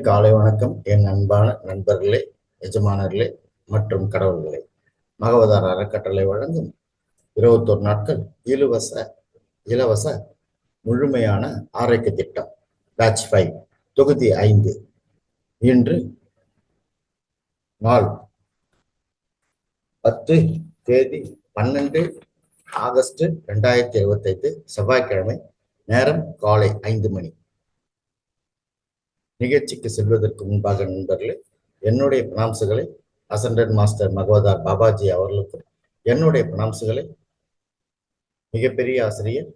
காலை வணக்கம் என் அன்பான நண்பர்களே, எஜமானர்களே மற்றும் கடவுள்களே. மகவதார் அறக்கட்டளை வழங்கும் 21 நாட்கள் இலவச முழுமையான ஆரோக்கிய திட்டம் பேட்ச் 5 தொகுதி 5. இன்று நாள் 10 தேதி 12 ஆகஸ்ட் 2025 செவ்வாய்க்கிழமை. நேரம் காலை 5 மணி. நிகழ்ச்சிக்கு செல்வதற்கு முன்பாக நண்பர்களே, என்னுடைய பிரணாம்சுகளை அசண்டட் மாஸ்டர் மகவதார் பாபாஜி அவர்களுக்கும், என்னுடைய பிரணாம்சுகளை மிகப்பெரிய ஆசிரியர்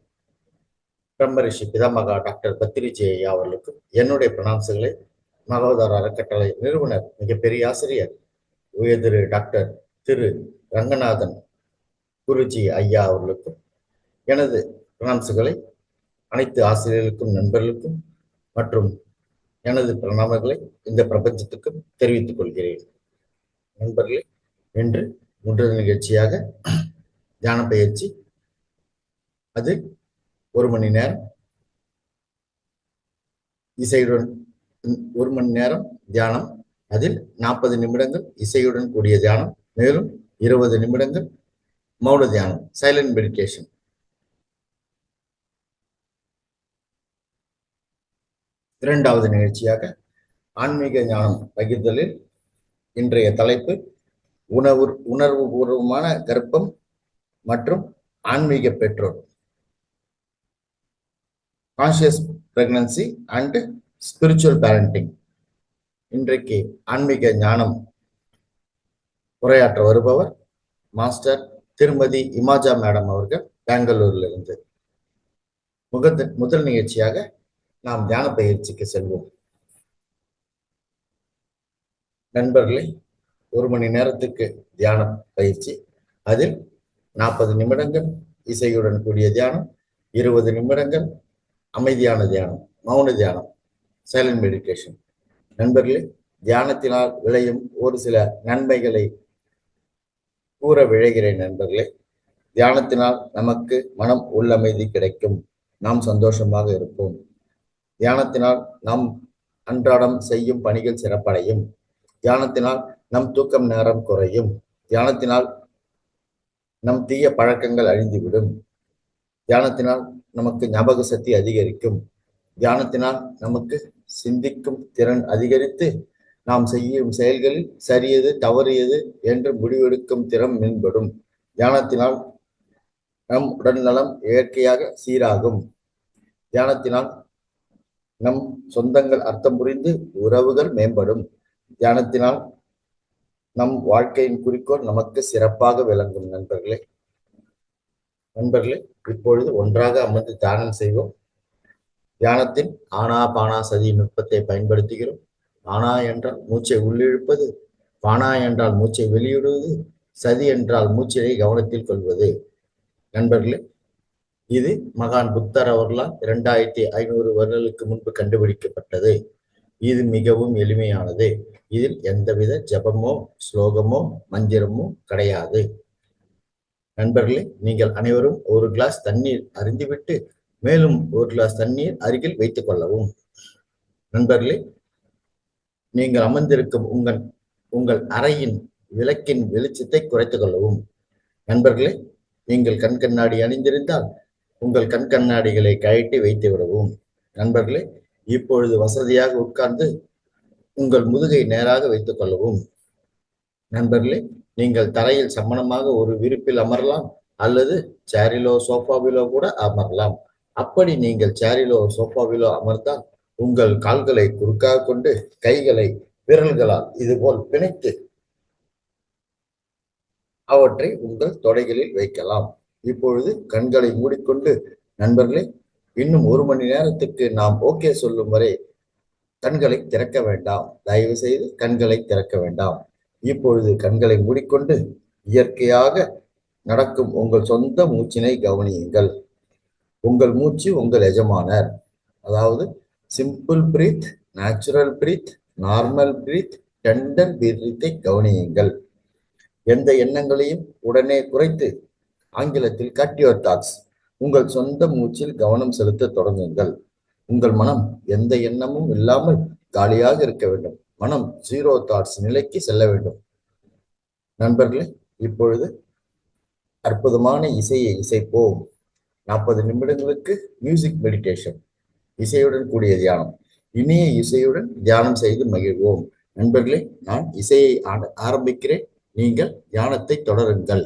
பிரம்மரிஷி பிதாமகா டாக்டர் பத்திரிஜி ஐயா அவர்களுக்கும், என்னுடைய பிரணாம்சுகளை மகவதார் அறக்கட்டளை நிறுவனர் மிகப்பெரிய ஆசிரியர் உயர் டாக்டர் திரு ரங்கநாதன் குருஜி ஐயா அவர்களுக்கும், எனது பிரணாம்சுகளை அனைத்து ஆசிரியர்களுக்கும் நண்பர்களுக்கும் மற்றும் எனது பிரணாமங்களை இந்த பிரபஞ்சத்துக்கும் தெரிவித்துக் கொள்கிறேன். நண்பர்களே, இன்று மூன்றாவது நிகழ்ச்சியாக தியான பயிற்சி. அது 1 மணி நேரம் இசையுடன் 1 மணி நேரம் தியானம். அதில் 40 நிமிடங்கள் இசையுடன் கூடிய தியானம், மேலும் 20 நிமிடங்கள் மௌன தியானம், சைலண்ட் மெடிடேஷன். இரண்டாவது நிகழ்ச்சியாக ஆன்மீக ஞானம் பகிர்தலில் இன்றைய தலைப்பு உணர்வு பூர்வமான கர்ப்பம் மற்றும் ஆன்மீக பெற்றோர், conscious pregnancy and spiritual parenting. இன்றைக்கு ஆன்மீக ஞானம் உரையாற்ற வருபவர் மாஸ்டர் திருமதி இமாஜா மேடம் அவர்கள், பெங்களூரிலிருந்து. முதல் நிகழ்ச்சியாக நாம் தியான பயிற்சிக்கு செல்வோம். நண்பர்களே, 1 மணி நேரத்துக்கு தியான பயிற்சி. அதில் 40 நிமிடங்கள் இசையுடன் கூடிய தியானம், 20 நிமிடங்கள் அமைதியான தியானம், மௌன தியானம், சைலண்ட் மெடிடேஷன். நண்பர்களே, தியானத்தினால் விளையும் ஒரு சில நன்மைகளை கூற விழைகிறேன். நண்பர்களே, தியானத்தினால் நமக்கு மனம் உள்ளமைதி கிடைக்கும், நாம் சந்தோஷமாக இருப்போம். தியானத்தினால் நாம் அன்றாடம் செய்யும் பணிகள் சிறப்படையும். தியானத்தினால் நம் தூக்கம் நேரம் குறையும். தியானத்தினால் நம் தீய பழக்கங்கள் அழிந்துவிடும். தியானத்தினால் நமக்கு ஞாபக சக்தி அதிகரிக்கும். தியானத்தினால் நமக்கு சிந்திக்கும் திறன் அதிகரித்து நாம் செய்யும் செயல்களில் சரியது தவறியது என்று முடிவெடுக்கும் திறன் மேம்படும். தியானத்தினால் நம் உடல்நலம் இயற்கையாக சீராகும். தியானத்தினால் நம் சொந்தங்கள் அர்த்தம் புரிந்து உறவுகள் மேம்படும். தியானத்தினால் நம் வாழ்க்கையின் குறிக்கோள் நமக்கு சிறப்பாக விளங்கும். நண்பர்களே, இப்பொழுது ஒன்றாக அமர்ந்து தியானம் செய்வோம். தியானத்தின் ஆனா பானா சதி நுட்பத்தை பயன்படுத்துகிறோம். ஆனா என்றால் மூச்சை உள்ளிழுப்பது, பானா என்றால் மூச்சை வெளியிடுவது, சதி என்றால் மூச்சினை கவனத்தில் கொள்வது. நண்பர்களே, இது மகான் புத்தர் அவர்களால் 2500 வருடங்களுக்கு முன்பு கண்டுபிடிக்கப்பட்டது. இது மிகவும் எளிமையானது. இதில் எந்தவித ஜபமோ ஸ்லோகமோ மந்திரமோ கிடையாது. நண்பர்களே, நீங்கள் அனைவரும் ஒரு கிளாஸ் தண்ணீர் அருந்திவிட்டு மேலும் ஒரு கிளாஸ் தண்ணீர் அருகில் வைத்துக் கொள்ளவும். நண்பர்களே, நீங்கள் அமர்ந்திருக்கும் உங்கள் அறையின் விளக்கின் வெளிச்சத்தை குறைத்துக் கொள்ளவும். நண்பர்களே, நீங்கள் கண் கண்ணாடி அணிந்திருந்தால் உங்கள் கண் கண்ணாடிகளை கழட்டி வைத்து விடவும். நண்பர்களே, இப்பொழுது வசதியாக உட்கார்ந்து உங்கள் முதுகை நேராக வைத்துக் கொள்ளவும். நண்பர்களே, நீங்கள் தரையில் சமணமாக ஒரு விரிப்பில் அமரலாம், அல்லது சேரிலோ சோஃபாவிலோ கூட அமரலாம். அப்படி நீங்கள் சேரிலோ சோஃபாவிலோ அமர்ந்தால் உங்கள் கால்களை குறுக்காக கொண்டு கைகளை விரல்களால் இதுபோல் பிணைத்து அவற்றை உங்கள் தொடைகளில் வைக்கலாம். இப்பொழுது கண்களை மூடிக்கொண்டு நண்பர்களே, இன்னும் 1 மணி நேரத்துக்கு நாம் ஓகே சொல்லும் வரை கண்களை திறக்க வேண்டாம். தயவு செய்து கண்களை திறக்க வேண்டாம். இப்பொழுது கண்களை மூடிக்கொண்டு இயற்கையாக நடக்கும் உங்கள் சொந்த மூச்சினை கவனியுங்கள். உங்கள் மூச்சு உங்கள் எஜமானர். அதாவது simple breath, natural breath, normal breath, tender பிரீத்தை கவனியுங்கள். எந்த எண்ணங்களையும் உடனே குறைத்து, ஆங்கிலத்தில் கட் யுவர் தாட்ஸ், உங்கள் சொந்த மூச்சில் கவனம் செலுத்த தொடங்குங்கள். உங்கள் மனம் எந்த எண்ணமும் இல்லாமல் காலியாக இருக்க வேண்டும். மனம் ஜீரோ தாட்ஸ் நிலைக்கு செல்ல வேண்டும். நண்பர்களே, இப்பொழுது அற்புதமான இசையை இசைப்போம். 40 நிமிடங்களுக்கு மியூசிக் மெடிடேஷன், இசையுடன் கூடிய தியானம். இனிய இசையுடன் தியானம் செய்து மகிழ்வோம். நண்பர்களே, நான் இசையை ஆரம்பிக்கிறேன். நீங்கள் தியானத்தை தொடருங்கள்.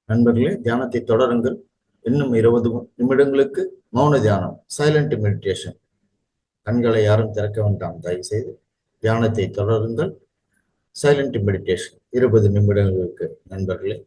நண்பர்களே, தியானத்தை தொடருங்கள். இன்னும் 20 நிமிடங்களுக்கு மௌன தியானம், சைலண்ட் மெடிடேஷன். கண்களை யாரும் திறக்க வேண்டாம், தயவு செய்து தியானத்தை தொடருங்கள். சைலண்ட் மெடிடேஷன் 20 நிமிடங்களுக்கு நண்பர்களே.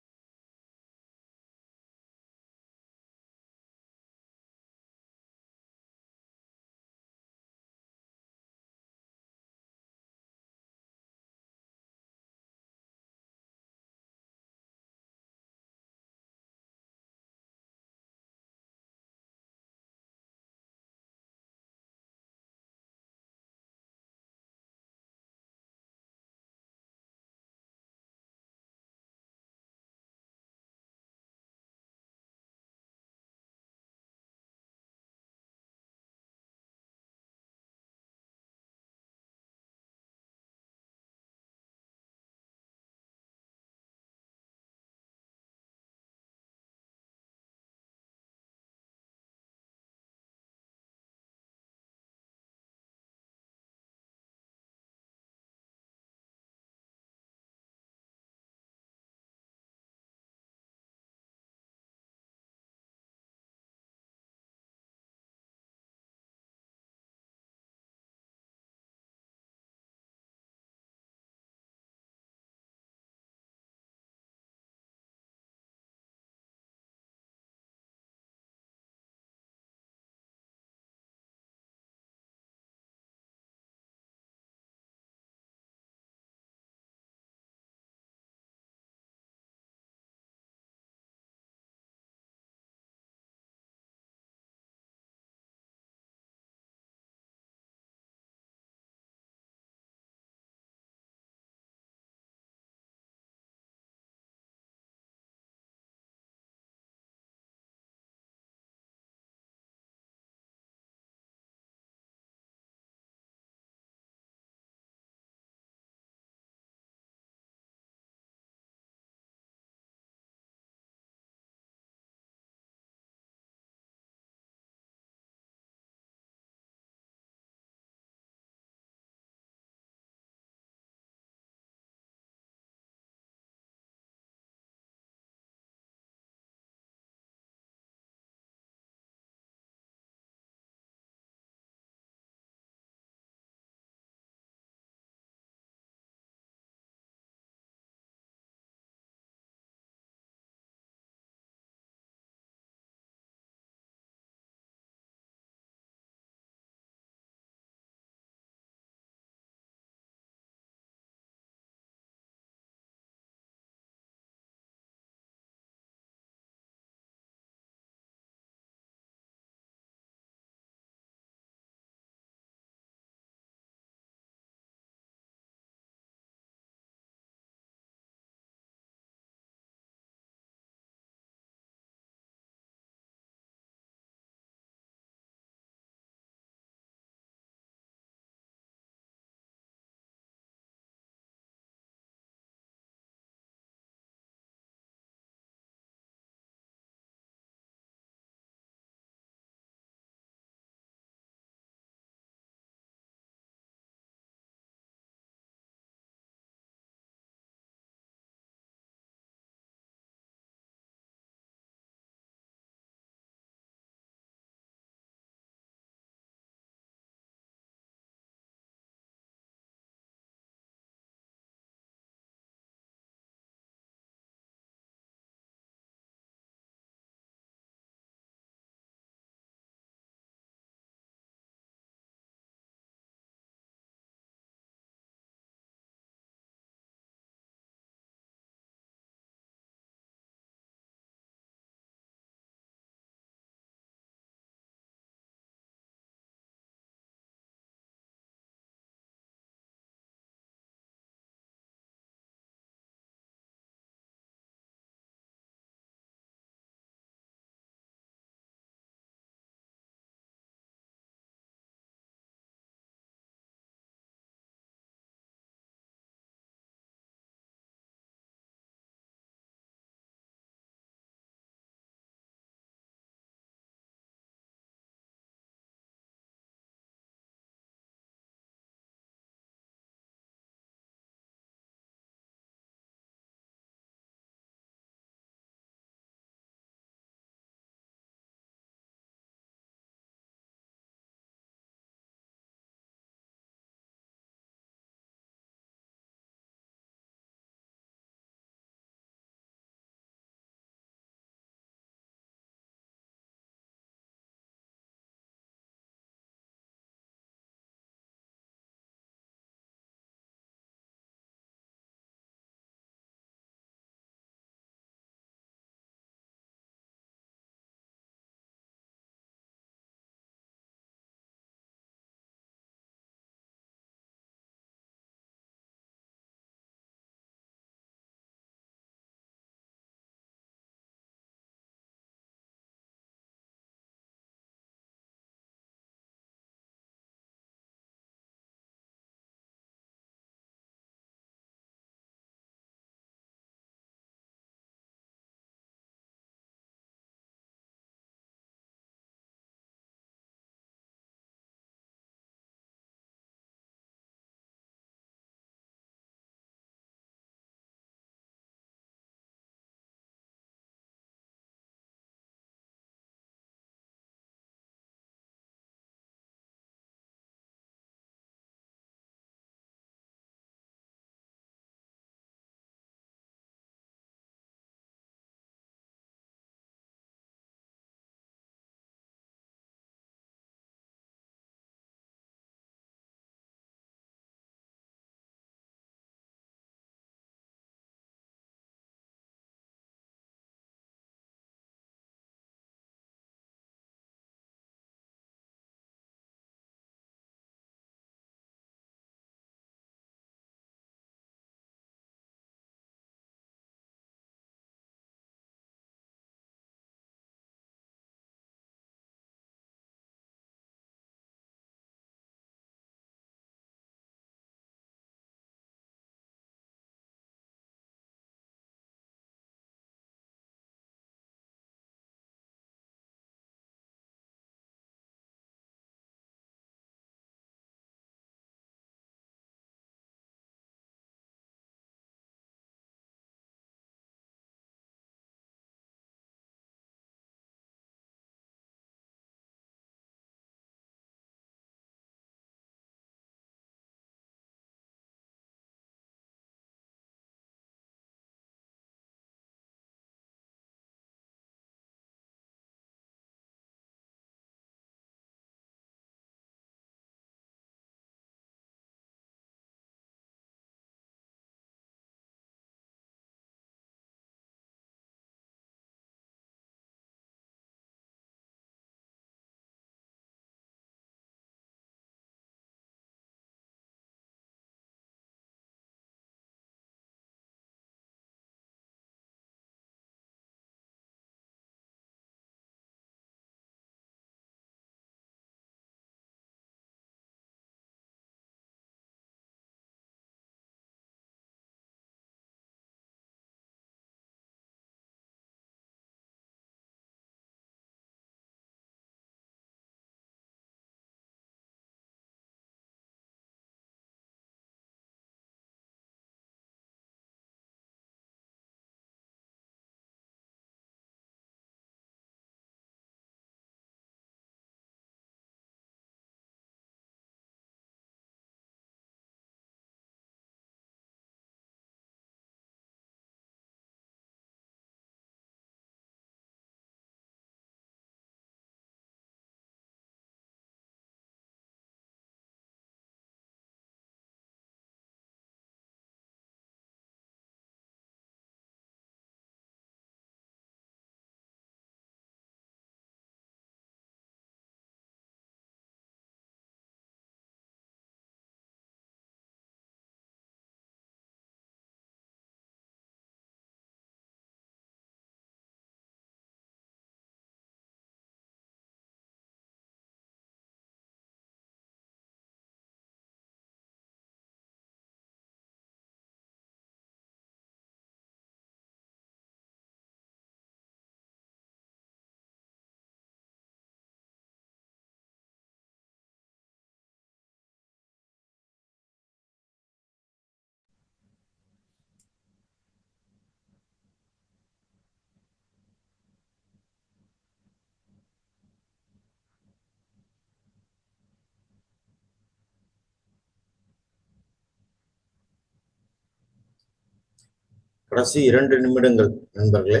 கடைசி 2 நிமிடங்கள் நண்பர்களே.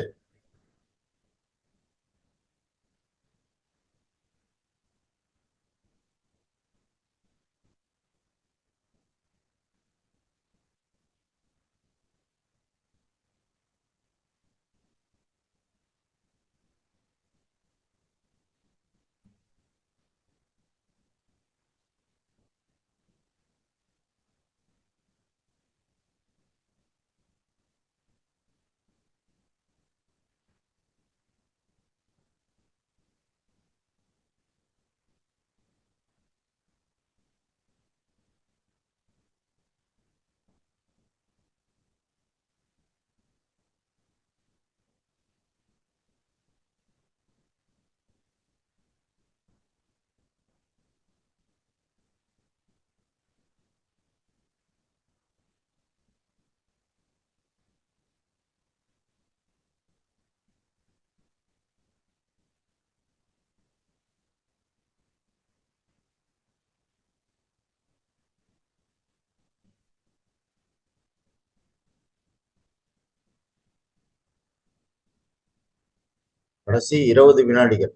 கடைசி 20 வினாடிகள்.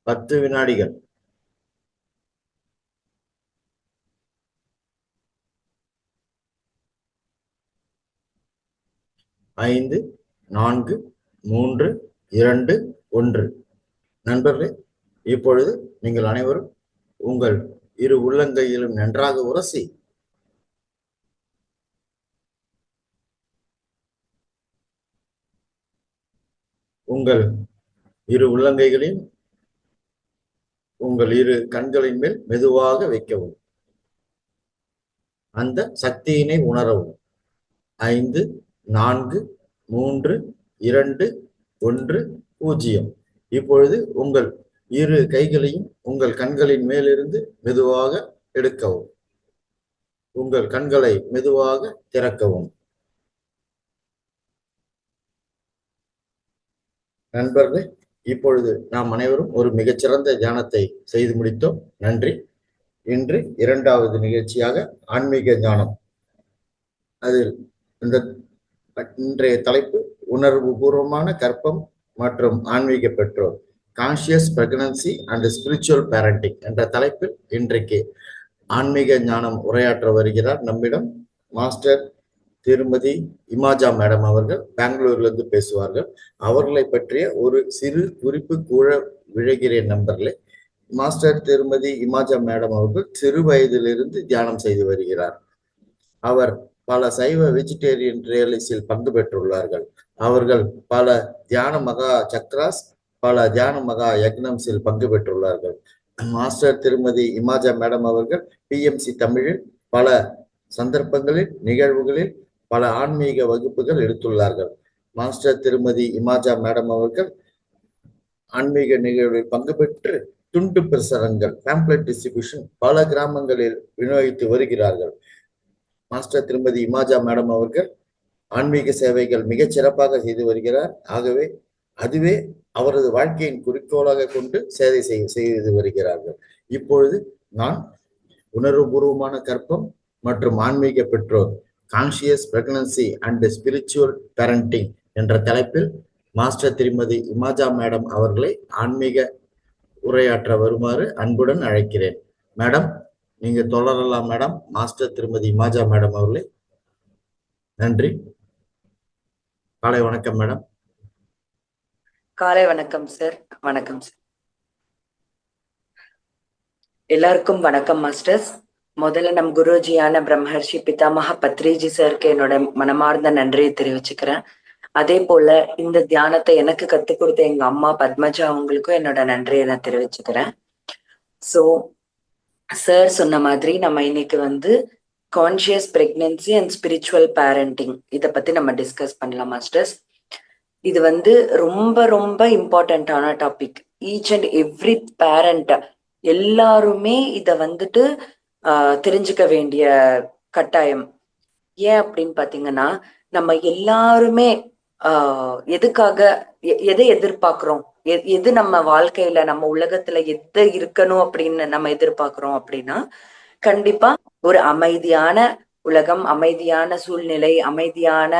பத்து வினாடிகள். 5, 4, 3, 2, 1. நண்பர்களே, இப்பொழுது நீங்கள் அனைவரும் உங்கள் இரு உள்ளங்கையிலும் நன்றாக உரசி உங்கள் இரு உள்ளங்கைகளையும் உங்கள் இரு கண்களின் மேல் மெதுவாக வைக்கவும். அந்த சக்தியினை உணரவும். 5, 4, 3, 2, 1, 0. இப்பொழுது உங்கள் இரு கைகளையும் உங்கள் கண்களின் மேலிருந்து மெதுவாக எடுக்கவும். உங்கள் கண்களை மெதுவாக திறக்கவும். நண்பர்களே, இப்பொழுது நாம் அனைவரும் ஒரு மிகச்சிறந்த தியானத்தை செய்து முடித்தோம். நன்றி. இன்று 2வது நிகழ்ச்சியாக ஆன்மீக ஞானம். அதில் இன்றைய தலைப்பு உணர்வு பூர்வமான கற்பம் மற்றும் ஆன்மீக பெற்றோர், conscious pregnancy and spiritual parenting என்ற தலைப்பில் இன்றைக்கு ஆன்மீக ஞானம் உரையாற்ற வருகிறார் நம்மிடம் மாஸ்டர் திருமதி இமாஜா மேடம் அவர்கள். பெங்களூர்லேருந்து பேசுவார்கள். அவர்களை பற்றிய ஒரு சிறு குறிப்பு கூற விழைகிறேன் நண்பர்களே. மாஸ்டர் திருமதி இமாஜா மேடம் அவர்கள் சிறு வயதிலிருந்து தியானம் செய்து வருகிறார். அவர் பல சைவ வெஜிடேரியன் ரியலிஸில் பங்கு பெற்றுள்ளார்கள். அவர்கள் பல தியான மகா சக்ராஸ், பல தியான மகா யக்னம்ஸில் பங்கு பெற்றுள்ளார்கள். மாஸ்டர் திருமதி இமாஜா மேடம் அவர்கள் பிஎம்சி தமிழில் பல சந்தர்ப்பங்களில் நிகழ்வுகளில் பல ஆன்மீக வகுப்புகள் எடுத்துள்ளார்கள். மாஸ்டர் திருமதி இமாஜா மேடம் அவர்கள் ஆன்மீக நிகழ்வில் பங்கு பெற்று துண்டு பிரசுரங்கள், பேம்ப்ளெட் டிஸ்ட்ரிபியூஷன் பல கிராமங்களில் விநியோகித்து வருகிறார்கள். மாஸ்டர் திருமதி இமாஜா மேடம் அவர்கள் ஆன்மீக சேவைகள் மிகச் சிறப்பாக செய்து வருகிறார். ஆகவே அதுவே அவரது வாழ்க்கையின் குறிக்கோளாக கொண்டு சேவை செய்து வருகிறார்கள். இப்பொழுது நான் உணர்வுபூர்வமான கற்பம் மற்றும் ஆன்மீக பெற்றோர், conscious pregnancy and spiritual parenting என்ற தலைப்பில் மாஸ்டர் திருமதி இமாஜா மேடம் அவர்களை ஆன்மீக உரையாற்ற வருமாறு அன்புடன் அழைக்கிறேன். மேடம், நீங்க தொடரலாம் மேடம். மாஸ்டர் திருமதி இமாஜா மேடம் அவர்களே. நன்றி. காலை வணக்கம் மேடம். காலை வணக்கம் சார். வணக்கம் சார். எல்லாருக்கும் வணக்கம் மாஸ்டர்ஸ். முதல்ல நம் குருஜியான பிரம்மஹர்ஷி பிதாமக பத்ரிஜி சாருக்கு என்னோட மனமார்ந்த நன்றியை தெரிவிச்சுக்கிறேன். அதே போல இந்த தியானத்தை எனக்கு கத்துக் கொடுத்த எங்க அம்மா பத்மஜா அவங்களுக்கும் என்னோட நன்றியை நான் தெரிவிச்சுக்கிறேன். ஸோ சார் சொன்ன மாதிரி நம்ம இன்னைக்கு conscious pregnancy and spiritual parenting இதை பத்தி நம்ம டிஸ்கஸ் பண்ணலாம் மாஸ்டர்ஸ். இது ரொம்ப ரொம்ப இம்பார்ட்டன்டான topic. Each and every parent எல்லாருமே இத தெரிஞ்சுக்க வேண்டிய கட்டாயம். ஏன் அப்படின்னு பாத்தீங்கன்னா, நம்ம எல்லாருமே எதுக்காக எதை எதிர்பார்க்கிறோம், எது நம்ம வாழ்க்கையில நம்ம உலகத்துல எது இருக்கணும் அப்படின்னு நம்ம எதிர்பார்க்கிறோம் அப்படின்னா, கண்டிப்பா ஒரு அமைதியான உலகம், அமைதியான சூழ்நிலை, அமைதியான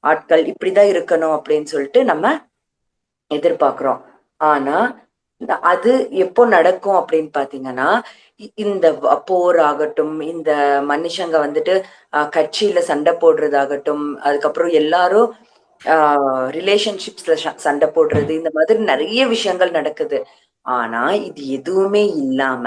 ஆட்கள், இப்படிதான் இருக்கணும் அப்படின்னு சொல்லிட்டு நம்ம எதிர்பார்க்கிறோம். ஆனா அது எப்போ நடக்கும் அப்படின்னு பாத்தீங்கன்னா, இந்த போர் ஆகட்டும், இந்த மனுஷங்க வந்துட்டு கட்சியில சண்டை போடுறதாகட்டும், அதுக்கப்புறம் எல்லாரும் ரிலேஷன்ஷிப்ஸ்ல சண்டை போடுறது, இந்த மாதிரி நிறைய விஷயங்கள் நடக்குது. ஆனா இது எதுவுமே இல்லாம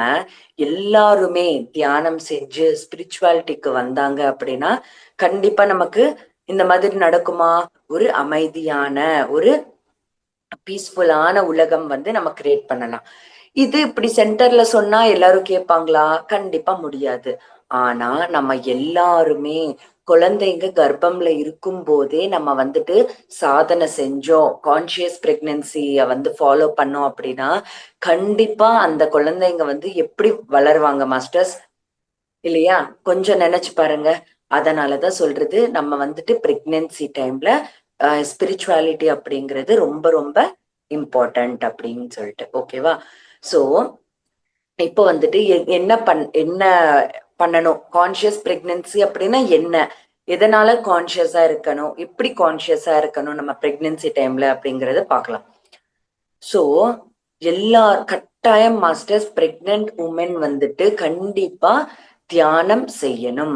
எல்லாருமே தியானம் செஞ்சு ஸ்பிரிச்சுவாலிட்டிக்கு வந்தாங்க அப்படின்னா, கண்டிப்பா நமக்கு இந்த மாதிரி நடக்குமா? ஒரு அமைதியான, ஒரு பீஸ்ஃபுல்லான உலகம் வந்து நம்ம கிரியேட் பண்ணலாம். இது இப்படி சென்டர்ல சொன்னா எல்லாரும் கேட்பாங்களா? கண்டிப்பா முடியாது. ஆனா நம்ம எல்லாருமே குழந்தைங்க கர்ப்பம்ல இருக்கும் போதே நம்ம வந்துட்டு சாதனை செஞ்சோம், கான்சியஸ் பிரெக்னன்சிய வந்து ஃபாலோ பண்ணோம் அப்படின்னா, கண்டிப்பா அந்த குழந்தைங்க வந்து எப்படி வளருவாங்க மாஸ்டர்ஸ், இல்லையா? கொஞ்சம் நினைச்சு பாருங்க. அதனாலதான் சொல்றது, நம்ம வந்துட்டு பிரெக்னன்சி டைம்ல ஸ்பிரிச்சுவாலிட்டி அப்படிங்கிறது ரொம்ப ரொம்ப இம்பார்ட்டன்ட் அப்படின்னு சொல்லிட்டு. ஓகேவா? சோ இப்போ வந்துட்டு என்ன பண்ணணும், கான்சியஸ் பிரெக்னன்சி அப்படின்னா என்ன, எதனால கான்சியஸா இருக்கணும், எப்படி கான்சியஸா இருக்கணும் நம்ம பிரெக்னன்சி டைம்ல அப்படிங்கறத பார்க்கலாம். சோ எல்லா கட்டாயம் மாஸ்டர்ஸ், பிரெக்னன்ட் உமன் வந்துட்டு கண்டிப்பா தியானம் செய்யணும்.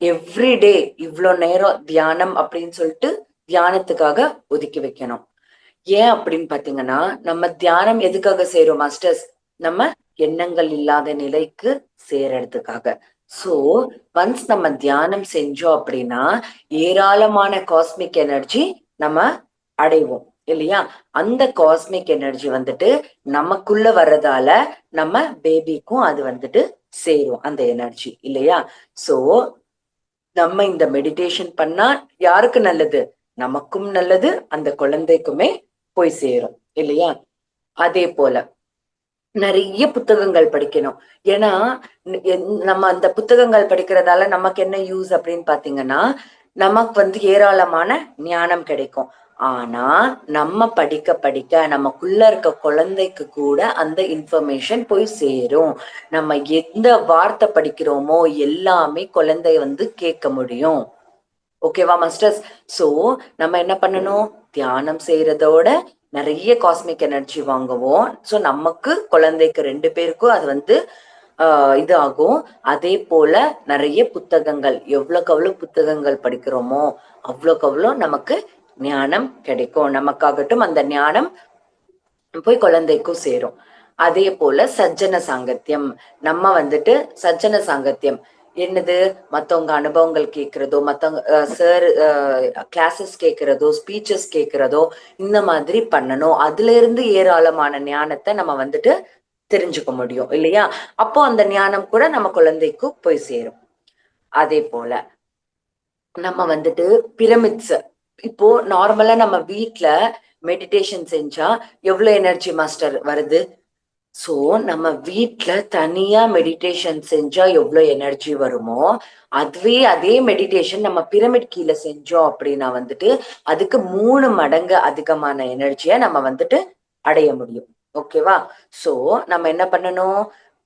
எவ்ரிடே இவ்ளோ நேரம் தியானம் அப்படின்னு சொல்லிட்டு தியானத்துக்காக ஒதுக்கி வைக்கணும். ஏன் அப்படின்னு பாத்தீங்கன்னா, நம்ம தியானம் எதுக்காக செய்றோம் மாஸ்டர்ஸ், நம்ம எண்ணங்கள் இல்லாத நிலைக்கு சேரறதுக்காக. சோ ஒன்ஸ் நம்ம தியானம் செஞ்சோம் அப்படின்னா, ஏராளமான காஸ்மிக் எனர்ஜி நம்ம அடைவோம், இல்லையா? அந்த காஸ்மிக் எனர்ஜி வந்துட்டு நமக்குள்ள வர்றதால நம்ம பேபிக்கும் அது வந்துட்டு சேரும் அந்த எனர்ஜி, இல்லையா? சோ நம்ம இந்த மெடிடேஷன் பண்ணா யாருக்கு நல்லது? நமக்கும் நல்லது, அந்த குழந்தைக்குமே போய் சேரும், இல்லையா? அதே போல நிறைய புத்தகங்கள் படிக்கணும். ஏன்னா நம்ம அந்த புத்தகங்கள் படிக்கிறதால நமக்கு என்ன யூஸ் அப்படின்னு பாத்தீங்கன்னா, நமக்கு வந்து ஏராளமான ஞானம் கிடைக்கும். ஆனா நம்ம படிக்க படிக்க நமக்குள்ள இருக்க குழந்தைக்கு கூட அந்த இன்ஃபர்மேஷன் போய் சேரும். நம்ம எந்த வார்த்தை படிக்கிறோமோ எல்லாமே குழந்தை வந்து கேட்க முடியும். ஓகேவா மாஸ்டர்ஸ்? சோ நம்ம என்ன பண்ணணும், தியானம் செய்யறதோட நிறைய காஸ்மிக் எனர்ஜி வாங்குவோம். சோ நமக்கு குழந்தைக்கு 2 பேருக்கும் அது வந்து இது ஆகும். அதே போல நிறைய புத்தகங்கள், எவ்வளவுக்கு எவ்வளவு புத்தகங்கள் படிக்கிறோமோ அவ்வளவுக்கு அவ்வளவு நமக்கு ஞானம் கிடைக்கும். நமக்காகட்டும் அந்த ஞானம் போய் குழந்தைக்கும் சேரும். அதே போல சஜ்ஜன சாங்கத்தியம், நம்ம வந்துட்டு சஜ்ஜன சாங்கத்தியம் என்னது, மத்தவங்க அனுபவங்கள் கேட்கிறதோ, மத்தவங்க சார் கிளாஸஸ் கேட்கிறதோ, ஸ்பீச்சஸ் கேட்கிறதோ, இந்த மாதிரி பண்ணணும். அதுல இருந்து ஏராளமான ஞானத்தை நம்ம வந்துட்டு தெரிஞ்சுக்க முடியும், இல்லையா? அப்போ அந்த ஞானம் கூட நம்ம குழந்தைக்கு போய் சேரும். அதே போல நம்ம வந்துட்டு பிரமிட்ஸ், இப்போ நார்மலா நம்ம வீட்ல மெடிடேஷன் செஞ்சா எவ்வளவு எனர்ஜி மாஸ்டர் வருது? சோ நம்ம வீட்ல தனியா மெடிடேஷன் செஞ்சா எவ்வளவு எனர்ஜி வருமோ, அதுவே அதே மெடிடேஷன் நம்ம பிரமிட் கீழே செஞ்சோம் அப்படின்னா வந்துட்டு அதுக்கு 3 மடங்கு அதிகமான எனர்ஜியை நம்ம வந்துட்டு அடைய முடியும். ஓகேவா? சோ நம்ம என்ன பண்ணணும்,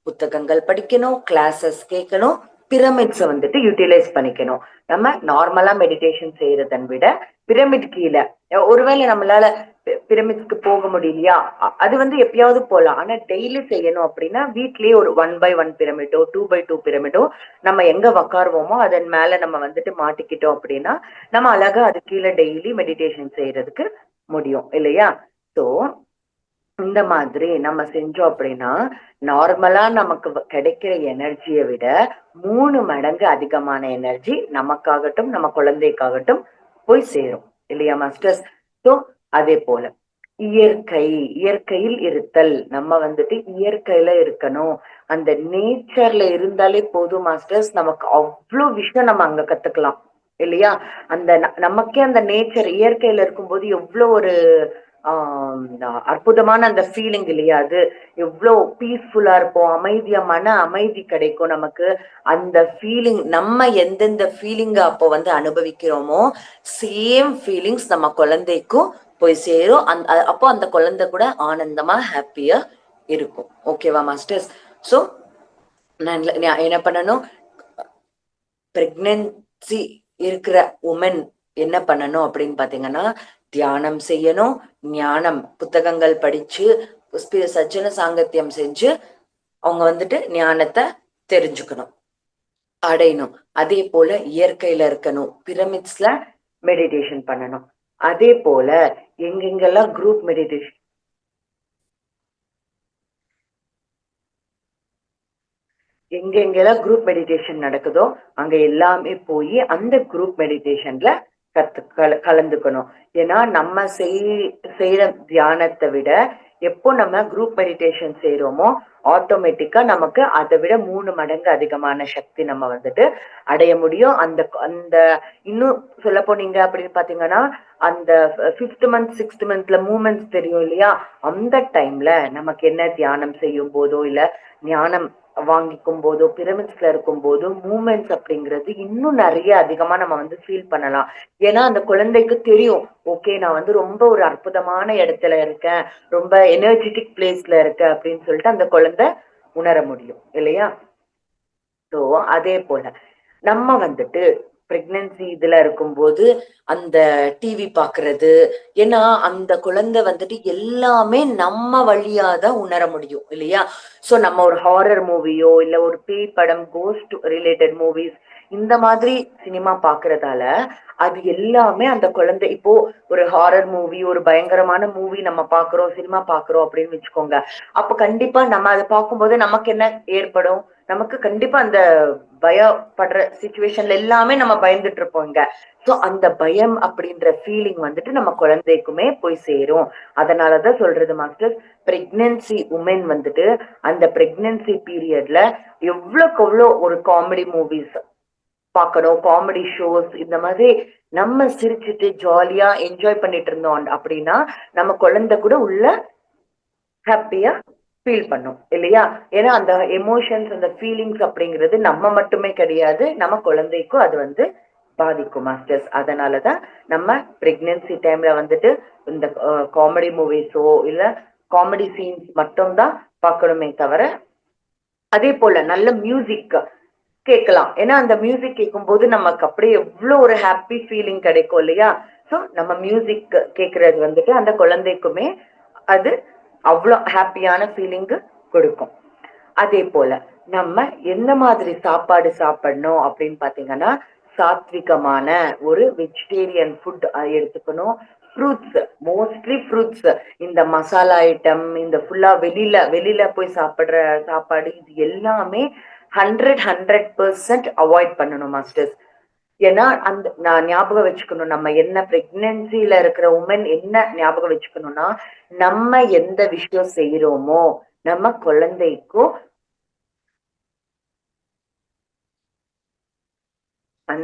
புத்தகங்கள் படிக்கணும், கிளாஸஸ் கேட்கணும், பிரமிட்ஸை வந்துட்டு யூட்டிலைஸ் பண்ணிக்கணும். நம்ம நார்மலா மெடிடேஷன் செய்யறதன் விட பிரமிட் கீழே, ஒருவேளை நம்மளால பிரமிட்ஸ்க்கு போக முடியலையா, அது வந்து எப்பயாவது போலாம். ஆனா டெய்லி செய்யணும் அப்படின்னா வீட்லயே ஒரு 1/1 பிரமிடோ 2/2 பிரமிடோ நம்ம எங்க உக்காருவோமோ அதன் மேல நம்ம வந்துட்டு மாட்டிக்கிட்டோம் அப்படின்னா நம்ம அழகா அது கீழே டெய்லி மெடிடேஷன் செய்யறதுக்கு முடியும், இல்லையா? சோ இந்த மாதிரி நம்ம செஞ்சோம் அப்படின்னா நார்மலா நமக்கு கிடைக்கிற எனர்ஜியை விட 3 மடங்கு அதிகமான எனர்ஜி நமக்காகட்டும் நம்ம குழந்தைக்காகட்டும் போய் சேரும், இல்லையா மாஸ்டர்ஸ்? சோ அதே போல இயற்கையில் இருத்தல், நம்ம வந்துட்டு இயற்கையில இருக்கணும். அந்த நேச்சர்ல இருந்தாலே போதும் மாஸ்டர்ஸ், நமக்கு அவ்வளவு விஷயம் நம்ம அங்க கத்துக்கலாம், இல்லையா? அந்த நமக்கே அந்த நேச்சர் இயற்கையில இருக்கும்போது எவ்வளவு ஒரு அற்புதமான அந்த ஃபீலிங் இல்லையா? அது எவ்வளோ பீஸ்ஃபுல்லா இருப்போம், அமைதியா, மன அமைதி கிடைக்கும் நமக்கு. அந்த ஃபீலிங் நம்ம எந்தெந்த ஃபீலிங்க அப்போ வந்து அனுபவிக்கிறோமோ சேம் ஃபீலிங்ஸ் நம்ம குழந்தைக்கும் போய் சேரும். அப்போ அந்த குழந்தை கூட ஆனந்தமா ஹாப்பியா இருக்கும். ஓகேவா மாஸ்டர்ஸ்? ஸோ நான் என்ன பண்ணணும், பிரெக்னன்சி இருக்கிற உமன் என்ன பண்ணணும் அப்படின்னு பாத்தீங்கன்னா, தியானம் செய்யணும், ஞானம் புத்தகங்கள் படிச்சு, சஜ்ஜன சாங்கத்தியம் செஞ்சு அவங்க வந்துட்டு ஞானத்தை தெரிஞ்சுக்கணும், அடையணும். அதே போல இயற்கையில இருக்கணும், பிரமிட்ஸ்ல மெடிடேஷன் பண்ணணும். அதே போல எங்கெங்கெல்லாம் குரூப் மெடிடேஷன் எங்கெங்கெல்லாம் குரூப் மெடிடேஷன் நடக்குதோ அங்க எல்லாமே போய் அந்த குரூப் மெடிடேஷன்ல கலந்துக்கணும். ஏன்னா நம்ம செய்யற தியானத்தை விட எப்போ நம்ம குரூப் மெடிடேஷன் செய்யறோமோ ஆட்டோமேட்டிக்கா நமக்கு அதை விட 3 மடங்கு அதிகமான சக்தி நம்ம வந்துட்டு அடைய முடியும். அந்த அந்த இன்னும் சொல்ல போனீங்க அப்படின்னு பாத்தீங்கன்னா, அந்த 5th மந்த் 6th மந்த்ல மூமெண்ட்ஸ் தெரியும் இல்லையா? அந்த டைம்ல நமக்கு என்ன தியானம் செய்யும் போதோ இல்ல ஞானம் வாங்கிக்கும் போதோ பிரமிட்ஸ்ல இருக்கும் போதோ மூமெண்ட்ஸ் அப்படிங்கிறது இன்னும் நிறைய அதிகமா நம்ம வந்து ஃபீல் பண்ணலாம். ஏன்னா அந்த குழந்தைக்கு தெரியும், ஓகே நான் வந்து ரொம்ப ஒரு அற்புதமான இடத்துல இருக்கேன், ரொம்ப எனர்ஜெட்டிக் பிளேஸ்ல இருக்கேன் அப்படின்னு சொல்லிட்டு அந்த குழந்தை உணர முடியும் இல்லையா? ஸோ அதே போல நம்ம வந்துட்டு பிரெக்னன்சி இதுல இருக்கும்போது அந்த டிவி பாக்குறது, ஏன்னா அந்த குழந்தை வந்துட்டு எல்லாமே நம்ம வழியாதான் உணர முடியும் இல்லையா? சோ நம்ம ஒரு ஹாரர் மூவியோ இல்ல ஒரு பேய் படம், கோஸ்ட் ரிலேட்டட் மூவிஸ் இந்த மாதிரி சினிமா பாக்குறதால அது எல்லாமே அந்த குழந்தை இப்போ ஒரு ஹாரர் மூவி, ஒரு பயங்கரமான மூவி நம்ம பாக்குறோம், சினிமா பாக்குறோம் அப்படின்னு வச்சுக்கோங்க. அப்ப கண்டிப்பா நம்ம அதை பார்க்கும்போது நமக்கு என்ன ஏற்படும்? நமக்கு கண்டிப்பா அந்த பயப்படுற சிச்சுவேஷன்ல எல்லாமே நம்ம பயந்துட்டு இருப்போம் இங்க. சோ அந்த பயம் அப்படின்ற ஃபீலிங் வந்துட்டு நம்ம குழந்தைக்குமே போய் சேரும். அதனாலதான் சொல்றது மாஸ்டர், பிரெக்னன்சி உமன் வந்துட்டு அந்த பிரெக்னன்சி பீரியட்ல எவ்வளவுக்கு எவ்வளோ ஒரு காமெடி மூவிஸ் பார்க்கணும், காமெடி ஷோஸ் இந்த மாதிரி நம்ம சிரிச்சுட்டு ஜாலியா என்ஜாய் பண்ணிட்டு இருந்தோம் அப்படின்னா நம்ம குழந்தை கூட உள்ள ஹாப்பியா ஃபீல் பண்ணும் இல்லையா? ஏன்னா அந்த எமோஷன்ஸ் அந்த ஃபீலிங்ஸ் அப்படிங்கிறது நம்ம மட்டுமே கிடையாது, நம்ம குழந்தைக்கும் அது வந்து பாதிக்கும் மாஸ்டர்ஸ். அதனாலதான் நம்ம பிரெக்னன்சி டைம்ல வந்துட்டு இந்த காமெடி மூவிஸோ இல்ல காமெடி சீன்ஸ் மட்டும்தான் பார்க்கணுமே தவிர, அதே போல நல்ல மியூசிக் கேட்கலாம். ஏன்னா அந்த மியூசிக் கேட்கும் போது நமக்கு அப்படியே எவ்வளவு ஒரு ஹாப்பி ஃபீலிங் கிடைக்கும் இல்லையா? சோ நம்ம மியூசிக் கேட்கறது வந்துட்டு அந்த குழந்தைக்குமே அது அவ்வளோ ஹாப்பியான ஃபீலிங் கொடுக்கும். அதே போல நம்ம எந்த மாதிரி சாப்பாடு சாப்பிடணும் அப்படின்னு பாத்தீங்கன்னா, சாத்விகமான ஒரு வெஜிடேரியன் ஃபுட் எடுத்துக்கணும். Fruits, mostly fruits. இந்த மசாலா ஐட்டம், இந்த ஃபுல்லா வெளியில போய் சாப்பிடுற சாப்பாடு இது எல்லாமே 100% அவாய்ட் பண்ணணும் மாஸ்டர்ஸ். ஏன்னா அந்த நான் ஞாபகம் வச்சுக்கணும், நம்ம என்ன பிரெக்னன்சில இருக்கிற உமன் என்ன ஞாபகம் வச்சுக்கணும்னா, நம்ம எந்த விஷயம் செய்யறோமோ நம்ம குழந்தைக்கும்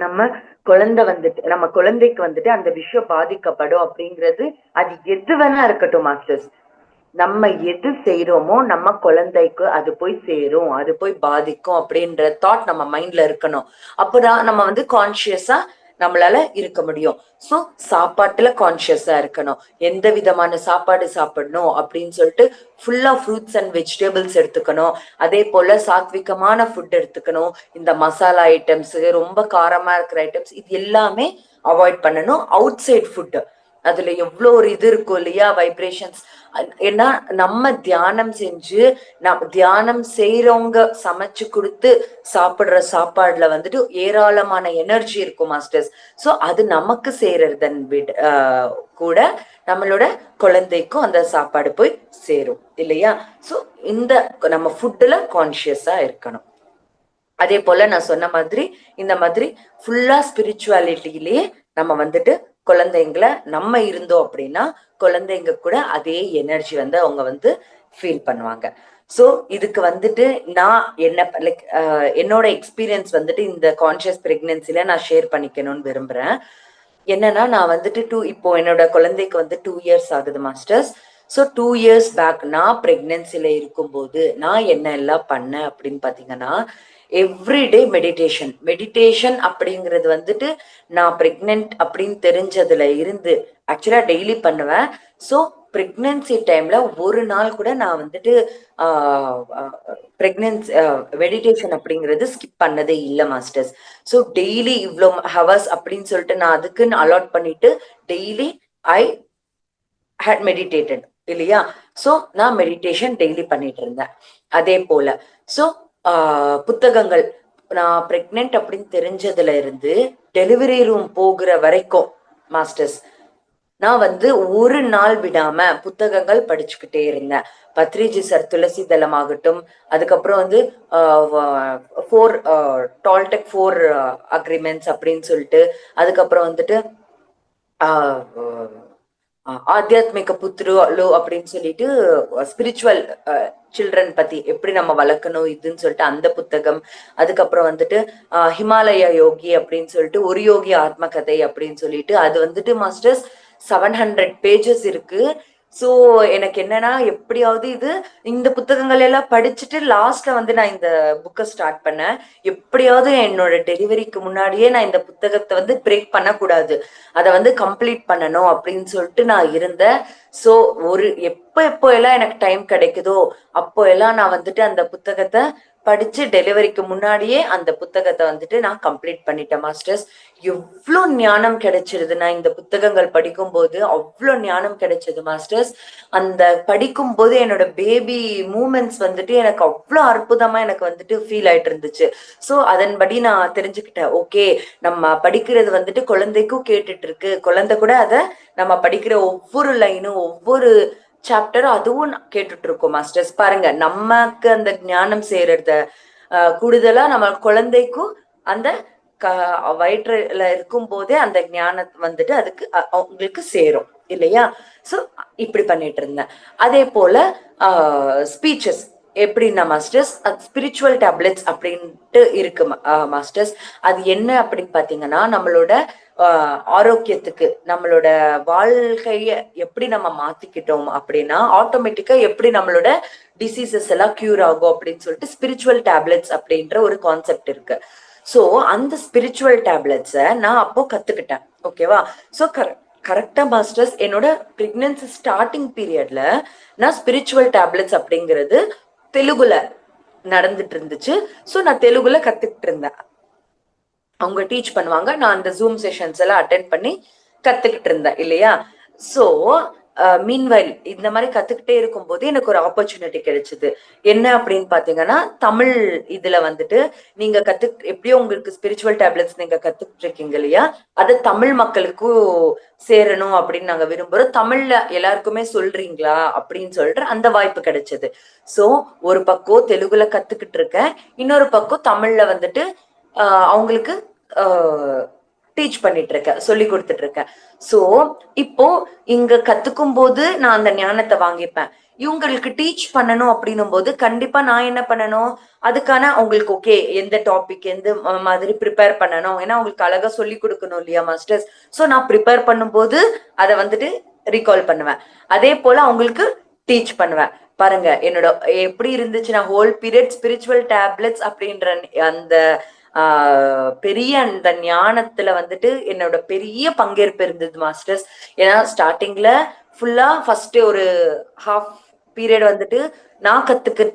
நம்ம குழந்தை வந்துட்டு நம்ம குழந்தைக்கு வந்துட்டு அந்த விஷயம் பாதிக்கப்படும் அப்படிங்கிறது அது எது வேணா இருக்கட்டும் மாஸ்டர்ஸ். நம்ம எது செய்யறோமோ நம்ம குழந்தைக்கு அது போய் சேரும், அது போய் பாதிக்கும் அப்படின்ற தாட் நம்ம மைண்ட்ல இருக்கணும். அப்பதான் நம்ம வந்து கான்சியஸா நம்மளால இருக்க முடியும். சோ சாப்பாட்டுல கான்சியஸா இருக்கணும், எந்த விதமான சாப்பாடு சாப்பிடணும் அப்படின்னு சொல்லிட்டு ஃபுல்லா ஃப்ரூட்ஸ் அண்ட் வெஜிடபிள்ஸ் எடுத்துக்கணும். அதே போல சாத்விகமான ஃபுட் எடுத்துக்கணும். இந்த மசாலா ஐட்டம்ஸ், ரொம்ப காரமா இருக்கிற ஐட்டம்ஸ் இது எல்லாமே அவாய்ட் பண்ணணும். அவுட் சைட் ஃபுட் அதுல எவ்வளோ ஒரு இது இருக்கும் இல்லையா, வைப்ரேஷன்ஸ். ஏன்னா நம்ம தியானம் செஞ்சு தியானம் செய்யறவங்க சமைச்சு கொடுத்து சாப்பிடுற சாப்பாடுல வந்துட்டு ஏராளமான எனர்ஜி இருக்கும் மாஸ்டர்ஸ். சோ அது நமக்கு செய்யறதன் விட கூட நம்மளோட குழந்தைக்கும் அந்த சாப்பாடு போய் சேரும் இல்லையா? சோ இந்த நம்ம ஃபுட்டுல கான்சியஸா இருக்கணும். அதே போல நான் சொன்ன மாதிரி இந்த மாதிரி ஃபுல்லா ஸ்பிரிச்சுவாலிட்டிலேயே நம்ம வந்துட்டு குழந்தைங்களை நம்ம இருந்தோம் அப்படின்னா குழந்தைங்க கூட அதே எனர்ஜி வந்து அவங்க வந்து ஃபீல் பண்ணுவாங்க. சோ இதுக்கு வந்துட்டு நான் என்ன லைக் என்னோட எக்ஸ்பீரியன்ஸ் வந்துட்டு இந்த கான்சியஸ் பிரெக்னன்சில நான் ஷேர் பண்ணிக்கணும்னு விரும்புறேன். என்னன்னா நான் வந்துட்டு இப்போ என்னோட குழந்தைக்கு வந்து 2 இயர்ஸ் ஆகுது மாஸ்டர்ஸ். ஸோ 2 இயர்ஸ் பேக் நான் பிரெக்னன்சில இருக்கும்போது நான் என்ன எல்லாம் பண்ணேன் அப்படின்னு பாத்தீங்கன்னா, எவ்ரிடே மெடிடேஷன். மெடிடேஷன் அப்படிங்கிறது வந்துட்டு நான் பிரெக்னென்ட் அப்படின்னு தெரிஞ்சதுல இருந்து ஆக்சுவலா டெய்லி பண்ணுவேன். ஸோ பிரெக்னன்சி டைம்ல ஒரு நாள் கூட நான் வந்துட்டு பிரெக்னன்சி மெடிடேஷன் அப்படிங்கிறது ஸ்கிப் பண்ணதே இல்லை மாஸ்டர்ஸ். ஸோ டெய்லி இவ்வளோ ஹவர்ஸ் அப்படின்னு சொல்லிட்டு நான் அதுக்குன்னு அலாட் பண்ணிட்டு டெய்லி ஐ ஹேட் மெடிடேட்டட் இல்லையா. ஸோ நான் மெடிடேஷன் டெய்லி பண்ணிட்டு இருந்தேன். அதே போல ஸோ புத்தகங்கள் நான் பிரெக்னென்ட் அப்படின்னு தெரிஞ்சதுல இருந்து டெலிவரி ரூம் போகிற வரைக்கும் மாஸ்டர்ஸ் நான் வந்து ஒரு நாள் விடாம புத்தகங்கள் படிச்சுக்கிட்டே இருந்தேன். பத்ரிஜி சார் துளசி தளம் ஆகட்டும், அதுக்கப்புறம் வந்து ஃபோர் டால்டெக் 4 அக்ரிமெண்ட்ஸ் அப்படின்னு சொல்லிட்டு, அதுக்கப்புறம் வந்துட்டு ஆத்தியாத்மிக புத்ரு அப்படின்னு சொல்லிட்டு ஸ்பிரிச்சுவல் சில்ட்ரன் பத்தி எப்படி நம்ம வளர்க்கணும் இதுன்னு சொல்லிட்டு அந்த புத்தகம். அதுக்கப்புறம் வந்துட்டு ஹிமாலய யோகி அப்படின்னு சொல்லிட்டு ஒரு யோகி ஆத்ம கதை அப்படின்னு சொல்லிட்டு அது வந்துட்டு மாஸ்டர்ஸ் 700 பேஜஸ் இருக்கு. சோ எனக்கு என்னன்னா எப்படியாவது இந்த புத்தகங்கள் எல்லாம் படிச்சுட்டு லாஸ்ட்ல வந்து நான் இந்த புக்கை ஸ்டார்ட் பண்ணேன். எப்படியாவது என்னோட டெலிவரிக்கு முன்னாடியே நான் இந்த புத்தகத்தை வந்து பிரேக் பண்ணக்கூடாது, அதை வந்து கம்ப்ளீட் பண்ணணும் அப்படின்னு சொல்லிட்டு நான் இருந்தேன். சோ எப்போ எல்லாம் எனக்கு டைம் கிடைக்குதோ அப்போ எல்லாம் நான் வந்துட்டு அந்த புத்தகத்தை படிச்சு டெலிவரிக்கு முன்னாடியே அந்த புத்தகத்தை வந்துட்டு நான் கம்ப்ளீட் பண்ணிட்டேன் மாஸ்டர்ஸ். எவ்வளோ ஞானம் கிடைச்சிருது நான் இந்த புத்தகங்கள் படிக்கும் போது, அவ்வளோ ஞானம் கிடைச்சது மாஸ்டர்ஸ். அந்த படிக்கும் போது என்னோட பேபி மூமெண்ட்ஸ் வந்துட்டு எனக்கு அவ்வளோ அற்புதமா எனக்கு வந்துட்டு ஃபீல் ஆயிட்டு இருந்துச்சு. ஸோ அதன்படி நான் தெரிஞ்சுக்கிட்டேன், ஓகே நம்ம படிக்கிறது வந்துட்டு குழந்தைக்கும் கேட்டுட்டு இருக்கு, குழந்தை கூட அதை நம்ம படிக்கிற ஒவ்வொரு லைனும் ஒவ்வொரு சாப்டர் அதுவும் கேட்டுட்டு இருக்கோம் மாஸ்டர்ஸ். பாருங்க நமக்கு அந்த ஞானம் சேருறத கூடுதலா நம்ம குழந்தைக்கும் அந்த வயிற்றுல இருக்கும் போதே அந்த ஞானம் வந்துட்டு அதுக்கு அவங்களுக்கு சேரும் இல்லையா. சோ இப்படி பண்ணிட்டு இருந்தேன். அதே போல ஸ்பீச்சஸ் எப்படின்னா மாஸ்டர்ஸ் ஸ்பிரிச்சுவல் டேப்லெட்ஸ் அப்படின்ட்டு இருக்கு மாஸ்டர்ஸ். அது என்ன அப்படின்னு பாத்தீங்கன்னா நம்மளோட ஆரோக்கியத்துக்கு நம்மளோட வாழ்க்கைய எப்படி நம்ம மாத்திக்கிட்டோம் அப்படின்னா ஆட்டோமேட்டிக்கா எப்படி நம்மளோட டிசீசஸ் எல்லாம் கியூர் ஆகும் அப்படின்னு சொல்லிட்டு ஸ்பிரிச்சுவல் டேப்லெட்ஸ் அப்படின்ற ஒரு கான்செப்ட் இருக்கு. சோ அந்த ஸ்பிரிச்சுவல் டேப்லெட்ஸை நான் அப்போ கத்துக்கிட்டேன். ஓகேவா. சோ கரெக்டா மாஸ்டர்ஸ் என்னோட பிரெக்னன்சி ஸ்டார்டிங் பீரியட்ல நான் ஸ்பிரிச்சுவல் டேப்லெட்ஸ் அப்படிங்கிறது தெலுங்குல நடந்துட்டு இருந்துச்சு. சோ நான் தெலுங்குல கத்துக்கிட்டு இருந்தேன். அவங்க டீச் பண்ணுவாங்க, நான் அந்த ஜூம் செஷன்ஸ் எல்லாம் அட்டென்ட் பண்ணி கத்துக்கிட்டு இருந்தேன் இல்லையா. சோ மீன்வைல் இந்த மாதிரி கத்துக்கிட்டே இருக்கும் போது எனக்கு ஒரு ஆப்பர்ச்சுனிட்டி கிடைச்சது. என்ன அப்படின்னு பாத்தீங்கன்னா தமிழ் இதுல வந்துட்டு நீங்க எப்படியோ உங்களுக்கு ஸ்பிரிச்சுவல் டேப்லெட்ஸ் நீங்க கத்துக்கிட்டு இருக்கீங்க இல்லையா, அது தமிழ் மக்களுக்கும் சேரணும் அப்படின்னு நாங்க விரும்புறோம், தமிழ்ல எல்லாருக்குமே சொல்றீங்களா அப்படின்னு சொல்லிட்டு அந்த வாய்ப்பு கிடைச்சது. சோ ஒரு பக்கம் தெலுங்குல கத்துக்கிட்டு இருக்கேன், இன்னொரு பக்கம் தமிழ்ல வந்துட்டு அவங்களுக்கு டீச் பண்ணிட்டு இருக்கேன், சொல்லி கொடுத்துட்டு இருக்கேன். சோ இப்போ இங்க கத்துக்கும் போது நான் அந்த ஞானத்தை வாங்கிப்பேன். இவங்களுக்கு டீச் பண்ணணும் அப்படின்னும் போது கண்டிப்பா நான் என்ன பண்ணணும், அதுக்கான அவங்களுக்கு ஓகே எந்த டாபிக் எந்த மாதிரி ப்ரிப்பேர் பண்ணணும், ஏன்னா அவங்களுக்கு அழகா சொல்லி கொடுக்கணும் இல்லையா மாஸ்டர்ஸ். சோ நான் ப்ரிப்பேர் பண்ணும்போது அதை வந்துட்டு ரீகால் பண்ணுவேன், அதே போல அவங்களுக்கு டீச் பண்ணுவேன். பாருங்க என்னோட எப்படி இருந்துச்சு, நான் ஹோல் பீரியட் ஸ்பிரிச்சுவல் டேப்லெட்ஸ் அப்படின்ற அந்த பெரிய அந்த ஞானத்துல வந்துட்டு என்னோட பெரிய பங்கேற்பு இருந்தது மாஸ்டர்ஸ். ஏன்னா ஸ்டார்டிங்ல ஃபுல்லா ஃபர்ஸ்ட் ஒரு ஹாஃப் பீரியட் வந்துட்டு நான் கத்துக்கிற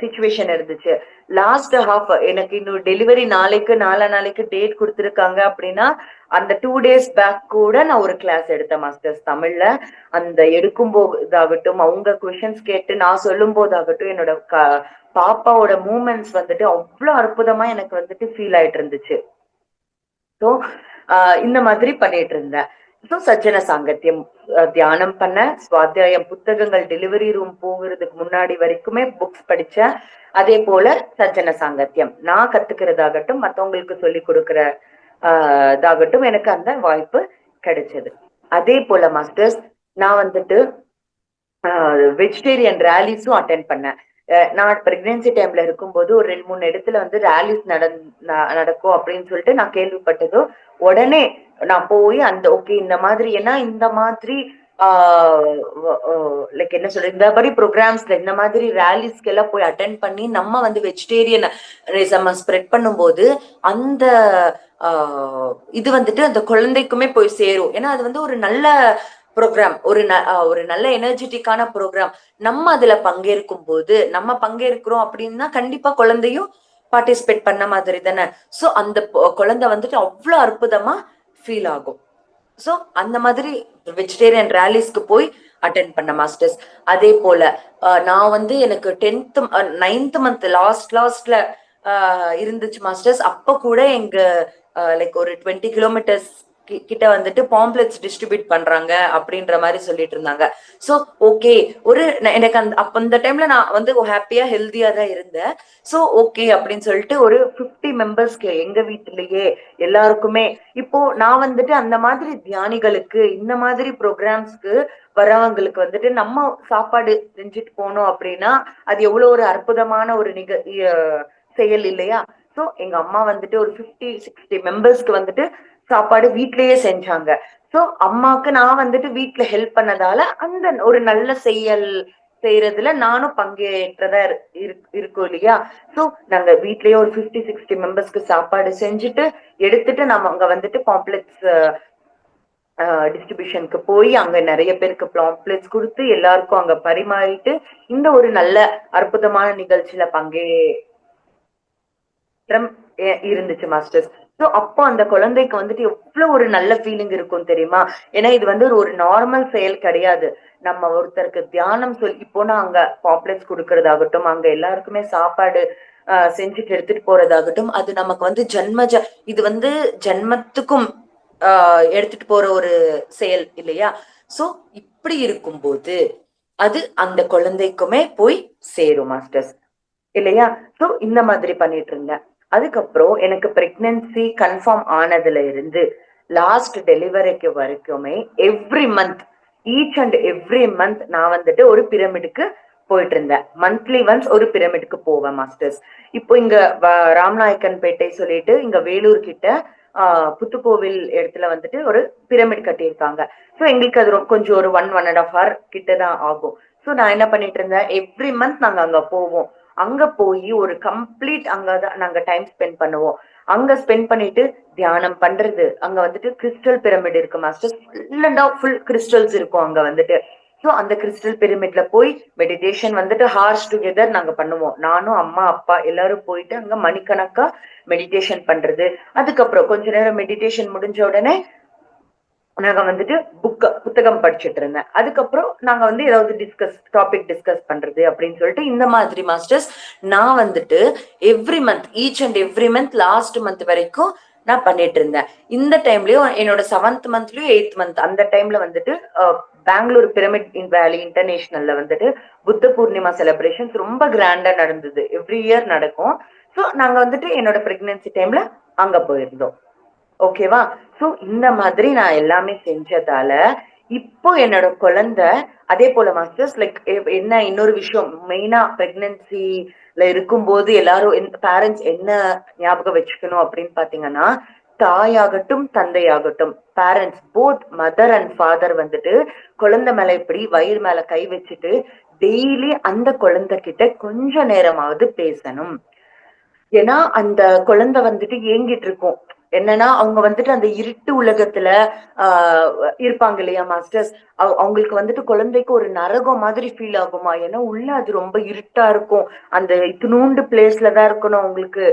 சிச்சுவேஷன் இருந்துச்சு. லாஸ்ட் ஹாஃப் எனக்கு இன்னும் டெலிவரி நாளைக்கு டேட் கொடுத்துருக்காங்க அப்படின்னா அந்த 2 days பேக் கூட நான் ஒரு கிளாஸ் எடுத்தேன் மாஸ்டர்ஸ் தமிழ்ல. அந்த எடுக்கும் போதாகட்டும் அவங்க கொஸ்டின்ஸ் கேட்டு நான் சொல்லும் போதாகட்டும் என்னோட பாப்பாவோட மூமெண்ட்ஸ் வந்துட்டு அவ்வளவு அற்புதமா எனக்கு வந்துட்டு ஃபீல் ஆயிட்டு இருந்துச்சு. ஸோ இந்த மாதிரி பண்ணிட்டு இருந்தேன். ஸோ சஜ்ஜன சாங்கத்தியம் தியானம் பண்ண, சுவாத்தியாயம் புத்தகங்கள் டெலிவரி ரூம் போகிறதுக்கு முன்னாடி வரைக்குமே புக்ஸ் படிச்சேன். அதே போல சஜ்ஜன சாங்கத்தியம் நான் கத்துக்கிறதாகட்டும் மற்றவங்களுக்கு சொல்லி கொடுக்கிற இதாகட்டும் எனக்கு அந்த வாய்ப்பு கிடைச்சது. அதே போல மாஸ்டர்ஸ் நான் வந்துட்டு வெஜிடேரியன் ரேலிஸும் அட்டென்ட் பண்ணேன். நான் பிரெக்னன்சி டைம்ல இருக்கும்போது ஒரு 2-3 இடத்துல வந்து ரேலிஸ் நடக்கும் அப்படின்னு சொல்லிட்டு நான் கேள்விப்பட்டதும் உடனே நான் போய் அந்த ஓகே இந்த மாதிரி ஏன்னா இந்த மாதிரி லைக் என்ன சொல்றது இந்த மாதிரி ப்ரோக்ராம்ஸ்ல இந்த மாதிரி ரேலிஸ்க்கு எல்லாம் போய் அட்டென்ட் பண்ணி நம்ம வந்து வெஜிடேரியன் ஸ்ப்ரெட் பண்ணும்போது அந்த இது வந்துட்டு அந்த குழந்தைக்குமே போய் சேரும். ஏன்னா அது வந்து ஒரு நல்ல ப்ரோக்ராம், ஒரு நல்ல எனர்ஜெட்டிக்கான ப்ரோக்ராம். நம்ம அதுல பங்கேற்கும் போது நம்ம பங்கேற்கிறோம் அப்படின்னா கண்டிப்பா குழந்தையும் பார்ட்டிசிபேட் பண்ண மாதிரி தானே. சோ அந்த குழந்தை வந்துட்டு அவ்வளவு அற்புதமா ஃபீல் ஆகும். சோ அந்த மாதிரி வெஜிடேரியன் ரேலிஸ்க்கு போய் அட்டென்ட் பண்ண மாஸ்டர்ஸ். அதே போல நான் வந்து எனக்கு 9th மந்த் லாஸ்ட்ல இருந்துச்சு மாஸ்டர்ஸ். அப்ப கூட எங்க லைக் ஒரு 20 கிலோமீட்டர்ஸ் கிட்ட வந்துட்டு பாம்ப்ளெட்ஸ் டிஸ்ட்ரிபியூட் பண்றாங்க அப்படின்ற மாதிரி சொல்லிட்டு இருந்தாங்க. சோ ஓகே எனக்கு அந்த டைம்ல நான் வந்து ஹாப்பியா ஹெல்தியா தான் இருந்தேன். சோ ஓகே அப்படின்னு சொல்லிட்டு ஒரு 50 மெம்பர்ஸ்க்கு எங்க வீட்டுலயே எல்லாருக்குமே இப்போ நான் வந்துட்டு அந்த மாதிரி தியானிகளுக்கு இந்த மாதிரி ப்ரோக்ராம்ஸ்க்கு வரவங்களுக்கு வந்துட்டு நம்ம சாப்பாடு செஞ்சுட்டு போனோம் அப்படின்னா அது எவ்வளவு ஒரு அற்புதமான ஒரு செயல் இல்லையா. சோ எங்க அம்மா வந்துட்டு ஒரு 50-60 மெம்பர்ஸ்க்கு வந்துட்டு சாப்பாடு வீட்லயே செஞ்சாங்க. சோ அம்மாக்கு நான் வந்துட்டு வீட்ல ஹெல்ப் பண்ணதால அந்த ஒரு நல்ல செய்யறதுல நானும் பங்கேற்றதா இருக்கும் இல்லையா. சோ நாங்க வீட்லயே ஒரு 50-60 மெம்பர்ஸ்க்கு சாப்பாடு செஞ்சுட்டு எடுத்துட்டு நம்ம அங்க வந்துட்டு காம்ப்ளெக்ஸ் டிஸ்ட்ரிபியூஷனுக்கு போய் அங்க நிறைய பேருக்கு பாம்ப்ளெட்ஸ் கொடுத்து எல்லாருக்கும் அங்க பரிமாறிட்டு இந்த ஒரு நல்ல அற்புதமான நிகழ்ச்சியில இருந்துச்சு மாஸ்டர்ஸ். சோ அப்போ அந்த குழந்தைக்கு வந்துட்டு எவ்வளவு ஒரு நல்ல ஃபீலிங் இருக்கும் தெரியுமா. ஏன்னா இது வந்து ஒரு நார்மல் செயல் கிடையாது. நம்ம ஒருத்தருக்கு தியானம் இப்போ நான் அங்க பாம்ப்ளெட்ஸ் கொடுக்கறதாகட்டும் அங்க எல்லாருக்குமே சாப்பாடு செஞ்சுட்டு எடுத்துட்டு போறதாகட்டும் அது நமக்கு வந்து இது வந்து ஜென்மத்துக்கும் எடுத்துட்டு போற ஒரு செயல் இல்லையா. சோ இப்படி இருக்கும்போது அது அந்த குழந்தைக்குமே போய் சேரும் மாஸ்டர்ஸ் இல்லையா. சோ இந்த மாதிரி பண்ணிட்டு இருந்தேன். அதுக்கப்புறம் எனக்கு பிரெக்னன்சி கன்ஃபார்ம் ஆனதுல இருந்து லாஸ்ட் டெலிவரிக்கு வரைக்குமே ஈச் அண்ட் எவ்ரி மந்த் நான் வந்துட்டு ஒரு பிரமிடுக்கு போயிட்டு இருந்தேன். மந்த்லி ஒன்ஸ் ஒரு பிரமிடுக்கு போவேன் மாஸ்டர்ஸ். இப்போ இங்க ராம்நாயக்கன் பேட்டை சொல்லிட்டு இங்க வேலூர் கிட்ட புத்துக்கோவில் இடத்துல வந்துட்டு ஒரு பிரமிட் கட்டியிருக்காங்க. ஸோ எங்களுக்கு அது கொஞ்சம் ஒரு 1.5 hour கிட்டதான் ஆகும். ஸோ நான் என்ன பண்ணிட்டு இருந்தேன் எவ்ரி மந்த் நாங்க அங்க போவோம். அங்க போய் ஒரு கம்ப்ளீட் அங்கதான் நாங்க டைம் ஸ்பெண்ட் பண்ணுவோம். அங்க ஸ்பெண்ட் பண்ணிட்டு தியானம் பண்றது அங்க வந்துட்டு கிறிஸ்டல் பிரமிட் இருக்கு மாஸ்டர். ஃபுல் கிறிஸ்டல்ஸ் இருக்கும் அங்க வந்துட்டு. ஸோ அந்த கிறிஸ்டல் பிரமிட்ல போய் மெடிடேஷன் வந்துட்டு ஹார்ஸ் டுகெதர் நாங்க பண்ணுவோம். நானும் அம்மா அப்பா எல்லாரும் போயிட்டு அங்க மணிக்கணக்கா மெடிடேஷன் பண்றது. அதுக்கப்புறம் கொஞ்ச நேரம் மெடிடேஷன் முடிஞ்ச உடனே நாங்க வந்துட்டு புத்தகம் படிச்சுட்டு இருந்தேன். அதுக்கப்புறம் நாங்க வந்து ஏதாவது டாபிக் டிஸ்கஸ் பண்றது அப்படின்னு சொல்லிட்டு இந்த மாதிரி மாஸ்டர்ஸ் நான் வந்துட்டு each and every month last month வரைக்கும் நான் பண்ணிட்டு இருந்தேன். இந்த டைம்லயும் என்னோட 7th மந்த்லயும் 8th மந்த் அந்த டைம்ல வந்துட்டு பெங்களூர் பிரமிட் வேலி இன்டர்நேஷனல்ல வந்துட்டு புத்த பூர்ணிமா செலிப்ரேஷன்ஸ் ரொம்ப கிராண்டா நடந்தது. எவ்ரி இயர் நடக்கும். சோ நாங்க வந்துட்டு என்னோட பிரெக்னன்சி டைம்ல அங்க போயிருந்தோம். ஓகேவா. சோ இந்த மாதிரி நான் எல்லாமே செஞ்சதால இப்போ என்னோட குழந்தை அதே போல மாஸ்டர்ஸ் லைக் என்ன இன்னொரு விஷயம் மெயினா பிரெக்னன்சில இருக்கும்போது எல்லாரும் பேரண்ட்ஸ் என்ன ஞாபகம் வச்சுக்கணும் அப்படின்னு பாத்தீங்கன்னா தாயாகட்டும் தந்தையாகட்டும் parents both mother and father வந்துட்டு குழந்தை மேல இப்படி வயிறு மேல கை வச்சுட்டு டெய்லி அந்த குழந்தை கிட்ட கொஞ்ச நேரமாவது பேசணும். ஏன்னா அந்த குழந்தை வந்துட்டு ஏங்கிட்டு இருக்கும். என்னன்னா அவங்க வந்துட்டு அந்த இருட்டு உலகத்துல இருப்பாங்க இல்லையா மாஸ்டர்ஸ். அவங்களுக்கு வந்துட்டு குழந்தைக்கு ஒரு நரகம் மாதிரி ஃபீல் ஆகுமா. ஏன்னா உள்ள அது ரொம்ப இருட்டா இருக்கும். அந்த இத்தினூண்டு பிளேஸ்லதான் இருக்கணும். அவங்களுக்கு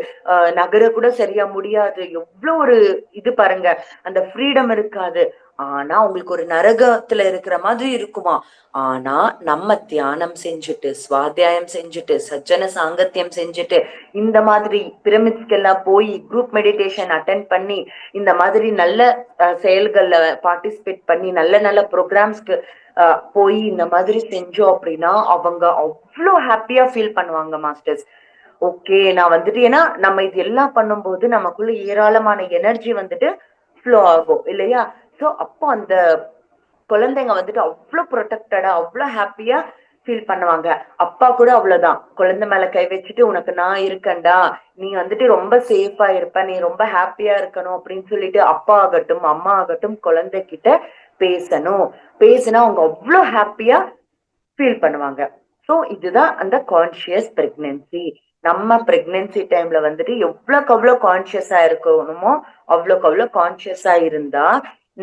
நகர கூட சரியா முடியாது. எவ்வளவு ஒரு இது பாருங்க அந்த ஃப்ரீடம் இருக்காது. ஆனா உங்களுக்கு ஒரு நரகத்துல இருக்கிற மாதிரி இருக்குமா. ஆனா நம்ம தியானம் செஞ்சுட்டு சுவாத்தியாயம் செஞ்சுட்டு சஜ்ஜன சாங்கத்தியம் செஞ்சுட்டு இந்த மாதிரி பிரமிட்ஸ்க்கெல்லாம் போய் குரூப் மெடிடேஷன் அட்டென்ட் பண்ணி இந்த மாதிரி நல்ல செயல்கள்ல பார்ட்டிசிபேட் பண்ணி நல்ல நல்ல ப்ரோக்ராம்ஸ்க்கு போய் இந்த மாதிரி செஞ்சோம் அப்படின்னா அவங்க அவ்வளோ ஹாப்பியா ஃபீல் பண்ணுவாங்க மாஸ்டர்ஸ். ஓகே நான் வந்துட்டு ஏன்னா நம்ம இது எல்லாம் பண்ணும்போது நமக்குள்ள ஏராளமான எனர்ஜி வந்துட்டு ஃப்ளோ ஆகும் இல்லையா. சோ அப்போ அந்த குழந்தைங்க வந்துட்டு அவ்வளவு ப்ரொடெக்டடா அவ்வளவு ஹாப்பியா ஃபீல் பண்ணுவாங்க. அப்பா கூட அவ்வளவுதான், குழந்தை மேல கை வச்சுட்டு உனக்கு நான் இருக்கேன்டா, நீ வந்துட்டு ரொம்ப சேஃபா இருப்ப, நீ ரொம்ப ஹாப்பியா இருக்கணும் அப்படின்னு சொல்லிட்டு அப்பா ஆகட்டும் அம்மா ஆகட்டும் குழந்தைகிட்ட பேசணும். பேசினா அவங்க அவ்வளவு ஹாப்பியா ஃபீல் பண்ணுவாங்க. சோ இதுதான் அந்த கான்ஷியஸ் பிரெக்னன்சி. நம்ம பிரெக்னன்சி டைம்ல வந்துட்டு எவ்வளவுக்கு அவ்வளவு கான்ஷியஸா இருக்கணுமோ அவ்வளவுக்கு அவ்வளவு கான்ஷியஸா இருந்தா,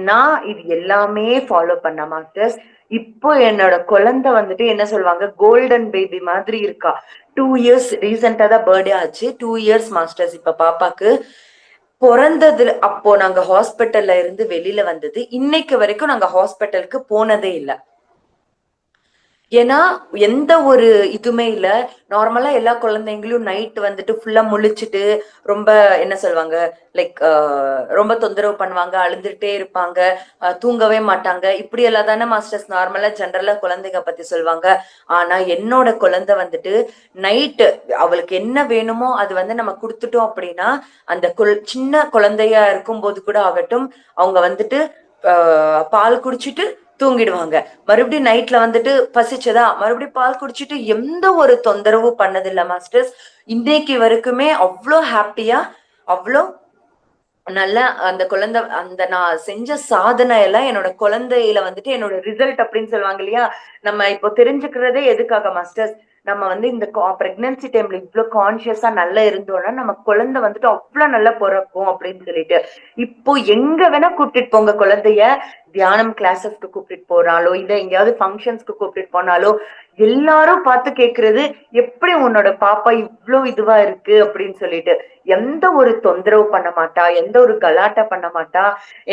நான் இது எல்லாமே ஃபாலோ பண்ண மாட்டேன். இப்போ என்னோட குழந்தை வந்துட்டு என்ன சொல்லுவாங்க, கோல்டன் பேபி மாதிரி இருக்கா. 2 இயர்ஸ் ரீசெண்டா தான் பர்த்டே ஆச்சு. 2 இயர்ஸ் மாஸ்டர்ஸ் இப்ப பாப்பாக்கு. பிறந்ததுல அப்போ நாங்க ஹாஸ்பிட்டல்ல இருந்து வெளியில வந்தது இன்னைக்கு வரைக்கும் நாங்க ஹாஸ்பிட்டலுக்கு போனதே இல்ல. ஏன்னா எந்த ஒரு இதுவுமே இல்ல. நார்மலா எல்லா குழந்தைங்களும் நைட் வந்துட்டு ஃபுல்லா முழிச்சுட்டு ரொம்ப என்ன சொல்லுவாங்க, லைக் ரொம்ப தொந்தரவு பண்ணுவாங்க, அழுதுட்டே இருப்பாங்க, தூங்கவே மாட்டாங்க. இப்படி எல்லாம் தானே மாஸ்டர்ஸ் நார்மலா ஜென்ரலா குழந்தைங்க பத்தி சொல்லுவாங்க. ஆனா என்னோட குழந்தை வந்துட்டு நைட்டு அவளுக்கு என்ன வேணுமோ அது வந்து நம்ம கொடுத்துட்டோம் அப்படின்னா, அந்த சின்ன குழந்தையா இருக்கும்போது கூட ஆகட்டும், அவங்க வந்துட்டு பால் குடிச்சிட்டு தூங்கிடுவாங்க. மறுபடியும் நைட்ல வந்துட்டு பசிச்சதா மறுபடியும் பால் குடிச்சிட்டு எந்த ஒரு தொந்தரவும் பண்ணதில்ல மாஸ்டர்ஸ். இன்னைக்கு வரைக்குமே அவ்வளோ ஹாப்பியா, அவ்வளோ நல்லா அந்த குழந்தை, அந்த நான் செஞ்ச சாதனை எல்லாம் என்னோட குழந்தையில வந்துட்டு என்னோட ரிசல்ட் அப்படின்னு சொல்லுவாங்க இல்லையா. நம்ம இப்போ தெரிஞ்சுக்கிறதே எதுக்காக மாஸ்டர்ஸ், நம்ம வந்து இந்த பிரெக்னன்சி டைம்ல இவ்வளவு கான்சியஸா நல்லா இருந்தோம்னா நம்ம குழந்தை வந்துட்டு அவ்வளவு நல்லா பிறக்கும் அப்படின்னு சொல்லிட்டு. இப்போ எங்க வேணா கூப்பிட்டுட்டு போங்க குழந்தைய, தியானம் கிளாஸஸ்க்கு கூப்பிட்டுட்டு போறாலோ இல்ல எங்கேயாவது ஃபங்க்ஷன்ஸ்க்கு கூப்பிட்டுட்டு போனாலோ எல்லாரும் பார்த்து கேக்குறது, எப்படி உன்னோட பாப்பா இவ்வளவு இதுவா இருக்கு அப்படின்னு சொல்லிட்டு. எந்த ஒரு தொந்தரவு பண்ண மாட்டா, எந்த ஒரு கலாட்டா பண்ண மாட்டா.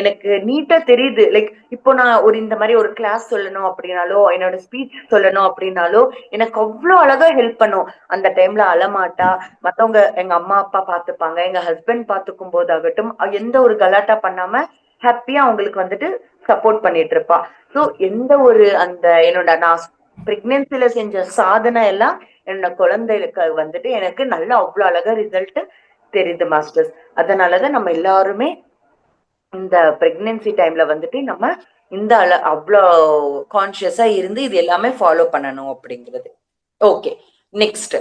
எனக்கு நீட்டா தெரியுது. லைக் இப்போ நான் ஒரு இந்த மாதிரி ஒரு கிளாஸ் சொல்லணும் அப்படின்னாலோ என்னோட ஸ்பீச் சொல்லணும் அப்படின்னாலோ எனக்கு அவ்வளவு அழகா ஹெல்ப் பண்ணும். அந்த டைம்ல அழமாட்டா. மத்தவங்க எங்க அம்மா அப்பா பாத்துப்பாங்க, எங்க ஹஸ்பண்ட் பாத்துக்கும் போதாகட்டும் எந்த ஒரு கலாட்டா பண்ணாம ஹாப்பியா அவங்களுக்கு வந்துட்டு சப்போர்ட் பண்ணிட்டு இருப்பா. சோ எந்த ஒரு அந்த என்னோட நான் பிரெக்னன்சில செஞ்ச சாதனை எல்லாம் என்னோட குழந்தைகளுக்கு வந்துட்டு எனக்கு நல்ல அவ்வளவு அழகா ரிசல்ட் தெரியுது மாஸ்டர்ஸ். அதனாலதான் நம்ம எல்லாருமே இந்த பிரெக்னன்சி டைம்ல வந்துட்டு நம்ம இந்த அவ்வளோ கான்சியஸா இருந்து இது எல்லாமே ஃபாலோ பண்ணணும் அப்படிங்கிறது. ஓகே, நெக்ஸ்ட்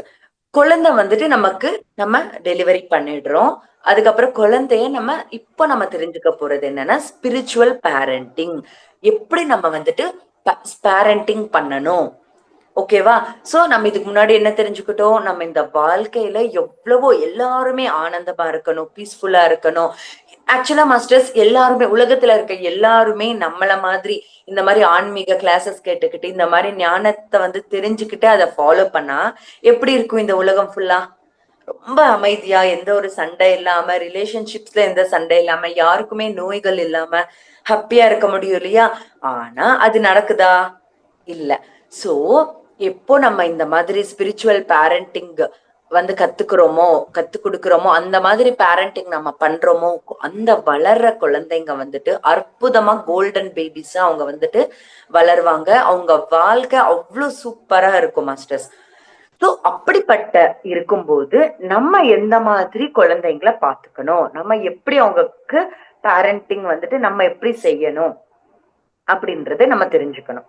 குழந்தை வந்துட்டு நமக்கு நம்ம டெலிவரி பண்ணிடுறோம். அதுக்கப்புறம் குழந்தைய நம்ம தெரிஞ்சுக்க போறது என்னன்னா ஸ்பிரிச்சுவல் பேரண்டிங். எப்படி நம்ம வந்துட்டு பேரண்டிங் பண்ணணும், ஓகேவா? சோ நம்ம இதுக்கு முன்னாடி என்ன தெரிஞ்சுக்கிட்டோம், நம்ம இந்த வாழ்க்கையில எவ்வளவோ எல்லாருமே ஆனந்தமா இருக்கணும், பீஸ்ஃபுல்லா இருக்கணும். ஆக்சுவலா மாஸ்டர்ஸ் எல்லாருமே உலகத்துல இருக்க எல்லாருமே நம்மள மாதிரி இந்த மாதிரி ஆன்மீக கிளாஸஸ் கேட்டுக்கிட்டு இந்த மாதிரி ஞானத்தை வந்து தெரிஞ்சுக்கிட்டு அதை ஃபாலோ பண்ணா எப்படி இருக்கும் இந்த உலகம் ஃபுல்லா? ரொம்ப அமைதியா, எந்த ஒரு சண்டை இல்லாம, ரிலேஷன்ஷிப்ஸ்ல எந்த சண்டை இல்லாம, யாருக்குமே நோய்கள் இல்லாம ஹாப்பியா இருக்க முடியும் இல்லையா? ஆனா அது நடக்குதா? இல்ல. சோ எப்போ நம்ம இந்த மாதிரி ஸ்பிரிச்சுவல் பேரண்டிங் வந்து கத்து கொடுக்கிறோமோ, அந்த மாதிரி பேரண்டிங் நம்ம பண்றோமோ, அந்த வளர்ற குழந்தைங்க வந்துட்டு அற்புதமா கோல்டன் பேபிஸா அவங்க வந்துட்டு வளருவாங்க. அவங்க வாழ்க்கை அவ்வளவு சூப்பரா இருக்கும் மாஸ்டர்ஸ். சோ அப்படிப்பட்ட இருக்கும்போது நம்ம எந்த மாதிரி குழந்தைங்களை பாத்துக்கணும், நம்ம எப்படி அவங்களுக்கு பேரண்டிங் வந்துட்டு நம்ம எப்படி செய்யணும் அப்படின்றத நம்ம தெரிஞ்சுக்கணும்.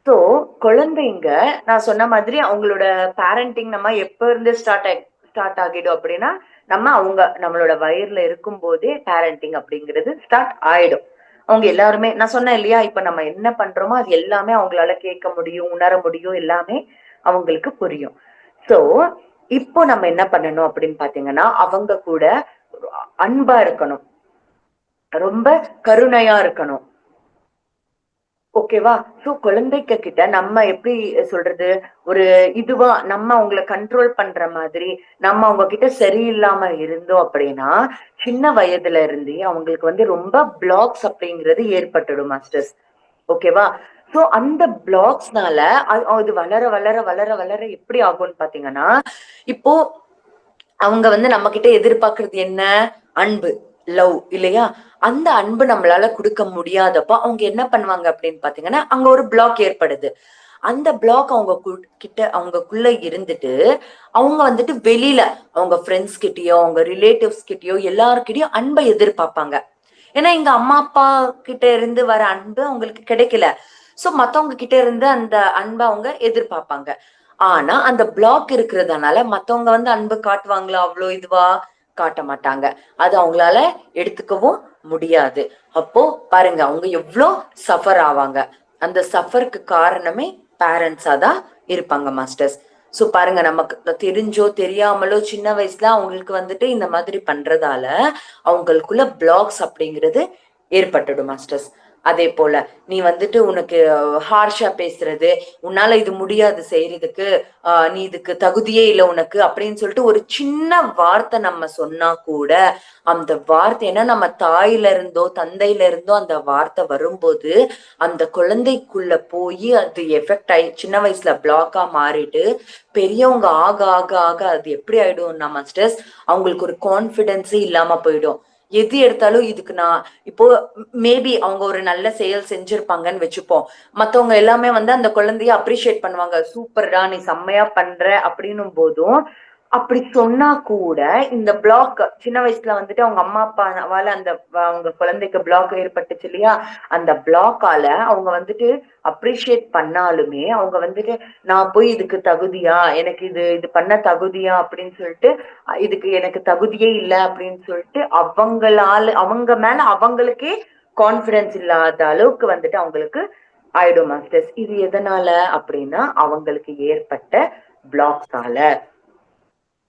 சோ குழந்தைங்க நான் சொன்ன மாதிரி அவங்களோட பேரண்டிங் நம்ம எப்ப இருந்து ஸ்டார்ட் ஆகிடும் அப்படின்னா, நம்மளோட வயிறுல இருக்கும் போதே பேரண்டிங் அப்படிங்கிறது ஸ்டார்ட் ஆயிடும். அவங்க எல்லாருமே நான் சொன்னேன் இல்லையா, இப்ப நம்ம என்ன பண்றோமோ அது எல்லாமே அவங்களால கேட்க முடியும், உணர முடியும், எல்லாமே அவங்களுக்கு புரியும். சோ இப்போ நம்ம என்ன பண்ணணும் அப்படின்னு பாத்தீங்கன்னா, அவங்க கூட அன்பா இருக்கணும், ரொம்ப கருணையா இருக்கணும், ஓகேவா? சோ குழந்தைங்க கிட்ட நம்ம எப்படி சொல்றது, ஒரு இதுவா நம்ம அவங்கள கண்ட்ரோல் பண்ற மாதிரி நம்ம அவங்க கிட்ட சரியில்லாம இருந்தோம் அப்படின்னா சின்ன வயதுல இருந்தே அவங்களுக்கு வந்து ரொம்ப பிளாக்ஸ் அப்படிங்கிறது ஏற்பட்டுடும் மாஸ்டர்ஸ், ஓகேவா? சோ அந்த பிளாக்ஸ்னால அது வளர வளர வளர வளர எப்படி ஆகும்னு பாத்தீங்கன்னா, இப்போ அவங்க வந்து நம்ம கிட்ட எதிர்பார்க்கறது என்ன? அன்பு, லவ் இல்லையா? அந்த அன்பு நம்மளால கொடுக்க முடியாதப்ப அவங்க என்ன பண்ணுவாங்க அப்படின்னு பாத்தீங்கன்னா, அங்க ஒரு பிளாக் ஏற்படுது. அந்த பிளாக் அவங்க கிட்ட அவங்கக்குள்ள இருந்துட்டு அவங்க வந்துட்டு வெளியில அவங்க ஃப்ரெண்ட்ஸ் கிட்டயோ அவங்க ரிலேட்டிவ்ஸ் கிட்டயோ எல்லார்கிட்டயும் அன்பை எதிர்பார்ப்பாங்க. ஏன்னா இங்க அம்மா அப்பா கிட்ட இருந்து வர அன்பு அவங்களுக்கு கிடைக்கல. சோ மத்தவங்க கிட்ட இருந்து அந்த அன்பை அவங்க எதிர்பார்ப்பாங்க. ஆனா அந்த பிளாக் இருக்கிறதுனால மத்தவங்க வந்து அன்பு காட்டுவாங்களா? அவ்வளோ இதுவா காட்ட மாட்டாங்க. அது அவங்களால எடுத்துக்கவும் முடியாது. அப்போ பாருங்க அவங்க எவ்வளோ சஃபர் ஆவாங்க. அந்த சஃபருக்கு காரணமே பேரண்ட்ஸா தான் இருப்பாங்க மாஸ்டர்ஸ். சோ பாருங்க, நமக்கு தெரிஞ்சோ தெரியாமலோ சின்ன வயசுல அவங்களுக்கு வந்துட்டு இந்த மாதிரி பண்றதால அவங்களுக்குள்ள பிளாக்ஸ் அப்படிங்கிறது ஏற்பட்டுடும் மாஸ்டர்ஸ். அதே போல நீ வந்துட்டு உனக்கு ஹார்ஷா பேசுறது, உன்னால இது முடியாது செய்யறதுக்கு, நீ இதுக்கு தகுதியே இல்லை உனக்கு அப்படின்னு சொல்லிட்டு ஒரு சின்ன வார்த்தை நம்ம சொன்னா கூட, அந்த வார்த்தை ஏன்னா நம்ம தாயில இருந்தோ தந்தையில இருந்தோ அந்த வார்த்தை வரும்போது அந்த குழந்தைக்குள்ள போய் அது எஃபெக்ட் ஆகி சின்ன வயசுல பிளாக்கா மாறிட்டு பெரியவங்க ஆக ஆக ஆக அது எப்படி ஆயிடும்னா மாஸ்டர்ஸ், அவங்களுக்கு ஒரு கான்பிடென்ஸே இல்லாம போயிடும். எது எடுத்தாலும் இதுக்கு நான் இப்போ மேபி அவங்க ஒரு நல்ல செயல் செஞ்சிருப்பாங்கன்னு வச்சுப்போம். மத்தவங்க எல்லாமே வந்து அந்த குழந்தைய அப்ரிஷியேட் பண்ணுவாங்க. சூப்பர்டா, நீ செம்மையா பண்ற அப்படின்னும் போதும் அப்படி சொன்னா கூட இந்த பிளாக் சின்ன வயசுல வந்துட்டு அவங்க அம்மா அப்பாவால அந்த அவங்க குழந்தைக்கு பிளாக் ஏற்பட்டுச்சு இல்லையா? அந்த பிளாக்கால அவங்க வந்துட்டு அப்ரிஷியேட் பண்ணாலுமே அவங்க வந்துட்டு நான் போய் இதுக்கு தகுதியா, எனக்கு இது இது பண்ண தகுதியா அப்படின்னு சொல்லிட்டு இதுக்கு எனக்கு தகுதியே இல்லை அப்படின்னு சொல்லிட்டு அவங்க மேல அவங்களுக்கே கான்பிடன்ஸ் இல்லாத அளவுக்கு வந்துட்டு அவங்களுக்கு ஆயிடும் மாஸ்டர்ஸ். இது எதனால அப்படின்னா அவங்களுக்கு ஏற்பட்ட பிளாக்ஸால.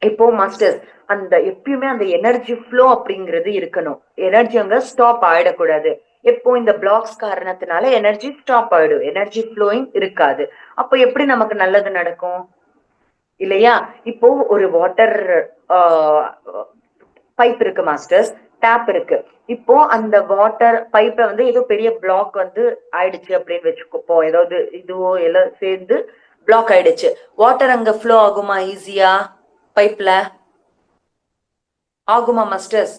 இப்போ மாஸ்டர்ஸ், அந்த எப்பயுமே அந்த எனர்ஜி ஃப்ளோ அப்படிங்கிறது இருக்கணும். எனர்ஜி அங்க ஸ்டாப் ஆயிடக்கூடாது. எப்போ இந்த பிளாக்ஸ் காரணத்தினால எனர்ஜி ஸ்டாப் ஆயிடும், எனர்ஜி ஃப்ளோயிங் இருக்காது. அப்போ எப்படி நமக்கு நல்லது நடக்கும் இல்லையா? இப்போ ஒரு வாட்டர் பைப் இருக்கு மாஸ்டர்ஸ், டேப் இருக்கு. இப்போ அந்த வாட்டர் பைப்பை வந்து ஏதோ பெரிய பிளாக் வந்து ஆயிடுச்சு அப்படின்னு வச்சுக்கோ, ஏதாவது இதுவோ எல்லாம் சேர்ந்து பிளாக் ஆயிடுச்சு. வாட்டர் அங்க ஃப்ளோ ஆகுமா ஈஸியா? பைப்ல ஆகுமா மாஸ்டர்ஸ்?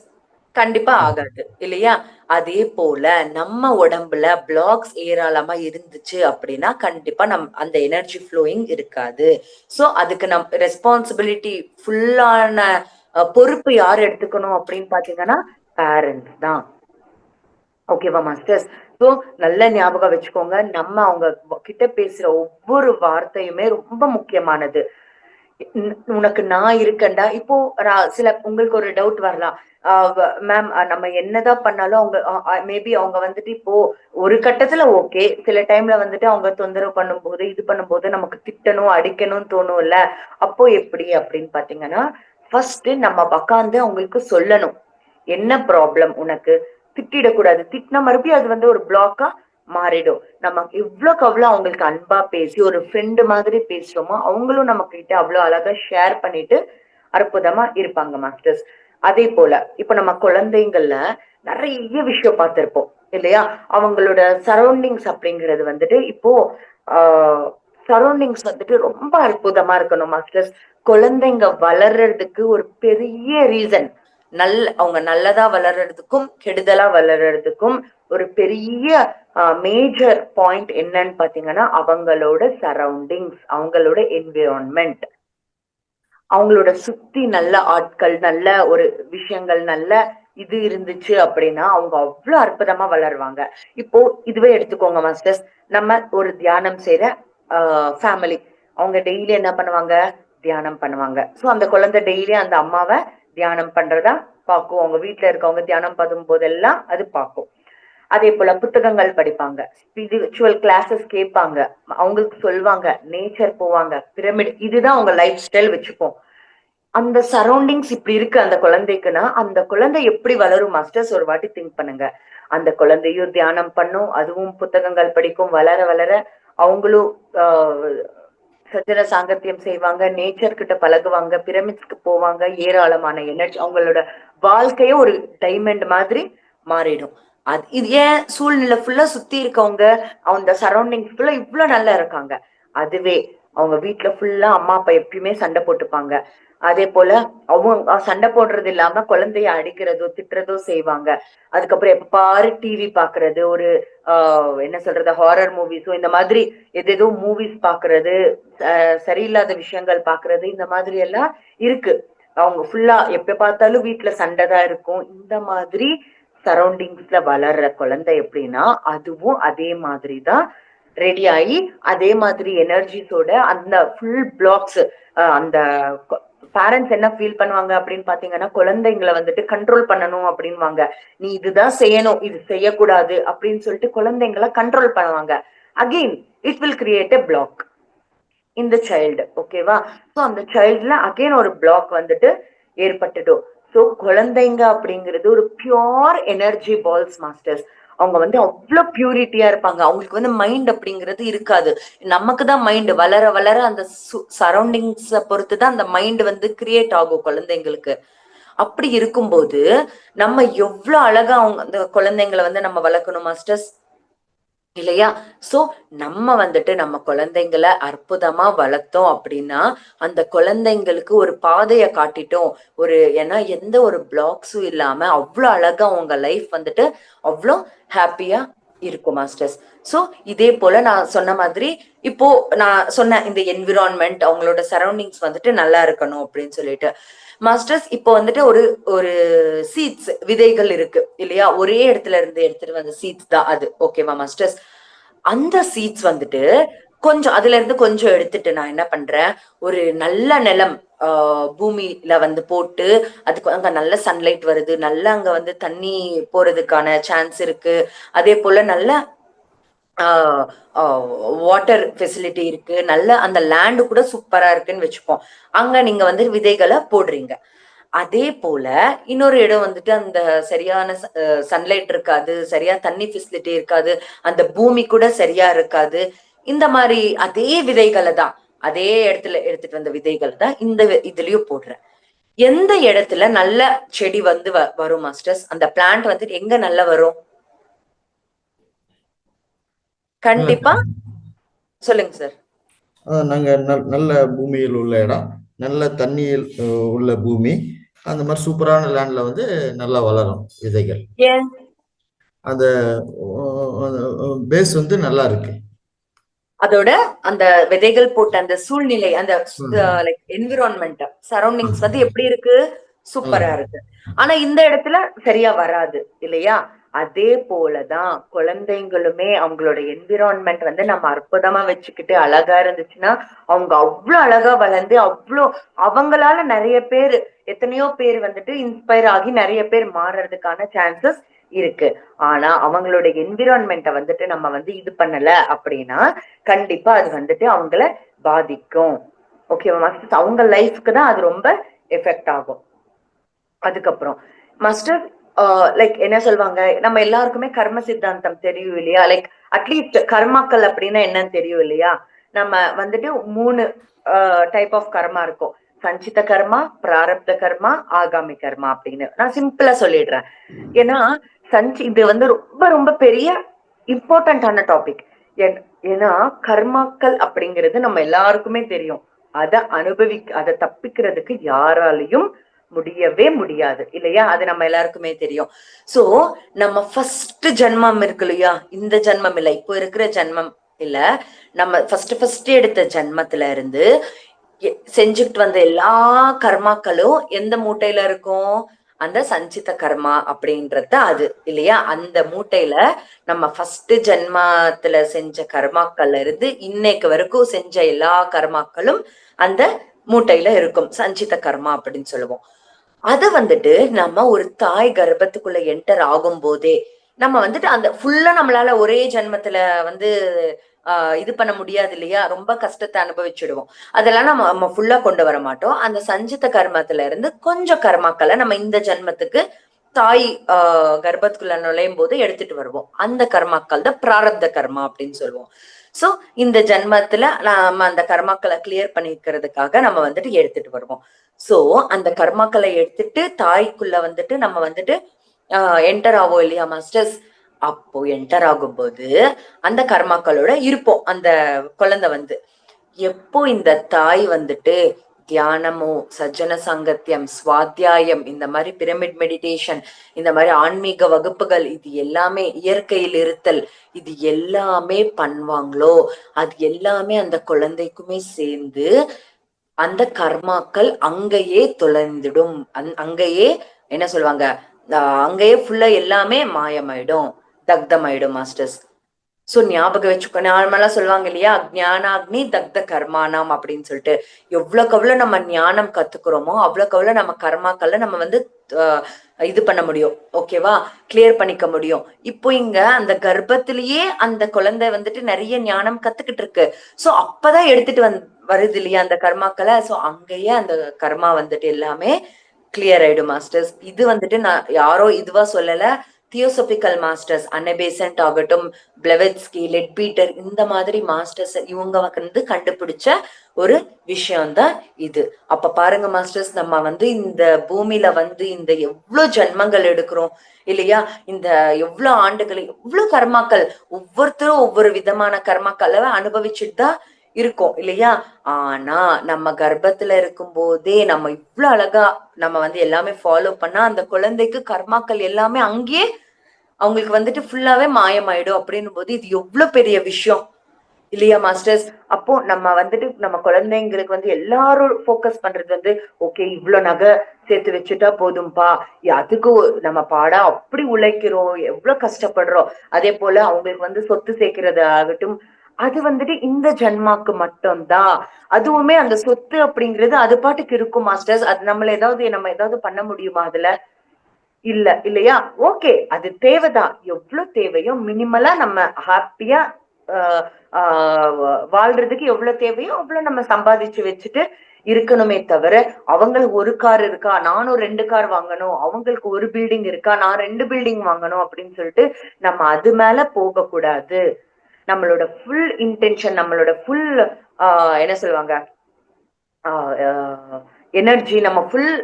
கண்டிப்பா ஆகாது இல்லையா? அதே போல நம்ம உடம்புல பிளாக்ஸ் ஏராளமா இருந்துச்சு அப்படின்னா கண்டிப்பா அந்த எனர்ஜி ஃப்ளோயிங் இருக்காது. சோ அதுக்கு ரெஸ்பான்சிபிலிட்டி ஃபுல்லான பொறுப்பு யார் எடுத்துக்கணும் அப்படின்னு பாத்தீங்கன்னா பேரண்ட்ஸ் தான். ஓகேவா மாஸ்டர்ஸ்? சோ நல்ல ஞாபகம் வச்சுக்கோங்க, நம்ம அவங்க கிட்ட பேசுற ஒவ்வொரு வார்த்தையுமே ரொம்ப முக்கியமானது. உனக்கு நான் இருக்கேன்டா. இப்போ சில உங்களுக்கு ஒரு டவுட் வரலாம். மேம், நம்ம என்னதான் பண்ணாலும் அவங்க மேபி அவங்க வந்துட்டு இப்போ ஒரு கட்டத்துல ஓகே, சில டைம்ல வந்துட்டு அவங்க தொந்தரவு பண்ணும்போது இது பண்ணும்போது நமக்கு திட்டணும் அடிக்கணும்னு தோணும்ல, அப்போ எப்படி அப்படின்னு பாத்தீங்கன்னா ஃபர்ஸ்ட் நம்ம உக்காந்து அவங்களுக்கு சொல்லணும். என்ன ப்ராப்ளம் உனக்கு? திட்டிடக்கூடாது. திட்டினா மறுபடியும் அது வந்து ஒரு பிளாக்கா மாறிடும். நம்ம எவ்வளவுக்கு அவ்வளவு அவங்களுக்கு அன்பா பேசி ஒரு ஃப்ரெண்டு மாதிரி பேசுறோமோ அவங்களும் நம்ம கிட்ட அவ்வளவு அழகா ஷேர் பண்ணிட்டு அற்புதமா இருப்பாங்க மாஸ்டர்ஸ். அதே போல இப்ப நம்ம குழந்தைங்கள்ல நிறைய விஷயம் பார்த்திருப்போம் இல்லையா? அவங்களோட சரௌண்டிங்ஸ் அப்படிங்கிறது வந்துட்டு இப்போ சரௌண்டிங்ஸ் வந்துட்டு ரொம்ப அற்புதமா இருக்கணும் மாஸ்டர்ஸ். குழந்தைங்க வளர்றதுக்கு ஒரு பெரிய ரீசன், அவங்க நல்லதா வளர்றதுக்கும் கெடுதலா வளர்றதுக்கும் ஒரு பெரிய மேஜர் பாயிண்ட் என்னன்னு பாத்தீங்கன்னா அவங்களோட சரௌண்டிங்ஸ், அவங்களோட என்விரான்மெண்ட். அவங்களோட சுத்தி நல்ல ஆட்கள், நல்ல ஒரு விஷயங்கள், நல்ல இது இருந்துச்சு அப்படின்னா அவங்க அவ்வளவு அற்புதமா வளருவாங்க. இப்போ இதுவே எடுத்துக்கோங்க மாஸ்டர்ஸ், நம்ம ஒரு தியானம் செய்யற ஃபேமிலி, அவங்க டெய்லி என்ன பண்ணுவாங்க? தியானம் பண்ணுவாங்க. சோ அந்த குழந்தை டெய்லி அந்த அம்மாவை தியானம் பண்றதா பார்க்கும். அவங்க வீட்டுல இருக்கவங்க தியானம் பண்ணும் போதெல்லாம் அது பார்க்கும். அதே போல புத்தகங்கள் படிப்பாங்க, ஸ்பிரிச்சுவல் கிளாஸஸ் கேட்பாங்க, அவங்களுக்கு சொல்லுவாங்க, நேச்சர் போவாங்க, பிரமிட், இதுதான் அவங்க லைஃப் ஸ்டைல் வச்சுப்போம். அந்த சரௌண்டிங்ஸ் இப்படி இருக்கு அந்த குழந்தைக்குன்னா அந்த குழந்தை எப்படி வளரும் மாஸ்டர்ஸ்? ஒரு வாட்டி திங்க் பண்ணுங்க. அந்த குழந்தையும் தியானம் பண்ணும், அதுவும் புத்தகங்கள் படிக்கும், வளர வளர அவங்களும் சஜன சாங்கத்தியம் செய்வாங்க, நேச்சர் கிட்ட பழகுவாங்க, பிரமிட்ஸ்க்கு போவாங்க, ஏராளமான எனர்ஜி, அவங்களோட வாழ்க்கையே ஒரு டைமண்ட் மாதிரி மாறிடும். இது ஏன் சூழ்நிலை ஃபுல்லா சுத்தி இருக்கவங்க அந்த சரௌண்டிங் ஃபுல்லா இவ்வளவு நல்லா இருக்காங்க. அதுவே அவங்க வீட்டுல ஃபுல்லா அம்மா அப்பா எப்பயுமே சண்டை போட்டுப்பாங்க. அதே போல அவங்க சண்டை போடுறது இல்லாம குழந்தைய அடிக்கிறதோ திட்டுறதோ செய்வாங்க. அதுக்கப்புறம் எப்ப பாரு டிவி பாக்குறது, ஒரு என்ன சொல்றது, ஹாரர் மூவிஸோ இந்த மாதிரி எதேதோ மூவிஸ் பாக்குறது, சரியில்லாத விஷயங்கள் பாக்குறது, இந்த மாதிரி எல்லாம் இருக்கு. அவங்க ஃபுல்லா எப்ப பார்த்தாலும் வீட்டுல சண்டைதான் இருக்கும். இந்த மாதிரி சரௌண்டிங்ஸ்ல வளர்ற குழந்தை எப்படின்னா அதுவும் அதே மாதிரிதான் ரெடி ஆகி அதே மாதிரி எனர்ஜிஸோட அந்த ஃபுல் பிளாக்ஸ் அந்த பேரண்ட்ஸ் என்ன ஃபீல் பண்ணுவாங்க அப்படின்னு பாத்தீங்கன்னா, குழந்தைங்களை வந்துட்டு கண்ட்ரோல் பண்ணணும் அப்படின்வாங்க. நீ இதுதான் செய்யணும், இது செய்யக்கூடாது அப்படின்னு சொல்லிட்டு குழந்தைங்களை கண்ட்ரோல் பண்ணுவாங்க. Again it will create a block இந்த சைல்டு. ஓகேவா? ஸோ அந்த சைல்டுல அகெயின் ஒரு பிளாக் வந்துட்டு ஏற்பட்டுடும். ஸோ குழந்தைங்க அப்படிங்கிறது ஒரு பியோர் எனர்ஜி பால்ஸ் மாஸ்டர்ஸ். அவங்க வந்து அவ்வளவு பியூரிட்டியா இருப்பாங்க. அவங்களுக்கு வந்து மைண்ட் அப்படிங்கிறது இருக்காது. நமக்கு தான் மைண்ட் வளர வளர அந்த சரௌண்டிங்ஸ பொறுத்துதான் அந்த மைண்ட் வந்து கிரியேட் ஆகும் குழந்தைங்களுக்கு. அப்படி இருக்கும்போது நம்ம எவ்வளவு அழகா அவங்க அந்த குழந்தைங்களை வந்து நம்ம வளர்க்கணும் மாஸ்டர்ஸ், இல்லையா? சோ நம்ம வந்துட்டு நம்ம குழந்தைங்களை அற்புதமா வளர்த்தோம் அப்படின்னா அந்த குழந்தைங்களுக்கு ஒரு பாதைய காட்டிட்டோம். ஏன்னா எந்த ஒரு பிளாக்ஸும் இல்லாம அவ்வளவு அழகா உங்க லைஃப் வந்துட்டு அவ்வளோ ஹாப்பியா இருக்கும் மாஸ்டர்ஸ். சோ இதே போல நான் சொன்ன மாதிரி இப்போ நான் சொன்ன இந்த என்விரான்மெண்ட் அவங்களோட சரௌண்டிங்ஸ் வந்துட்டு நல்லா இருக்கணும் அப்படின்னு சொல்லிட்டு மாஸ்டர்ஸ், இப்போ வந்துட்டு ஒரு ஒரு சீட்ஸ் விதைகள் இருக்கு இல்லையா? ஒரே இடத்துல இருந்து எடுத்துட்டு வந்த சீட்ஸ் தான் அது. ஓகேவா மாஸ்டர்ஸ்? அந்த சீட்ஸ் வந்துட்டு கொஞ்சம் அதுல இருந்து கொஞ்சம் எடுத்துட்டு நான் என்ன பண்றேன், ஒரு நல்ல நிலம் பூமியில வந்து போட்டு அதுக்கு அங்க நல்ல சன்லைட் வருது, நல்ல அங்க வந்து தண்ணி போறதுக்கான சான்ஸ் இருக்கு, அதே போல நல்ல வாட்டர் ஃபெசிலிட்டி இருக்கு, நல்ல அந்த லேண்டு கூட சூப்பரா இருக்குன்னு வச்சுப்போம். அங்க நீங்க வந்து விதைகளை போடுறீங்க. அதே போல இன்னொரு இடம் வந்துட்டு அந்த சரியான சன்லைட் இருக்காது, சரியா தண்ணி ஃபெசிலிட்டி இருக்காது, அந்த பூமி கூட சரியா இருக்காது. இந்த மாதிரி அதே விதைகளை தான், அதே இடத்துல எடுத்துட்டு வந்த விதைகள் தான் இந்த இதுலயும் போடுறேன். எந்த இடத்துல நல்ல செடி வந்து வரும் மாஸ்டர்ஸ்? அந்த பிளான்ட் வந்துட்டு எங்க நல்லா வரும்? கண்டிப்பா சொல்லுங்க சார். நாங்க நல்ல பூமியில் உள்ள இடம், நல்ல தண்ணியில் உள்ள பூமி, அந்த மாதிரி சூப்பரான லேண்ட்ல வந்து நல்லா வளரும் விதைகள். ஏன் அந்த பேஸ் வந்து நல்லா இருக்கு. அதோட அந்த விதைகள் போட்ட அந்த சூழ்நிலை, அந்த லைக் என்விரான்மெண்ட் சரௌண்டிங்ஸ் வந்து எப்படி இருக்கு? சூப்பரா இருக்கு. ஆனா இந்த இடத்துல சரியா வராது இல்லையா? அதே போலதான் குழந்தைங்களுமே அவங்களோட என்விரான்மெண்ட் வந்து நம்ம அற்புதமா வச்சுக்கிட்டு அழகா இருந்துச்சுன்னா அவங்க அவ்வளவு அழகா வளர்ந்து அவ்வளோ அவங்களால நிறைய பேர், எத்தனையோ பேர் வந்துட்டு இன்ஸ்பயர் ஆகி நிறைய பேர் மாறுறதுக்கான சான்சஸ் இருக்கு. ஆனா அவங்களோட என்விரான்மெண்ட்டை வந்துட்டு நம்ம வந்து இது பண்ணல அப்படின்னா கண்டிப்பா அது வந்துட்டு அவங்கள பாதிக்கும். ஓகேவா மாஸ்டர்? அவங்க லைஃப்க்கு தான் அது ரொம்ப எஃபெக்ட் ஆகும். அதுக்கப்புறம் மாஸ்டர் லைக் என்ன சொல்லுவாங்க, நம்ம எல்லாருக்குமே கர்ம சித்தாந்தம் தெரியும் இல்லையா? லைக் அட்லீஸ்ட் கர்மாக்கள் அப்படின்னா என்னன்னு தெரியும் இல்லையா? நம்ம வந்துட்டு 3 டைப் ஆஃப் கர்மா இருக்கும். சஞ்சித கர்மா, பிராரப்த கர்மா, ஆகாமி கர்மா அப்படின்னு நான் சிம்பிளா சொல்லிடுறேன். ஏன்னா இது வந்து ரொம்ப ரொம்ப பெரிய இம்பார்ட்டன்டான டாபிக். ஏன்னா கர்மாக்கள் அப்படிங்கிறது நம்ம எல்லாருக்குமே தெரியும். அதை தப்பிக்கிறதுக்கு யாராலையும் முடியவே முடியாது இல்லையா? அது நம்ம எல்லாருக்குமே தெரியும். சோ நம்ம ஃபர்ஸ்ட் ஜென்மம் இருக்கு இல்லையா? இந்த ஜென்மம் இல்ல, இப்போ இருக்கிற ஜென்மம் இல்ல, நம்ம ஃபர்ஸ்ட் எடுத்த ஜென்மத்துல இருந்து செஞ்சுட்டு வந்த எல்லா கர்மாக்களும் எந்த மூட்டையில இருக்கும்? அந்த சஞ்சித கர்மா அப்படின்றது அது இல்லையா? அந்த மூட்டையில நம்ம ஃபர்ஸ்ட் ஜென்மத்துல செஞ்ச கர்மாக்கள்ல இருந்து இன்னைக்கு வரைக்கும் செஞ்ச எல்லா கர்மாக்களும் அந்த மூட்டையில இருக்கும், சஞ்சித கர்மா அப்படின்னு சொல்லுவோம். அது வந்துட்டு நம்ம ஒரு தாய் கர்ப்பத்துக்குள்ள என்டர் ஆகும் போதே நம்ம வந்துட்டு அந்த ஃபுல்லா நம்மளால ஒரே ஜென்மத்துல வந்து இது பண்ண முடியாது இல்லையா? ரொம்ப கஷ்டத்தை அனுபவிச்சுடுவோம். அதெல்லாம் நம்ம ஃபுல்லா கொண்டு வர மாட்டோம். அந்த சஞ்சித கர்மத்துல இருந்து கொஞ்சம் கர்மாக்களை நம்ம இந்த ஜென்மத்துக்கு தாய் கர்ப்பத்துக்குள்ள நுழையும் போது எடுத்துட்டு வருவோம். அந்த கர்மாக்கள் தான் பிராரப்த கர்மா அப்படின்னு சொல்லுவோம். சோ இந்த ஜென்மத்துல நம்ம அந்த கர்மாக்களை கிளியர் பண்ணிக்கிறதுக்காக நம்ம வந்துட்டு எடுத்துட்டு வருவோம். சோ அந்த கர்மாக்களை எடுத்துட்டு தாய்க்குள்ள வந்துட்டு நம்ம வந்துட்டு என்டர் ஆகும் இல்லையா மாஸ்டர்ஸ்? அப்போ என்டர் ஆகும்போது அந்த கர்மாக்களோட இருப்போம் அந்த குழந்தை வந்து. எப்போ இந்த தாய் வந்துட்டு தியானமோ, சஜ்ஜன சங்கத்தியம், சுவாத்தியாயம், இந்த மாதிரி பிரமிட் மெடிடேஷன், இந்த மாதிரி ஆன்மீக வகுப்புகள், இது எல்லாமே இயற்கையில் இருத்தல், இது எல்லாமே பண்ணுவாங்களோ அது எல்லாமே அந்த குழந்தைக்குமே சேர்ந்து அந்த கர்மாக்கள் அங்கேயே தொலைந்துடும். அங்கேயே என்ன சொல்லுவாங்க, அங்கேயே ஃபுல்லா எல்லாமே மாயமாயிடும், தக்தமாயிடும் மாஸ்டர்ஸ். சோ ஞாபகம் வச்சுக்கோ, நார்மலா சொல்லுவாங்க இல்லையா, ஞானாக்னி தக்த கர்மானாம் அப்படின்னு சொல்லிட்டு. எவ்வளவுக்கு எவ்வளவு நம்ம ஞானம் கத்துக்கிறோமோ அவ்வளவுக்கு எவ்வளவு நம்ம கர்மாக்கள்ல நம்ம வந்து ஆஹ், இது பண்ண முடியும். ஓகேவா, கிளியர் பண்ணிக்க முடியும். இப்போ இங்க அந்த கர்ப்பத்திலேயே அந்த குழந்தை வந்துட்டு நிறைய ஞானம் கத்துக்கிட்டு இருக்கு. சோ அப்பதான் எடுத்துட்டு வருது இல்லையா அந்த கர்மாக்களை. சோ அங்கேயே அந்த கர்மா வந்துட்டு எல்லாமே கிளியர் ஆயிடும் மாஸ்டர்ஸ். இது வந்துட்டு நான் யாரோ இதுவா சொல்லல, தியோசபிக்கல் மாஸ்டர்ஸ் அன்னபேசன்ட் ஆகட்டும், பிளவெட்ஸ்கி, லெட்பீட்டர், இந்த மாதிரி மாஸ்டர்ஸ் இவங்க வந்து கண்டுபிடிச்ச ஒரு விஷயம்தான் இது. அப்ப பாருங்க மாஸ்டர்ஸ், நம்ம வந்து இந்த பூமியில வந்து இந்த எவ்வளவு ஜன்மங்கள் எடுக்கிறோம் இல்லையா, இந்த எவ்வளவு ஆண்டுகள், எவ்வளவு கர்மாக்கள், ஒவ்வொருத்தரும் ஒவ்வொரு விதமான கர்மாக்களை அனுபவிச்சுட்டு தான் இருக்கோம் இல்லையா. ஆனா நம்ம கர்ப்பத்துல இருக்கும் போதே நம்ம இவ்வளவு அழகா நம்ம வந்து எல்லாமே ஃபாலோ பண்ணா அந்த குழந்தைக்கு கர்மாக்கள் எல்லாமே அங்கேயே அவங்களுக்கு வந்துட்டு ஃபுல்லாவே மாயமாயிடும் அப்படின்னும் போது இது எவ்வளவு பெரிய விஷயம் இல்லையா மாஸ்டர்ஸ். அப்போ நம்ம வந்துட்டு நம்ம குழந்தைங்களுக்கு வந்து எல்லாரும் ஃபோக்கஸ் பண்றது வந்து ஓகே இவ்வளவு நகை சேர்த்து வச்சுட்டா போதும்பா, அதுக்கு நம்ம பாடா அப்படி உழைக்கிறோம், எவ்வளவு கஷ்டப்படுறோம். அதே போல அவங்களுக்கு வந்து சொத்து சேர்க்கிறது ஆகட்டும், அது வந்துட்டு இந்த ஜன்மாக்கு மட்டும்தான். அதுவுமே அந்த சொத்து அப்படிங்கிறது அது பாட்டுக்கு இருக்கும் மாஸ்டர்ஸ். அது நம்ம ஏதாவது பண்ண முடியுமா அதுல? இல்ல இல்லையா. ஓகே, அது தேவைதான், எவ்வளவு தேவையோ மினிமலா நம்ம ஹாப்பியா வாழ்றதுக்கு எவ்வளவு தேவையோ அவ்வளவு நம்ம சம்பாதிச்சு வச்சுட்டு இருக்கணுமே தவிர, அவங்களுக்கு ஒரு கார் இருக்கா நானும் 2 கார் வாங்கணும், அவங்களுக்கு ஒரு பில்டிங் இருக்கா நான் 2 பில்டிங் வாங்கணும் அப்படின்னு சொல்லிட்டு நம்ம அது மேல போக கூடாது. நம்மளோட ஃபுல் இன்டென்ஷன், நம்மளோட ஃபுல் என்ன சொல்லுவாங்க, எனர்ஜி, நம்ம ஃபுல்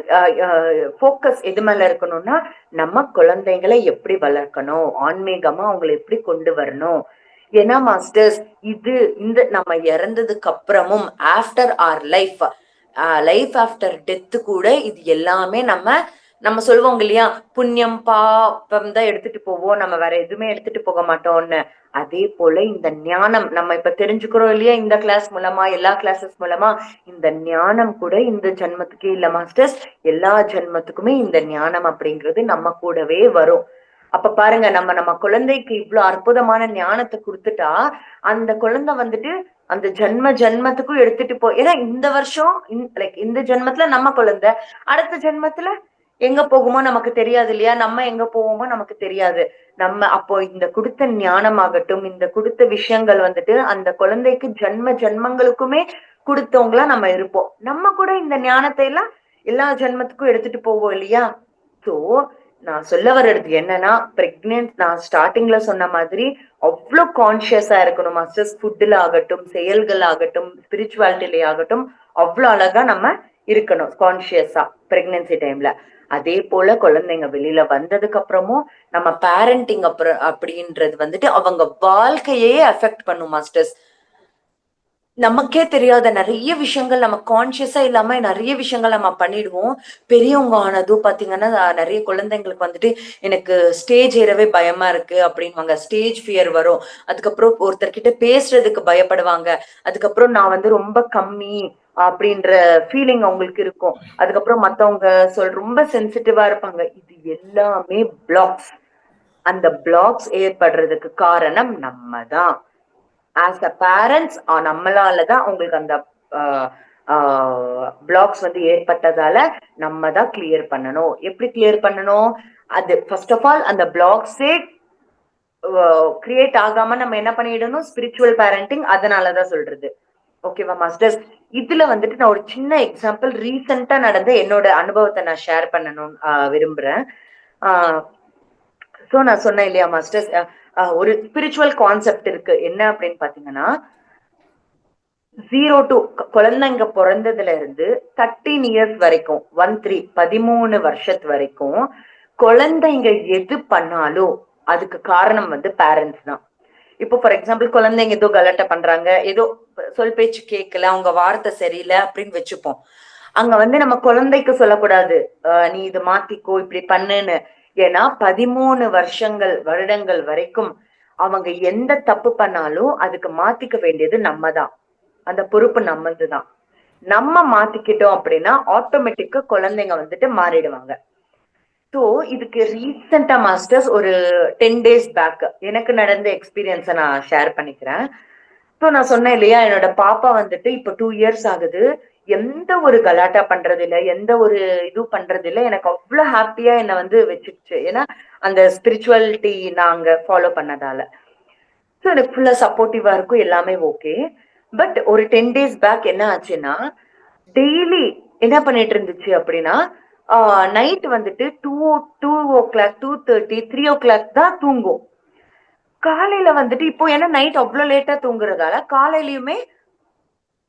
ஃபோக்கஸ் எது மேல இருக்கணும்னா நம்ம குழந்தைங்களை எப்படி வளர்க்கணும், ஆன்மீகமா அவங்களை எப்படி கொண்டு வரணும். ஏன்னா மாஸ்டர்ஸ், இது இந்த நம்ம இறந்ததுக்கு அப்புறமும் after R life, life after death கூட இது எல்லாமே நம்ம நம்ம சொல்லுவோங்க இல்லையா, புண்ணியம் பாபம் தான் எடுத்துட்டு போவோம், நம்ம வேற எதுவுமே எடுத்துட்டு போக மாட்டோம்னு. அதே போல இந்த ஞானம் நம்ம இப்ப தெரிஞ்சுக்கிறோம் இல்லையா, இந்த கிளாஸ் மூலமா எல்லா கிளாஸஸ் மூலமா, இந்த ஞானம் கூட இந்த ஜென்மத்துக்கே இல்ல மாஸ்டர்ஸ், எல்லா ஜென்மத்துக்குமே இந்த ஞானம் அப்படிங்கிறது நம்ம கூடவே வரும். அப்ப பாருங்க, நம்ம நம்ம குழந்தைக்கு இவ்வளவு அற்புதமான ஞானத்தை கொடுத்துட்டா அந்த குழந்தை வந்துட்டு அந்த ஜென்மத்துக்கும் எடுத்துட்டு ஏன்னா இந்த வருஷம் லைக் இந்த ஜென்மத்துல நம்ம குழந்தை, அடுத்த ஜென்மத்துல எங்க போகுமோ நமக்கு தெரியாது இல்லையா, நம்ம எங்க போவோமோ நமக்கு தெரியாது. நம்ம அப்போ இந்த கொடுத்த ஞானமாகட்டும், இந்த கொடுத்த விஷயங்கள் வந்துட்டு அந்த குழந்தைக்கு ஜென்மங்களுக்குமே கொடுத்தவங்களா நம்ம இருப்போம். நம்ம கூட இந்த ஞானத்தை எல்லாம் எல்லா ஜென்மத்துக்கும் எடுத்துட்டு போவோம் இல்லையா. சோ நான் சொல்ல வர்றது என்னன்னா, பிரெக்னென்ட் நான் ஸ்டார்டிங்ல சொன்ன மாதிரி அவ்வளவு கான்சியஸா இருக்கணும் மாஸ்டர்ஸ். ஃபுட்டுல ஆகட்டும், செயல்கள் ஆகட்டும், ஸ்பிரிச்சுவாலிட்டில ஆகட்டும், அவ்வளவு அழகா நம்ம இருக்கணும் கான்சியஸா பிரெக்னன்சி டைம்ல. அதே போல குழந்தைங்க வெளியில வந்ததுக்கு அப்புறமும் நம்ம பேரண்டிங் அப்புறம் அப்படின்றது வந்துட்டு அவங்க வாழ்க்கையே அஃபெக்ட் பண்ணும் மாஸ்டர்ஸ். நமக்கே தெரியாத நிறைய விஷயங்கள் நம்ம கான்சியஸா இல்லாம நிறைய விஷயங்கள் நம்ம பண்ணிடுவோம். பெரியவங்க ஆனதும் பாத்தீங்கன்னா நிறைய குழந்தைங்களுக்கு வந்துட்டு எனக்கு ஸ்டேஜ் ஏறவே பயமா இருக்கு அப்படின்வாங்க, ஸ்டேஜ் ஃபியர் வரும். அதுக்கப்புறம் ஒருத்தர்கிட்ட பேசுறதுக்கு பயப்படுவாங்க. அதுக்கப்புறம் நான் வந்து ரொம்ப கம்மி அப்படின்ற ஃபீலிங் அவங்களுக்கு இருக்கும். அதுக்கப்புறம் மத்தவங்க ரொம்ப சென்சிட்டிவா இருப்பாங்க. இது எல்லாமே பிளாக்ஸ். அந்த பிளாக்ஸ் ஏற்படுறதுக்கு காரணம் நம்ம தான். ஆஸ் அ பேரண்ட்ஸ் நம்மளாலதான் உங்களுக்கு அந்த பிளாக்ஸ் வந்து ஏற்பட்டதால நம்ம தான் கிளியர் பண்ணணும். எப்படி கிளியர் பண்ணணும்? அது ஃபர்ஸ்ட் ஆஃப் ஆல் அந்த பிளாக்ஸே கிரியேட் ஆகாம நம்ம என்ன பண்ணிடணும், ஸ்பிரிச்சுவல் பேரண்டிங். அதனாலதான் சொல்றது. ஓகேவா மாஸ்டர்ஸ். இதுல வந்துட்டு நான் ஒரு சின்ன எக்ஸாம்பிள் ரீசெண்டா நடந்த என்னோட அனுபவத்தை நான் ஷேர் பண்ணணும்னு விரும்புறேன். சோ நான் சொன்னேன் இல்லையா மாஸ்டர்ஸ், ஒரு ஸ்பிரிச்சுவல் கான்செப்ட் இருக்கு. என்ன அப்படின்னு பாத்தீங்கன்னா, 0 to குழந்தைங்க பிறந்ததுல இருந்து 13 இயர்ஸ் வரைக்கும் 13 வருஷத்து வரைக்கும் குழந்தைங்க எது பண்ணாலும் அதுக்கு காரணம் வந்து பேரண்ட்ஸ் தான். இப்போ ஃபார் எக்ஸாம்பிள் குழந்தைங்க ஏதோ கலாட்டை பண்றாங்க, ஏதோ சொல் பேச்சு கேட்கல, அவங்க வார்த்தை சரியில்லை அப்படின்னு வச்சுப்போம். அங்க வந்து நம்ம குழந்தைக்கு சொல்லக்கூடாது நீ இது மாத்திக்கோ இப்படி பண்ணுன்னு. ஏன்னா 13 வருடங்கள் வரைக்கும் அவங்க எந்த தப்பு பண்ணாலும் அதுக்கு மாத்திக்க வேண்டியது நம்ம தான். அந்த பொறுப்பு நம்மதுதான். நம்ம மாத்திக்கிட்டோம் அப்படின்னா ஆட்டோமேட்டிக்கா குழந்தைங்க வந்துட்டு மாறிடுவாங்க. ஸோ இதுக்கு ரீசெண்டா மாஸ்டர்ஸ் ஒரு 10 days பேக் எனக்கு நடந்த எக்ஸ்பீரியன்ஸை நான் ஷேர் பண்ணிக்கிறேன். ஸோ நான் சொன்னேன் இல்லையா, என்னோட பாப்பா வந்துட்டு இப்போ 2 years ஆகுது. எந்த ஒரு கலாட்டா பண்றது இல்ல, எந்த ஒரு இது பண்றது இல்ல. எனக்கு அவ்வளவு ஹாப்பியா என்னை வந்து வச்சுச்சு. ஏன்னா அந்த ஸ்பிரிச்சுவாலிட்டி நாங்க ஃபாலோ பண்ணதால. ஸோ எனக்கு ஃபுல்லா சப்போர்ட்டிவா இருக்கும், எல்லாமே ஓகே. பட் ஒரு 10 days பேக் என்ன ஆச்சுன்னா, டெய்லி என்ன பண்ணிட்டு இருந்துச்சு அப்படின்னா, நைட் வந்துட்டு 2 o'clock 2:30 3 o'clock தான் தூங்கும். காலையில வந்துட்டு இப்போ ஏன்னா நைட் அவ்வளவு லேட்டா தூங்குறதால காலையிலயுமே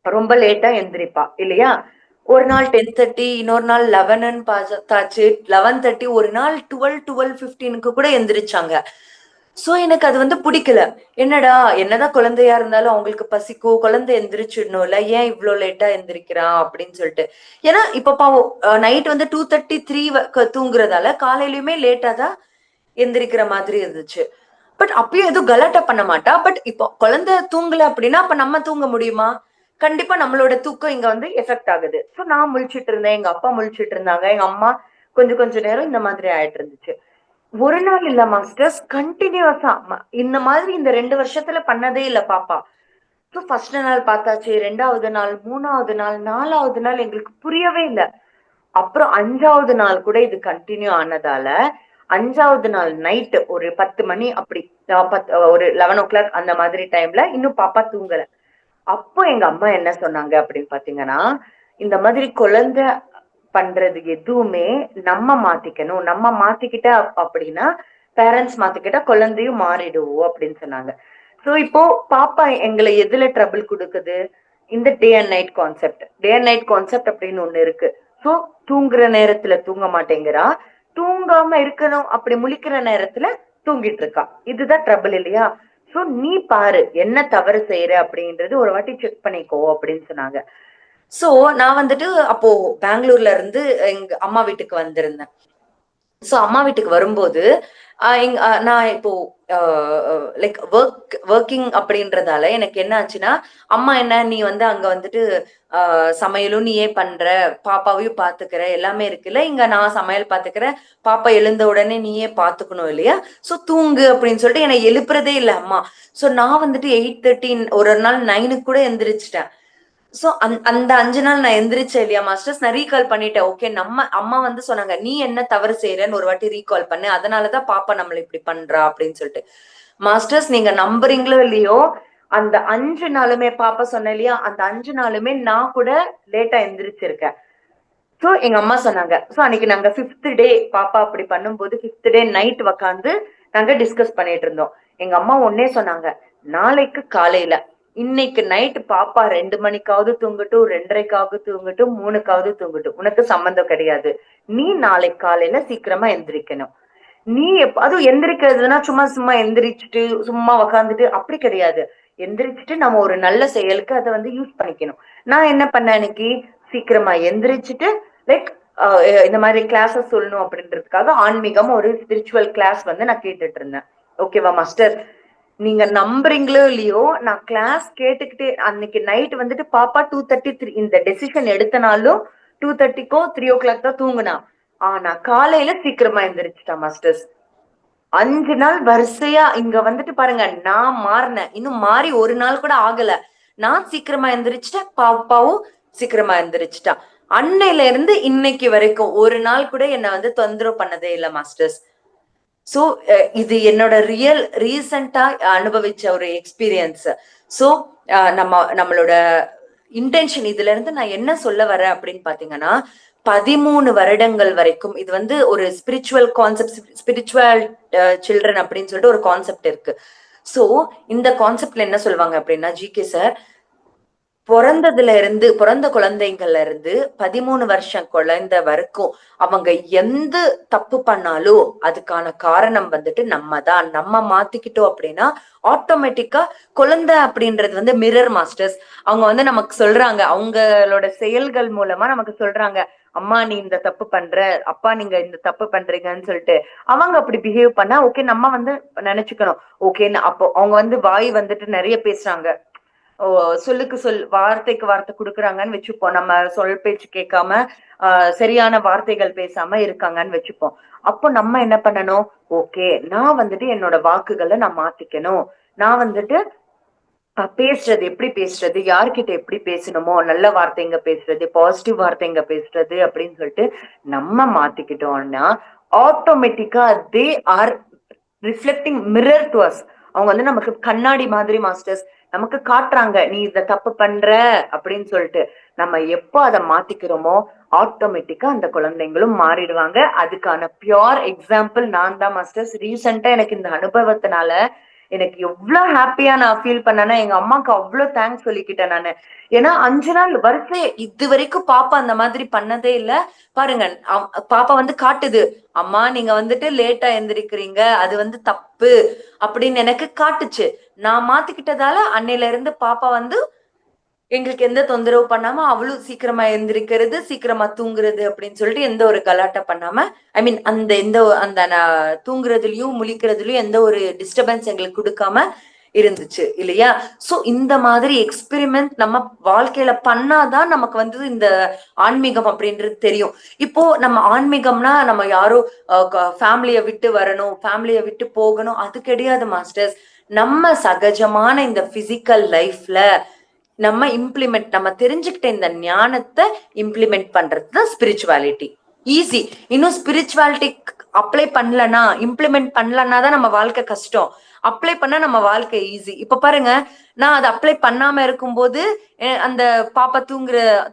ரொம்ப லேட்டா எந்திரிப்பா இல்லையா. ஒரு நாள் 10:30, இன்னொரு நாள் 11 பார்த்தாச்சு, 11:30, ஒரு நாள் 12:15 கூட எந்திரிச்சாங்க. சோ எனக்கு அது வந்து பிடிக்கல. என்னடா என்னதான் குழந்தையா இருந்தாலும் அவங்களுக்கு பசிக்கும், குழந்தை எந்திரிச்சிடணும்ல, ஏன் இவ்வளவு லேட்டா எந்திரிக்கிறான் அப்படின்னு சொல்லிட்டு. ஏன்னா இப்ப பாவம் நைட் வந்து 2:30 3 தூங்குறதால காலையிலயுமே லேட்டா தான் எந்திரிக்கிற மாதிரி இருந்துச்சு. பட் அப்பயும் எதுவும் கலாட்டா பண்ண மாட்டா. பட் இப்போ குழந்தை தூங்கல அப்படின்னா அப்ப நம்ம தூங்க முடியுமா? கண்டிப்பா நம்மளோட தூக்கம் இங்க வந்து எஃபெக்ட் ஆகுது. சோ நான் முழிச்சிட்டு இருந்தேன், எங்க அப்பா முழிச்சிட்டு இருந்தாங்க, எங்க அம்மா கொஞ்ச நேரம் இந்த மாதிரி ஆயிட்டு இருந்துச்சு. ஒரு நாள் இல்ல மாஸ்டர்ஸ், கண்டினியூஸா இந்த மாதிரி இந்த 2 வருஷத்துல பண்ணதே இல்ல பாப்பா. சோ ஃபர்ஸ்ட் நாள் பார்த்தாச்சு, 2வது நாள், 3வது நாள், 4வது நாள் எங்களுக்கு புரியவே இல்ல. அப்புறம் 5வது நாள் கூட இது கண்டினியூ ஆனதால 5வது நாள் நைட் ஒரு 10 மணி அப்படி ஒரு 11 o'clock அந்த மாதிரி டைம்ல இன்னும் பாப்பா தூங்கல. அப்போ எங்க அம்மா என்ன சொன்னாங்க அப்படின்னு பாத்தீங்கன்னா, இந்த மாதிரி குழந்தை பண்றது எதுவுமே நம்ம மாத்திக்கணும், நம்ம மாத்திக்கிட்டா அப்படின்னா பேரண்ட்ஸ் மாத்திக்கிட்டா குழந்தையும் மாறிடுவோம் அப்படின்னு சொன்னாங்க. சோ இப்போ பாப்பா எங்களை எதுல ட்ரபிள் கொடுக்குது, இந்த day and night concept. Day and night concept அப்படின்னு ஒண்ணு இருக்கு. சோ தூங்குற நேரத்துல தூங்க மாட்டேங்கிறா, தூங்காம இருக்கணும் அப்படி முழிக்கிற நேரத்துல தூங்கிட்டு இருக்கா. இதுதான் ட்ரபிள் இல்லையா. சோ நீ பாரு என்ன தவறு செய்யற அப்படின்றது ஒரு வாட்டி செக் பண்ணிக்கோ அப்படின்னு சொன்னாங்க. சோ நான் வந்துட்டு அப்போ பெங்களூர்ல இருந்து எங்க அம்மா வீட்டுக்கு வந்திருந்தேன். சோ அம்மா வீட்டுக்கு வரும்போது நான் இப்போ லைக் ஒர்க்கிங் அப்படின்றதால எனக்கு என்ன ஆச்சுன்னா, அம்மா என்ன நீ வந்து அங்க வந்துட்டு சமையலும் நீயே பண்ற, பாப்பாவையும் பாத்துக்கிற, எல்லாமே இருக்குல்ல, இங்க நான் சமையல் பாத்துக்கிறேன், பாப்பா எழுந்த உடனே நீயே பாத்துக்கணும் இல்லையா, சோ தூங்கு அப்படின்னு சொல்லிட்டு என்னை எழுப்புறதே இல்ல அம்மா. சோ நான் வந்துட்டு 8:30, ஒரு நாள் 9க்கு கூட எந்திரிச்சிட்டேன். சோ அந்த 5 நாள் நான் எந்திரிச்சேன் இல்லையா மாஸ்டர்ஸ், நான் ரீகால் பண்ணிட்டேன். ஓகே, நம்ம அம்மா வந்து சொன்னாங்க, நீ என்ன தவறு செய்யறன்னு ஒரு வாட்டி ரீகால் பண்ணு, அதனாலதான் பாப்பா நம்மள இப்படி பண்றா அப்படின்னு சொல்லிட்டு. மாஸ்டர்ஸ் நீங்க நம்புறீங்களோ இல்லையோ, அந்த 5 நாளுமே பாப்பா சொன்ன இல்லையா, அந்த 5 நாளுமே நான் கூட லேட்டா எந்திரிச்சிருக்கேன். சோ எங்க அம்மா சொன்னாங்க. சோ அன்னைக்கு நாங்க 5th டே பாப்பா அப்படி பண்ணும்போது 5th டே நைட் உக்காந்து நாங்க டிஸ்கஸ் பண்ணிட்டு இருந்தோம். எங்க அம்மா ஒன்னே சொன்னாங்க, நாளைக்கு காலையில இன்னைக்கு நைட் பாப்பா 2 மணிக்காவது தூங்கட்டும், 2:30க்காவது தூங்கட்டும், 3க்காவது தூங்கட்டும், உனக்கு சம்பந்தம் கிடையாது. நீ நாளைக்கு காலையில சீக்கிரமா எந்திரிக்கணும். நீ அதுவும் எந்திரிக்கிறதுனா சும்மா சும்மா எந்திரிச்சுட்டு சும்மா உக்காந்துட்டு அப்படி கிடையாது. எந்திரிச்சுட்டு நம்ம ஒரு நல்ல செயலுக்கு அதை வந்து யூஸ் பண்ணிக்கணும். நான் என்ன பண்ணேன் இன்னைக்கு, சீக்கிரமா எந்திரிச்சுட்டு லைக் இந்த மாதிரி கிளாஸஸ் சொல்லணும் அப்படின்றதுக்காக ஆன்மீகம் ஒரு ஸ்பிரிச்சுவல் கிளாஸ் வந்து நான் கேட்டுட்டு இருந்தேன். ஓகேவா மாஸ்டர், நீங்க நம்புறீங்களோ இல்லையோ, நான் கிளாஸ் கேட்டுக்கிட்டே அன்னைக்கு நைட் வந்துட்டு பாப்பா 2:33 இந்த டெசிஷன் எடுத்தனாலும் 2:30க்கோ 3 o'clock தான் தூங்குனா. ஆனா காலையில சீக்கிரமா எந்திரிச்சிட்டா மாஸ்டர்ஸ். 5 நாள் வரிசையா இங்க வந்துட்டு பாருங்க, நான் மாறினேன். இன்னும் மாறி ஒரு நாள் கூட ஆகல. நான் சீக்கிரமா எந்திரிச்சிட்டேன், பாப்பாவும் சீக்கிரமா எந்திரிச்சிட்டா. அன்னையில இருந்து இன்னைக்கு வரைக்கும் ஒரு நாள் கூட என்ன வந்து தொந்தரவு பண்ணதே இல்ல மாஸ்டர்ஸ். சோ இது என்னோட ரீசெண்டா அனுபவிச்ச ஒரு எக்ஸ்பீரியன்ஸ். சோ நம்மளோட இன்டென்ஷன் இதுல இருந்து நான் என்ன சொல்ல வரேன் அப்படின்னு பாத்தீங்கன்னா, 13 வருடங்கள் வரைக்கும் இது வந்து ஒரு ஸ்பிரிச்சுவல் கான்செப்ட், ஸ்பிரிச்சுவல் சில்ட்ரன் அப்படின்னு சொல்லிட்டு ஒரு கான்செப்ட் இருக்கு. சோ இந்த கான்செப்ட்ல என்ன சொல்லுவாங்க அப்படின்னா, ஜிகே சார் பிறந்த குழந்தைங்கள்ல இருந்து 13 வருஷம் குழந்தை வரைக்கும் அவங்க எந்த தப்பு பண்ணாலும் அதுக்கான காரணம் வந்துட்டு நம்ம தான். நம்ம மாத்திக்கிட்டோம் அப்படின்னா ஆட்டோமேட்டிக்கா குழந்தை அப்படின்றது வந்து மிரர் மாஸ்டர்ஸ். அவங்க வந்து நமக்கு சொல்றாங்க, அவங்களோட செயல்கள் மூலமா நமக்கு சொல்றாங்க, அம்மா நீ இந்த தப்பு பண்ற, அப்பா நீங்க இந்த தப்பு பண்றீங்கன்னு சொல்லிட்டு. அவங்க அப்படி பிஹேவ் பண்ணா ஓகே நம்ம வந்து நினைச்சுக்கணும், ஓகே அப்போ அவங்க வந்து வாய் வந்துட்டு நிறைய பேசுறாங்க, சொல்லுக்கு வார்த்தைக்கு வார்த்தை கொடுக்குறாங்கன்னு வச்சுப்போம். நம்ம சொல் பேச்சு கேட்காம சரியான வார்த்தைகள் பேசாம இருக்காங்கன்னு வச்சுப்போம். அப்போ நம்ம என்ன பண்ணணும்? ஓகே, நான் வந்துட்டு என்னோட வாக்குகளை நான் மாத்திக்கணும். நான் வந்துட்டு பேசுறது எப்படி பேசுறது, யார்கிட்ட எப்படி பேசணுமோ, நல்ல வார்த்தைங்க பேசுறது, பாசிட்டிவ் வார்த்தைங்க பேசுறது அப்படின்னு சொல்லிட்டு நம்ம மாத்திக்கிட்டோம்னா ஆட்டோமேட்டிக்கா they are reflecting mirror to us. அவங்க வந்து நமக்கு கண்ணாடி மாதிரி மாஸ்டர்ஸ், நமக்கு காட்டுறாங்க நீ இத தப்பு பண்ற அப்படின்னு சொல்லிட்டு. நம்ம எப்போ அதை மாத்திக்கிறோமோ ஆட்டோமேட்டிக்கா அந்த குழந்தைங்களும் மாறிடுவாங்க. அதுக்கான பியோர் எக்ஸாம்பிள் நான் தான் மாஸ்டர்ஸ். ரீசெண்டா எனக்கு இந்த அனுபவத்தினால எனக்கு எவ்வளவு ஹாப்பியா நான் ஃபீல் பண்ணேன்னா, எங்க அம்மாக்கு அவ்வளவு தேங்க்ஸ் சொல்லிக்கிட்டேன் நானு. ஏன்னா 5 நாள் வரிசை இது வரைக்கும் பாப்பா அந்த மாதிரி பண்ணதே இல்ல. பாருங்க, பாப்பா வந்து காட்டுது, அம்மா நீங்க வந்துட்டு லேட்டா எந்திரிக்கிறீங்க, அது வந்து தப்பு அப்படின்னு எனக்கு காட்டுச்சு. நான் மாத்திக்கிட்டதால அன்னையில இருந்து பாப்பா வந்து எங்களுக்கு எந்த தொந்தரவு பண்ணாம அவளும் சீக்கிரமா எந்திரிக்கிறது, சீக்கிரமா தூங்குறது அப்படின்னு சொல்லிட்டு எந்த ஒரு கலாட்டா பண்ணாம, ஐ மீன் அந்த தூங்குறதுலயும் முழிக்கிறதுலயும் எந்த ஒரு டிஸ்டர்பன்ஸ் எங்களுக்கு கொடுக்காம இருந்துச்சு இல்லையா? சோ இந்த மாதிரி எக்ஸ்பெரிமெண்ட் நம்ம வாழ்க்கையில பண்ணாதான் நமக்கு வந்து இந்த ஆன்மீகம் அப்படின்றது தெரியும். இப்போ நம்ம ஆன்மீகம்னா நம்ம யாரோ ஃபேமிலிய விட்டு வரணும், ஃபேமிலிய விட்டு போகணும், அது கிடையாது மாஸ்டர்ஸ். நம்ம சகஜமான இந்த பிசிக்கல் லைஃப்ல நம்ம தெரிஞ்சுக்கிட்ட இந்த ஞானத்தை இம்ப்ளிமெண்ட் பண்றதுதான் ஸ்பிரிச்சுவாலிட்டி. ஈஸி. இன்னும் ஸ்பிரிச்சுவாலிட்டி அப்ளை பண்ணலன்னா, இம்ப்ளிமெண்ட் பண்ணலன்னா தான் நம்ம வாழ்க்கை கஷ்டம். அப்ளை பண்ணா நம்ம வாழ்க்கை ஈஸி. இப்ப பாருங்க, நான் அதை அப்ளை பண்ணாம இருக்கும்போது அந்த பாப்பா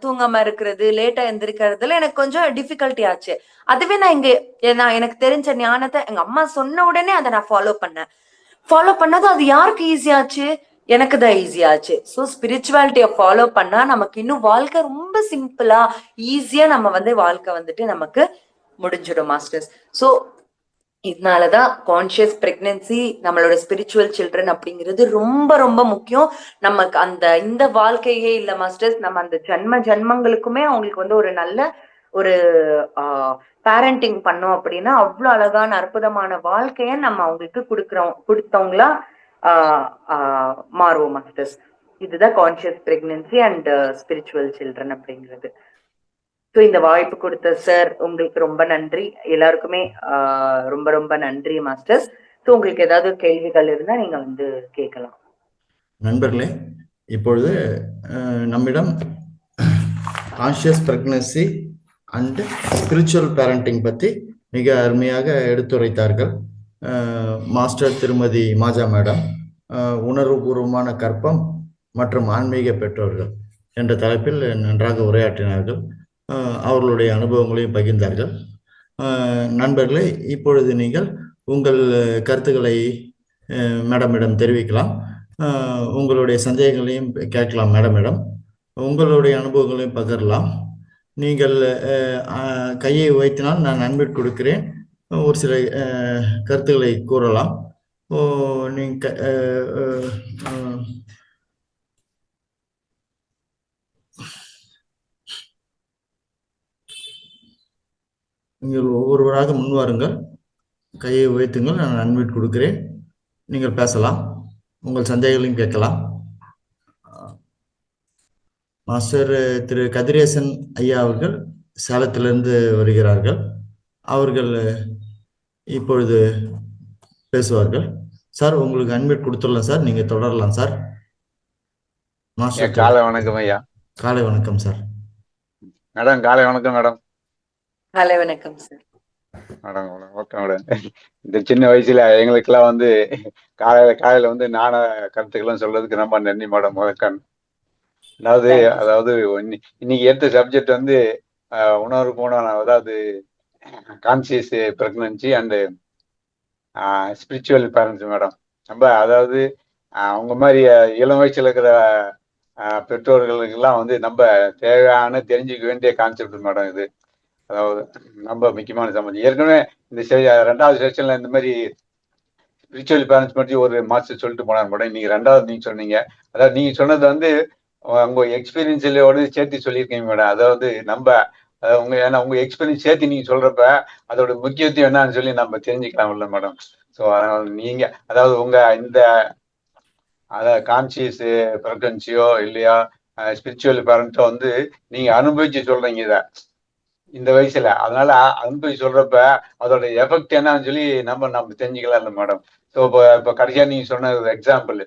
தூங்காம இருக்கிறது, லேட்டா எந்திரிக்கிறதுல எனக்கு கொஞ்சம் டிஃபிகல்ட்டி ஆச்சு. அதுவே நான் எனக்கு தெரிஞ்ச ஞானத்தை எங்க அம்மா சொன்ன உடனே அதை நான் ஃபாலோ பண்ணது அது யாருக்கு ஈஸி ஆச்சு? எனக்கு தான் ஈஸி ஆச்சு. ஸோ ஸ்பிரிச்சுவாலிட்டியை ஃபாலோ பண்ணா நமக்கு இன்னும் வாழ்க்கை ரொம்ப சிம்பிளா ஈஸியா நம்ம வந்து வாழ்க்கை வந்துட்டு நமக்கு முடிஞ்சிடும் மாஸ்டர்ஸ். ஸோ இதனாலதான் கான்சியஸ் பிரெக்னன்சி, நம்மளோட ஸ்பிரிச்சுவல் சில்ட்ரன் அப்படிங்கிறது ரொம்ப ரொம்ப முக்கியம். நமக்கு இந்த வாழ்க்கையே இல்ல மாஸ்டர்ஸ், நம்ம அந்த ஜன்மங்களுக்குமே அவங்களுக்கு வந்து ஒரு நல்ல ஒரு பேரண்டிங் பண்ணோம் அப்படின்னா அவ்வளவு அழகான அற்புதமான வாழ்க்கைய நம்ம அவங்களுக்கு கொடுத்தவங்களா மாறுவோம் மாஸ்டர்ஸ். இதுதான் conscious pregnancy and spiritual children அப்படிங்கிறது. ஸோ இந்த வாய்ப்பு கொடுத்த சார் உங்களுக்கு ரொம்ப நன்றி. எல்லாருக்குமே ரொம்ப ரொம்ப நன்றி மாஸ்டர்ஸ். ஸோ உங்களுக்கு ஏதாவது கேள்விகள் இருந்தா நீங்க வந்து கேட்கலாம். நண்பர்களே, இப்பொழுது நம்மிடம் conscious pregnancy and spiritual parenting பற்றி மிக அருமையாக எடுத்துரைத்தார்கள் மாஸ்டர் திருமதி மாஜா மேடம். உணர்வுபூர்வமான கற்பம் மற்றும் ஆன்மீக பெற்றோர்கள் என்ற தலைப்பில் நன்றாக உரையாற்றினார்கள். அவர்களுடைய அனுபவங்களையும் பகிர்ந்தார்கள். நண்பர்களே, இப்பொழுது நீங்கள் உங்கள் கருத்துக்களை மேடமிடம் தெரிவிக்கலாம். உங்களுடைய சந்தேகங்களையும் கேட்கலாம் மேடமிடம். உங்களுடைய அனுபவங்களையும் பகிரலாம். நீங்கள் கையை உயர்த்தினால் நான் அன்மியூட் கொடுக்கிறேன். ஒரு சில கருத்துக்களை கூறலாம். நீங்கள் ஒவ்வொருவராக முன்வாருங்கள், கையை உயர்த்துங்கள், நான் அன்மியூட் கொடுக்கிறேன். நீங்கள் பேசலாம், உங்கள் சந்தேகங்களையும் கேட்கலாம். மாஸ்டர் திரு கதிரேசன் ஐயா அவர்கள் சேலத்திலிருந்து வருகிறார்கள். அவர்கள் இப்பொழுது பேசுவார்கள். சார், உங்களுக்கு அன்மியூட் கொடுத்துடலாம் சார், நீங்க தொடரலாம் சார். மாஸ்டர் காலை வணக்கம் ஐயா. காலை வணக்கம் சார். மேடம் காலை வணக்கம் மேடம். காலை வணக்கம் சார். Madam okay madam. இந்த சின்ன வயசுல எங்களுக்கெல்லாம் வந்து காலையில வந்து நான கருத்துக்கெல்லாம் சொல்றதுக்கு ரொம்ப நன்றி மேடம். முதற்கண் அதாவது இன்னைக்கு எடுத்த சப்ஜெக்ட் வந்து உணர்வு போன, அதாவது conscious pregnancy and spiritual parents madam. நம்ம அதாவது அவங்க மாதிரி இளம் வயசுல இருக்கிற பெற்றோர்களுக்கெல்லாம் வந்து நம்ம தேவையான தெரிஞ்சுக்க வேண்டிய கான்செப்ட் மேடம் இது. அதாவது ரொம்ப முக்கியமான சம்பந்தம். ஏற்கனவே இந்த 2வது செஷன்ல இந்த மாதிரி ஸ்பிரிச்சுவல் பேரண்ட்ஸ் பற்றி ஒரு மாஸ்டர் சொல்லிட்டு போனார் மேடம். நீங்க 2வது நீங்க சொன்னீங்க. அதாவது நீங்க சொன்னது வந்து உங்க எக்ஸ்பீரியன்ஸ்லோட சேர்த்து சொல்லியிருக்கீங்க மேடம். அதாவது உங்க எக்ஸ்பீரியன்ஸ் சேர்த்து நீங்க சொல்றப்ப அதோட முக்கியத்துவம் என்னன்னு சொல்லி நம்ம தெரிஞ்சுக்கலாம்ல மேடம். ஸோ அதனால நீங்க, அதாவது உங்க இந்த அதாவது கான்சியஸ் ஃப்ரீக்வன்சியோ இல்லையா ஸ்பிரிச்சுவல் பேரண்ட்டோ வந்து நீங்க அனுபவிச்சு சொல்றீங்க இதை இந்த வயசுல. அதனால அனுபவிச்சு சொல்றப்ப அதோட எஃபெக்ட் என்னன்னு சொல்லி நம்ம தெரிஞ்சுக்கலாம் இல்லை மேடம். ஸோ இப்போ கடைசியா நீங்க சொன்ன ஒரு எக்ஸாம்பிள்,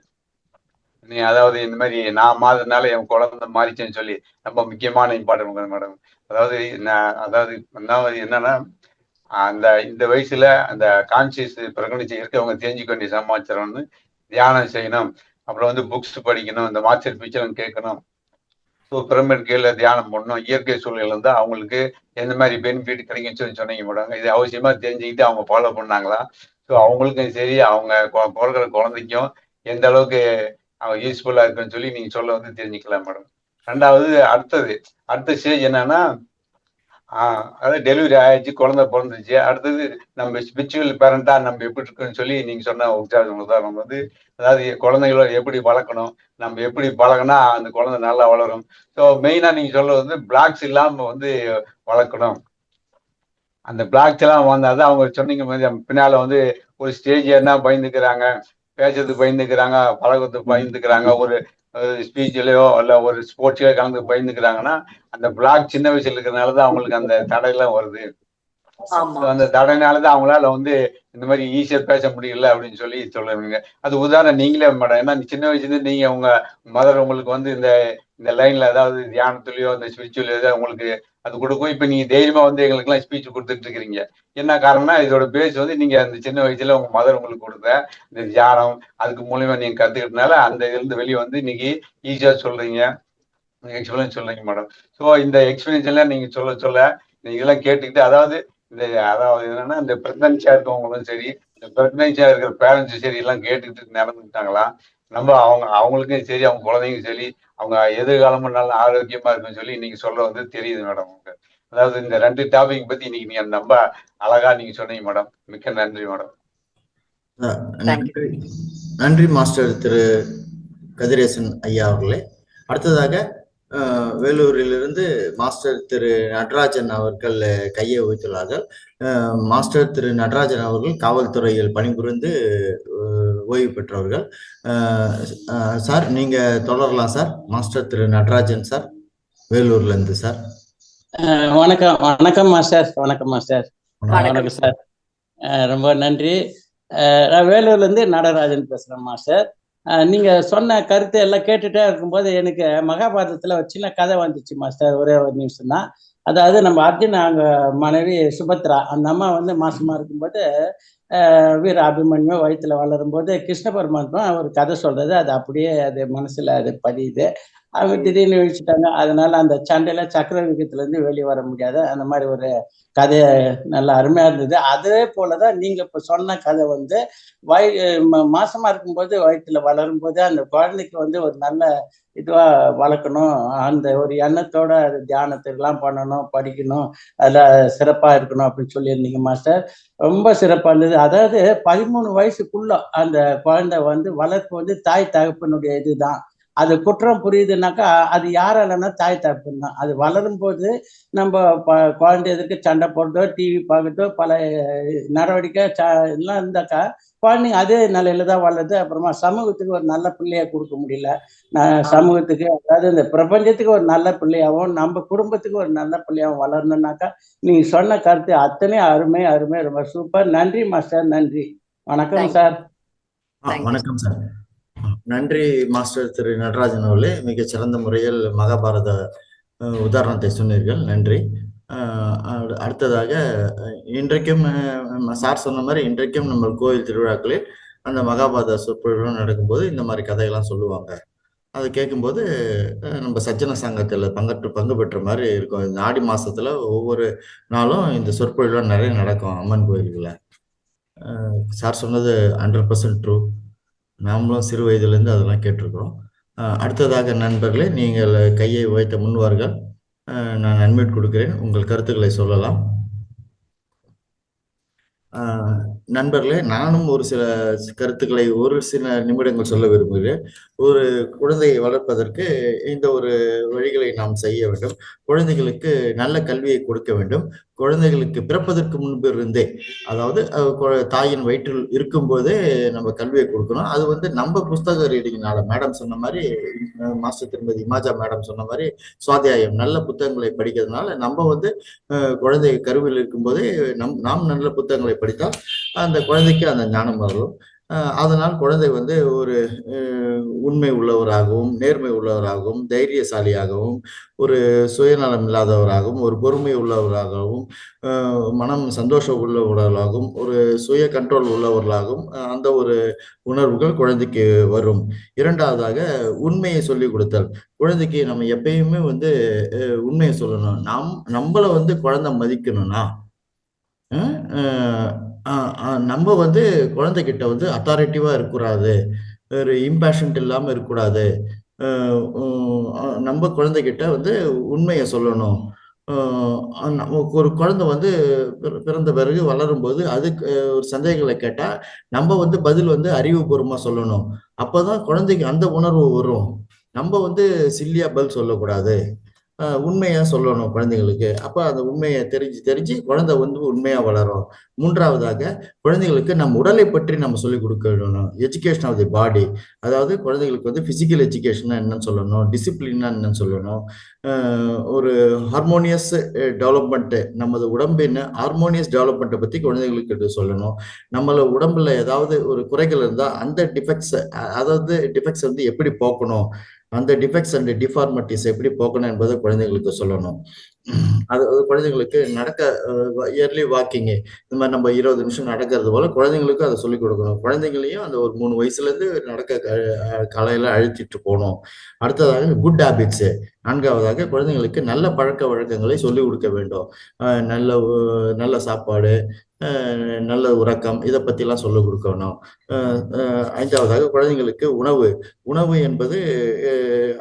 நீ அதாவது இந்த மாதிரி நான் மாறினால என் குழந்தை மாறிச்சேன்னு சொல்லி ரொம்ப முக்கியமான இம்பார்ட்டன்ட் மேடம். அதாவது என்னன்னா இந்த வயசுல அந்த கான்சியஸ் பிரகடனிச்சு இருக்கவங்க தெரிஞ்சுக்க வேண்டிய சமாச்சாரம் வந்து தியானம் செய்யணும், அப்புறம் வந்து புக்ஸ் படிக்கணும், இந்த மாஸ்டர் பிக்சர் கேட்கணும், ஸோ பிரமிட் கீழே தியானம் பண்ணணும், இயற்கை சூழல் இருந்தால் அவங்களுக்கு எந்த மாதிரி பெனிஃபிட் கிடைக்குன்னு சொல்லி சொன்னீங்க மேடம். இது அவசியமா தெரிஞ்சுக்கிட்டு அவங்க ஃபாலோ பண்ணாங்களா? ஸோ அவங்களுக்கும் சரி அவங்க பிறகுற குழந்தைக்கும் எந்த அளவுக்கு அவங்க யூஸ்ஃபுல்லா இருக்குன்னு சொல்லி நீங்க சொல்ல வந்து தெரிஞ்சுக்கலாம் மேடம். ரெண்டாவது அடுத்த ஸ்டேஜ் என்னன்னா அதாவது டெலிவரி ஆயிடுச்சு, குழந்தை பிறந்துச்சு, அடுத்தது நம்ம ஸ்பிரிச்சுவல் பேரண்டா நம்ம எப்படி இருக்குன்னு சொல்லி நீங்க சொன்ன உதாரணம் வந்து அதாவது குழந்தைகளோட எப்படி வளர்க்கணும், நம்ம எப்படி பழகினா அந்த குழந்தை நல்லா வளரும். ஸோ மெயினா நீங்க சொல்றது வந்து பிளாக்ஸ் இல்லாம வந்து வளர்க்கணும். அந்த பிளாக்ஸ் எல்லாம் வந்தாதான் அவங்க சொன்னீங்க மாதிரி பின்னால வந்து ஒரு ஸ்டேஜ் என்ன பயந்துக்கிறாங்க, பேசுறதுக்கு பயந்துக்கிறாங்க, பழகத்துக்கு பயந்துக்கிறாங்க, ஒரு ஸ்பீச்லயோ இல்ல ஒரு ஸ்போர்ட்ஸ்லயோ கலந்து பயந்துக்கிறாங்கன்னா அந்த பிளாக் சின்ன வயசுல இருக்கிறதுனாலதான் அவங்களுக்கு அந்த தடையெல்லாம் வருது. அந்த தடையினாலதான் அவங்களால வந்து இந்த மாதிரி ஈஸியா பேச முடியல அப்படின்னு சொல்லி சொல்லுவீங்க. அது உதாரணம் நீங்களே மேடம். ஏன்னா சின்ன வயசுல இருந்து நீங்க உங்க மதர் உங்களுக்கு வந்து இந்த லைன்ல ஏதாவது தியானத்துலயோ இந்த ஸ்பிரிச்சுவல் ஏதாவது உங்களுக்கு அது கொடுக்கும். இப்ப நீங்க தைரியமா வந்து எங்களுக்கு எல்லாம் ஸ்பீச் கொடுத்துட்டு இருக்கிறீங்க. என்ன காரணம்னா இதோட பேஸ் வந்து நீங்க அந்த சின்ன வயசுல உங்க மதர் உங்களுக்கு கொடுத்த இந்த தியானம் அதுக்கு மூலியமா நீங்க கத்துக்கிட்டனால அந்த இதுல இருந்து வெளியே வந்து இன்னைக்கு ஈஸியா சொல்றீங்க, எக்ஸ்பீரியன்ஸ் சொல்றீங்க மேடம். ஸோ இந்த எக்ஸ்பீரியன்ஸ் எல்லாம் நீங்க சொல்ல நீங்க எல்லாம் கேட்டுக்கிட்டு அதாவது என்னன்னா இந்த பிரெக்னன்சியா இருக்கவங்களும் சரி, இந்த பிரெக்னன்சியா இருக்கிற பேரண்ட்ஸும் சரி எல்லாம் கேட்டுக்கிட்டு நடந்துட்டாங்களா, நம்ம அவங்களுக்கும் சரி அவங்க குழந்தைங்களும் சரி அவங்க எதிர்காலமும் நல்ல ஆரோக்கியமா இருக்குன்னு சொல்லி இன்னைக்கு சொல்ல வந்து தெரியுது மேடம். அதாவது இந்த 2 டாபிக் பத்தி இன்னைக்கு நீங்க ரொம்ப அழகா நீங்க சொன்னீங்க மேடம். மிக்க நன்றி மேடம். நன்றி மாஸ்டர் திரு கதிரேசன் ஐயா அவர்களே. அடுத்ததாக வேலூரிலிருந்து மாஸ்டர் திரு நடராஜன் அவர்கள் கையை உயர்த்துள்ளார்கள். மாஸ்டர் திரு நடராஜன் அவர்கள் காவல்துறையில் பணிபுரிந்து ஓய்வு பெற்றவர்கள். சார் நீங்க தொடரலாம் சார். மாஸ்டர் திரு நடராஜன் சார், வேலூர்ல இருந்து சார். வணக்கம் மாஸ்டர். வணக்கம் சார். ரொம்ப நன்றி. நான் வேலூர்ல இருந்து நடராஜன் பேசுறேன் மாஸ்டர். நீங்க சொன்ன கருத்தை எல்லாம் கேட்டுட்டே இருக்கும்போது எனக்கு மகாபாரதத்துல ஒரு சின்ன கதை வந்துச்சு மாஸ்டர். ஒரே ஒரு நிமிஷம் தான். அதாவது நம்ம அர்ஜுன் அவங்க மனைவி சுபத்ரா அந்த அம்மா வந்து மாசமா இருக்கும்போது வீர அபிமன்யு வயிற்றுல வளரும்போது கிருஷ்ண பரமாத்மா ஒரு கதை சொல்றது அது அப்படியே அது மனசுல அது பதியுது. அவங்க திடீர்னு விழிச்சுட்டாங்க. அதனால அந்த சண்டையில சக்கரவியூகத்துல இருந்து வெளியே வர முடியாத அந்த மாதிரி ஒரு கதை நல்லா அருமையா இருந்தது. அதே போலதான் நீங்க இப்ப சொன்ன கதை வந்து மாசமா இருக்கும்போது வயிற்றுல வளரும் போது அந்த குழந்தைக்கு வந்து ஒரு நல்ல இதுவா வளர்க்கணும், அந்த ஒரு எண்ணத்தோட அது தியானத்துக்கெல்லாம் பண்ணணும், படிக்கணும், அதுல சிறப்பா இருக்கணும் அப்படின்னு சொல்லியிருந்தீங்க மாஸ்டர். ரொம்ப சிறப்பா இருந்தது. அதாவது 13 வயசுக்குள்ள அந்த குழந்தை வந்து வளர்ப்பு வந்து தாய் தகப்பனுடைய இதுதான். அது குற்றம் புரியுதுனாக்கா அது யாராலன்னா தாய் தகப்பன் தான். அது வளரும் போது நம்ம குழந்தை எதுக்கு சண்டை போடுறதோ டிவி பார்க்கறதோ பல நடவடிக்கை எல்லாம் இருந்தாக்கா குழந்தைங்க அதே நிலையில தான் வளருது. அப்புறமா சமூகத்துக்கு ஒரு நல்ல பிள்ளையா கொடுக்க முடியல. சமூகத்துக்கு அதாவது இந்த பிரபஞ்சத்துக்கு ஒரு நல்ல பிள்ளையாவும் நம்ம குடும்பத்துக்கு ஒரு நல்ல பிள்ளையாவும் வளரணும்னாக்கா நீங்க சொன்ன கருத்து அத்தனை அருமை அருமை, ரொம்ப சூப்பர். நன்றி மாஸ்டர். நன்றி. வணக்கம் சார். வணக்கம் சார். நன்றி மாஸ்டர் திரு நடராஜன் அவர்களே. மிகச் சிறந்த முறையில் மகாபாரத உதாரணத்தை சொன்னீர்கள். நன்றி. அடுத்ததாக இன்றைக்கும் சார் சொன்ன மாதிரி இன்றைக்கும் நம்ம கோயில் திருவிழாக்களில் அந்த மகாபாரத சொற்பொழிவுலாம் நடக்கும்போது இந்த மாதிரி கதையெல்லாம் சொல்லுவாங்க. அதை கேட்கும்போது நம்ம சஜ்ஜன சங்கத்தில் பங்கு பெற்ற மாதிரி இருக்கும். இந்த ஆடி மாசத்துல ஒவ்வொரு நாளும் இந்த சொற்பொழிவுலாம் நிறைய நடக்கும் அம்மன் கோயில்களை. சார் சொன்னது 100% ட்ரூ. நாமளும் சிறு வயதிலிருந்து அதெல்லாம் கேட்டிருக்கிறோம். அடுத்ததாக நண்பர்களே, நீங்கள் கையை உயர்த்த முன்வார்கள். நான் அன்மியூட் கொடுக்கிறேன், உங்கள் கருத்துக்களை சொல்லலாம். நண்பர்களே, நானும் ஒரு சில கருத்துக்களை ஒரு சில நிமிடங்கள் சொல்ல விரும்புகிறேன். ஒரு குழந்தையை வளர்ப்பதற்கு இந்த ஒரு வழிகளை நாம் செய்ய வேண்டும். குழந்தைகளுக்கு நல்ல கல்வியை கொடுக்க வேண்டும். குழந்தைகளுக்கு பிறப்பதற்கு முன்பு இருந்தே, அதாவது தாயின் வயிற்றில் இருக்கும்போதே நம்ம கல்வியை கொடுக்கணும். அது வந்து நம்ம புஸ்தக ரீடிங்னால, மேடம் சொன்ன மாதிரி, மாஸ்டர் திருமதி இமாஜா மேடம் சொன்ன மாதிரி சுவாத்தியாயம் நல்ல புத்தகங்களை படிக்கிறதுனால நம்ம வந்து குழந்தை கருவில் இருக்கும்போதே நாம் நல்ல புத்தகங்களை படித்தால் அந்த குழந்தைக்கு அந்த ஞானம் வரும். அதனால் குழந்தை வந்து ஒரு உண்மை உள்ளவராகவும், நேர்மை உள்ளவராகவும், தைரியசாலியாகவும், ஒரு சுயநலம் இல்லாதவராகவும், ஒரு பொறுமை உள்ளவராகவும், மனம் சந்தோஷம் உள்ளவர்களாகவும், ஒரு சுய கண்ட்ரோல் உள்ளவர்களாகவும் அந்த ஒரு உணர்வுகள் குழந்தைக்கு வரும். இரண்டாவதாக உண்மையை சொல்லிக் கொடுத்தல். குழந்தைக்கு நம்ம எப்பயுமே வந்து உண்மையை சொல்லணும். நம்மள வந்து குழந்தை மதிக்கணும்னா நம்ம வந்து குழந்தைகிட்ட வந்து அத்தாரிட்டிவா இருக்கக்கூடாது, ஒரு இம்பேஷன்ட் இல்லாம இருக்கக்கூடாது. நம்ம குழந்தைகிட்ட வந்து உண்மையை சொல்லணும். ஒரு குழந்தை வந்து பிறந்த பிறகு வளரும்போது அதுக்கு ஒரு சந்தேகங்களை கேட்டா நம்ம வந்து பதில் வந்து அறிவுபூர்வமா சொல்லணும். அப்பதான் குழந்தைக்கு அந்த உணர்வு வரும். நம்ம வந்து சில்லியா பதில் சொல்லக்கூடாது, உண்மையா சொல்லணும் குழந்தைங்களுக்கு. அப்ப அந்த உண்மையை தெரிஞ்சு குழந்தை வந்து உண்மையா வளரும். மூன்றாவதாக குழந்தைகளுக்கு நம் உடலை பற்றி நம்ம சொல்லிக் கொடுக்கணும். எஜுகேஷன் ஆஃப் தி பாடி. அதாவது குழந்தைகளுக்கு வந்து பிசிக்கல் எஜுகேஷன் என்னன்னு சொல்லணும், டிசிப்ளினா என்னன்னு சொல்லணும், ஒரு ஹார்மோனியஸ் டெவலப்மெண்ட், நமது உடம்பின் ஹார்மோனியஸ் டெவலப்மெண்ட்டை பத்தி குழந்தைகளுக்கு சொல்லணும். நம்மள உடம்புல ஏதாவது ஒரு குறைகள் இருந்தா அந்த டிஃபெக்ட்ஸ், அதாவது டிஃபெக்ட்ஸ் வந்து எப்படி போக்கணும், அந்த டிஃபெக்ட்ஸ் அண்ட் டிஃபார்மிட்டிஸ் எப்படி போக்கணும் என்பதை குழந்தைங்களுக்கு சொல்லணும். அது குழந்தைங்களுக்கு நடக்க இயர்லி வாக்கிங், இந்த மாதிரி நம்ம 20 நிமிஷம் நடக்கிறது போல குழந்தைங்களுக்கும் அதை சொல்லிக் கொடுக்கணும். குழந்தைங்களையும் அந்த ஒரு 3 வயசுல இருந்து நடக்க காலையில அழுத்திட்டு போகணும். அடுத்ததாக குட் ஹேபிட்ஸ். நான்காவதாக குழந்தைங்களுக்கு நல்ல பழக்க வழக்கங்களை சொல்லிக் கொடுக்க வேண்டும். நல்ல சாப்பாடு, நல்ல உறக்கம், இதை பத்திலாம் சொல்லிக் கொடுக்கணும். ஐந்தாவதாக குழந்தைங்களுக்கு உணவு என்பது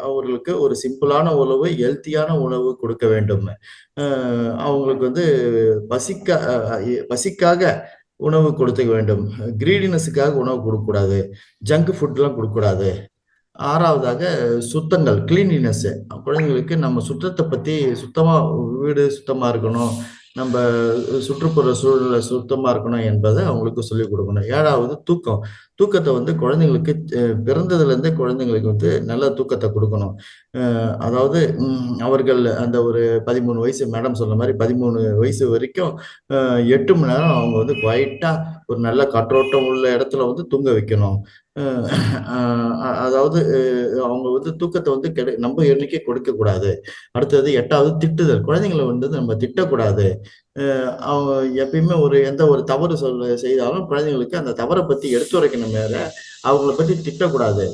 அவர்களுக்கு ஒரு சிம்பிளான உணவு, ஹெல்த்தியான உணவு கொடுக்க வேண்டும். அவங்களுக்கு வந்து பசிக்காக உணவு கொடுக்க வேண்டும், கிரீடினஸுக்காக உணவு கொடுக்கக்கூடாது, ஜங்க் ஃபுட்லாம் கொடுக்கக்கூடாது. ஆறாவதாக சுத்தங்கள், கிளீனினஸ். குழந்தைங்களுக்கு நம்ம சுத்தத்தை பத்தி, வீடு சுத்தமா இருக்கணும், நம்ம சுற்றுப்புற சூழலை சுத்தமா இருக்கணும் என்பதை அவங்களுக்கு சொல்லிக் கொடுக்கணும். ஏழாவது தூக்கத்தை வந்து குழந்தைங்களுக்கு பிறந்ததுல இருந்தே குழந்தைங்களுக்கு வந்து நல்ல தூக்கத்தை கொடுக்கணும். அதாவது அவர்கள் அந்த ஒரு 13 வயசு, மேடம் சொன்ன மாதிரி 13 வயசு வரைக்கும் 8 மணி நேரம் அவங்க வந்து குவைட்டா ஒரு நல்ல காற்றோட்டம் உள்ள இடத்துல வந்து தூங்க வைக்கணும். அதாவது அவங்க வந்து தூக்கத்தை வந்து நம்ம எண்ணிக்கை கொடுக்க கூடாது. அடுத்தது 8வது திட்டுதல். குழந்தைங்களை வந்து நம்ம திட்டக்கூடாது. அவங்க எப்பயுமே எந்த ஒரு தவறு செய்தாலும் குழந்தைங்களுக்கு அந்த தவறை பத்தி எடுத்துரைக்கணும், வேற அவங்கள பத்தி திட்டக்கூடாது.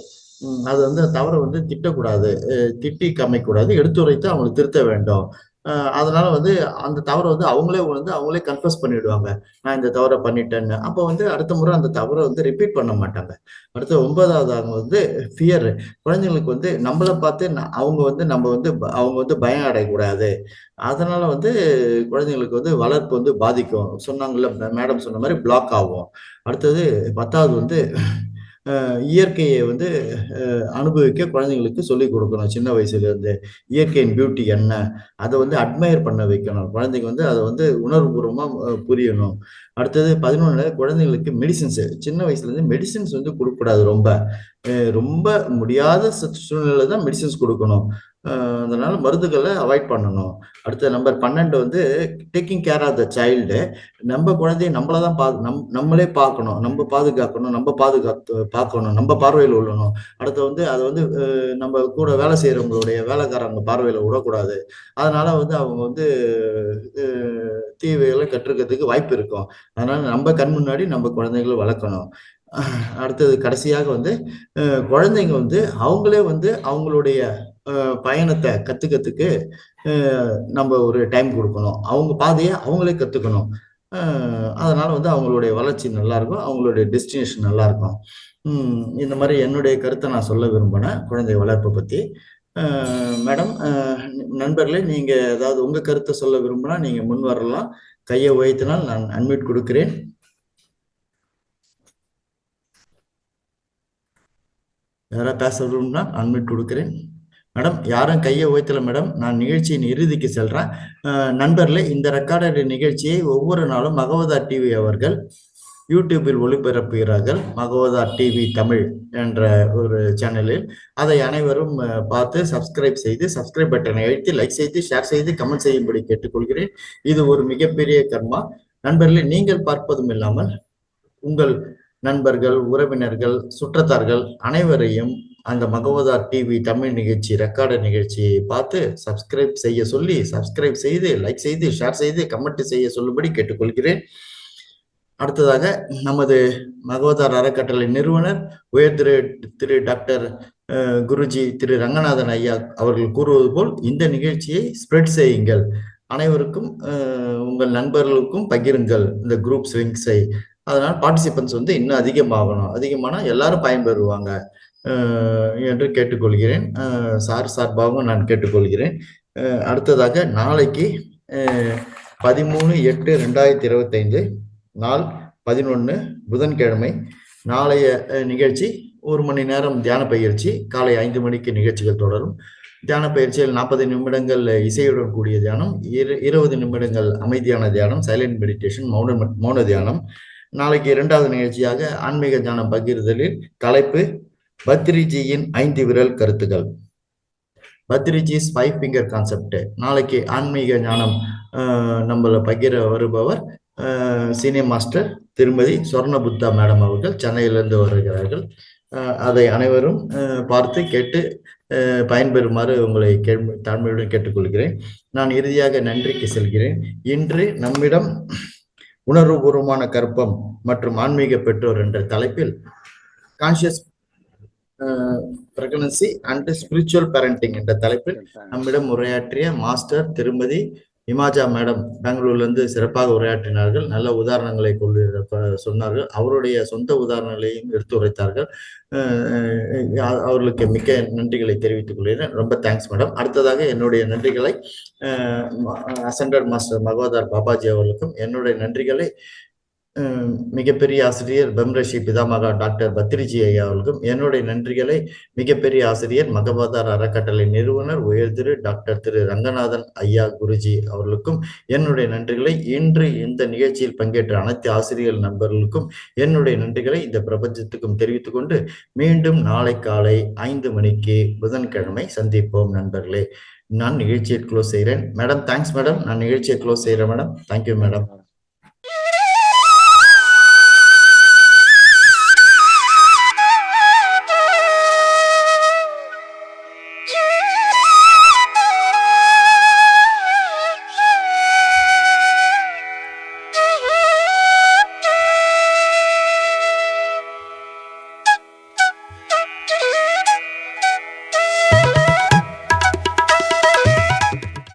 அது வந்து தவறை வந்து திட்டக்கூடாது, திட்டி காமிக்கக்கூடாது, எடுத்துரைத்து அவங்களுக்கு திருத்த வேண்டும். அதனால வந்து அந்த தவறை வந்து அவங்களே கன்ஃபஸ் பண்ணிடுவாங்க, நான் இந்த தவறை பண்ணிட்டேன்னு. அப்போ வந்து அடுத்த முறை அந்த தவறை வந்து ரிப்பீட் பண்ண மாட்டாங்க. அடுத்து 9வது அவங்க வந்து ஃபியர். குழந்தைங்களுக்கு வந்து நம்மளை பார்த்து அவங்க வந்து பயம் அடையக்கூடாது. அதனால வந்து குழந்தைங்களுக்கு வந்து வளர்ப்பு வந்து பாதிக்கும். சொன்னாங்கல்ல மேடம் சொன்ன மாதிரி பிளாக் ஆகும். அடுத்தது 10வது வந்து இயற்கையை வந்து அனுபவிக்க குழந்தைங்களுக்கு சொல்லிக் கொடுக்கணும். சின்ன வயசுல இருந்து இயற்கையின் பியூட்டி என்ன, அதை வந்து அட்மையர் பண்ண வைக்கணும். குழந்தைங்க வந்து அதை வந்து உணர்வுபூர்வமா புரியணும். அடுத்தது 11 குழந்தைங்களுக்கு மெடிசின்ஸ், சின்ன வயசுல இருந்து மெடிசின்ஸ் வந்து கொடுக்கக்கூடாது. ரொம்ப முடியாத சூழ்நிலை தான் மெடிசின்ஸ் கொடுக்கணும். அதனால மருந்துகளை அவாய்ட் பண்ணணும். அடுத்த நம்பர் 12 வந்து taking care of the child. நம்ம குழந்தைய நம்மளதான் நம்மளே பார்க்கணும், நம்ம பாதுகாக்கணும், பார்க்கணும், நம்ம பார்வையில் உள்ளணும். அடுத்து வந்து அதை வந்து நம்ம கூட வேலை செய்யறவங்களுடைய வேலைக்காரங்க பார்வையில விடக்கூடாது. அதனால வந்து அவங்க வந்து தீவைகளை கற்றுக்கிறதுக்கு வாய்ப்பு இருக்கும். அதனால நம்ம கண் முன்னாடி நம்ம குழந்தைகளை வளர்க்கணும். அடுத்தது கடைசியாக வந்து குழந்தைங்க வந்து அவங்களே வந்து அவங்களுடைய பயணத்தை கத்துக்கிறதுக்கு நம்ம ஒரு டைம் கொடுக்கணும். அவங்க பாதையை அவங்களே கத்துக்கணும். அதனால வந்து அவங்களுடைய வளர்ச்சி நல்லா இருக்கும், அவங்களுடைய டெஸ்டினேஷன் நல்லா இருக்கும். இந்த மாதிரி என்னுடைய கருத்தை நான் சொல்ல விரும்பினேன் குழந்தை வளர்ப்பை பத்தி. மேடம், நண்பர்களே, நீங்க ஏதாவது உங்க கருத்தை சொல்ல விரும்பினா நீங்க முன் வரலாம். கையை உயர்த்தினால் நான் அன்மியூட் கொடுக்கிறேன். யாரா பேச விரும்பினா அன்மியூட் கொடுக்கிறேன். மேடம் யாரும் கையை உயர்த்தல மேடம். நான் நிகழ்ச்சியின் இறுதிக்கு செல்றேன். நண்பர்களே, இந்த ரெக்கார்டட் நிகழ்ச்சியை ஒவ்வொரு நாளும் மகவதா டிவி அவர்கள் யூடியூபில் ஒளிபரப்புகிறார்கள். மகவதா டிவி தமிழ் என்ற ஒரு சேனலில். அதை அனைவரும் பார்த்து சப்ஸ்கிரைப் செய்து சப்ஸ்கிரைப் பட்டனை அழுத்தி லைக் செய்து ஷேர் செய்து கமெண்ட் செய்யும்படி கேட்டுக்கொள்கிறேன். இது ஒரு மிகப்பெரிய கர்மா. நண்பர்களே, நீங்கள் பார்ப்பதும் இல்லாமல் உங்கள் நண்பர்கள், உறவினர்கள், சுற்றத்தார்கள் அனைவரையும் அந்த மகவதா டிவி தமிழ் நிகழ்ச்சி ரெக்கார்டட் நிகழ்ச்சியை பார்த்து சப்ஸ்கிரைப் செய்ய சொல்லி சப்ஸ்கிரைப் செய்து லைக் செய்து ஷேர் செய்து கமெண்ட் செய்ய சொல்லும்படி கேட்டுக்கொள்கிறேன். அடுத்ததாக நமது மகவதார் அறக்கட்டளை நிறுவனர் உயர் திரு டாக்டர் குருஜி திரு ரங்கநாதன் ஐயா அவர்கள் கூறுவது போல் இந்த நிகழ்ச்சியை ஸ்ப்ரெட் செய்யுங்கள், அனைவருக்கும் உங்கள் நண்பர்களுக்கும் பகிருங்கள் இந்த குரூப் லிங்க்ஸை. அதனால் பார்ட்டிசிபென்ட்ஸ் இன்னும் அதிகமானா எல்லாரும் பயன்பெறுவாங்க என்று கேட்டுக்கொள்கிறேன். சார்பாகவும் நான் கேட்டுக்கொள்கிறேன். அடுத்ததாக நாளைக்கு 13/8/2025 நாள் 11 புதன்கிழமை நாளைய நிகழ்ச்சி 1 மணி நேரம் தியான பயிற்சி. காலை 5 மணிக்கு நிகழ்ச்சிகள் தொடரும். தியான பயிற்சியில் 40 நிமிடங்கள் இசையுடன் கூடிய தியானம், 20 நிமிடங்கள் அமைதியான தியானம், சைலண்ட் மெடிடேஷன், மௌன தியானம். நாளைக்கு 2வது நிகழ்ச்சியாக ஆன்மீக ஞானம் பகிர்தலில் தலைப்பு பத்ரிஜியின் 5 விரல் கருத்துக்கள், பத்ரிஜிஸ் 5 ஃபிங்கர் கான்செப்ட். நாளைக்கு ஆன்மீக ஞானம் நம்மள பகிர வருபவர் சீனியர் மாஸ்டர் திருமதி சொர்ணபுத்தா மேடம் அவர்கள் சென்னையிலிருந்து வருகிறார்கள். அதை அனைவரும் பார்த்து கேட்டு பயன்பெறுமாறு உங்களை தாழ்மையுடன் கேட்டுக்கொள்கிறேன். நான் இறுதியாக நன்றிக்கு செல்கிறேன். இன்று நம்மிடம் உணர்வுபூர்வமான கற்பம் மற்றும் ஆன்மீக பெற்றோர் என்ற தலைப்பில் conscious pregnancy and spiritual parenting என்ற தலைப்பில் நம்மிடம் உரையாற்றிய மாஸ்டர் திருமதி இமாஜா மேடம் பெங்களூர்லேருந்து சிறப்பாக உரையாற்றினார்கள். நல்ல உதாரணங்களை சொன்னார்கள். அவருடைய சொந்த உதாரணங்களையும் எடுத்து உரைத்தார்கள். அவர்களுக்கு மிக்க நன்றிகளை தெரிவித்துக் கொள்கிறேன். ரொம்ப தேங்க்ஸ் மேடம். அடுத்ததாக என்னுடைய நன்றிகளை அசண்டட் மாஸ்டர் மகவதார் பாபாஜி அவர்களுக்கும், என்னுடைய நன்றிகளை மிகப்பெரிய ஆசிரியர் பிரம்மரிஷி பிதாமகா டாக்டர் பத்ரிஜி ஐயா அவர்களுக்கும், என்னுடைய நன்றிகளை மிகப்பெரிய ஆசிரியர் மகவதார் அறக்கட்டளை நிறுவனர் உயர் திரு டாக்டர் திரு ரங்கநாதன் ஐயா குருஜி அவர்களுக்கும், என்னுடைய நன்றிகளை இன்று இந்த நிகழ்ச்சியில் பங்கேற்ற அனைத்து ஆசிரியர் நண்பர்களுக்கும் என்னுடைய நன்றிகளை இந்த பிரபஞ்சத்துக்கும் தெரிவித்துக் கொண்டு மீண்டும் நாளை காலை 5 மணிக்கு புதன்கிழமை சந்திப்போம் நண்பர்களே. நான் நிகழ்ச்சியை க்ளோஸ் செய்கிறேன். Madam thanks madam. நான் நிகழ்ச்சியை க்ளோஸ் செய்கிறேன் மேடம். Thank you madam.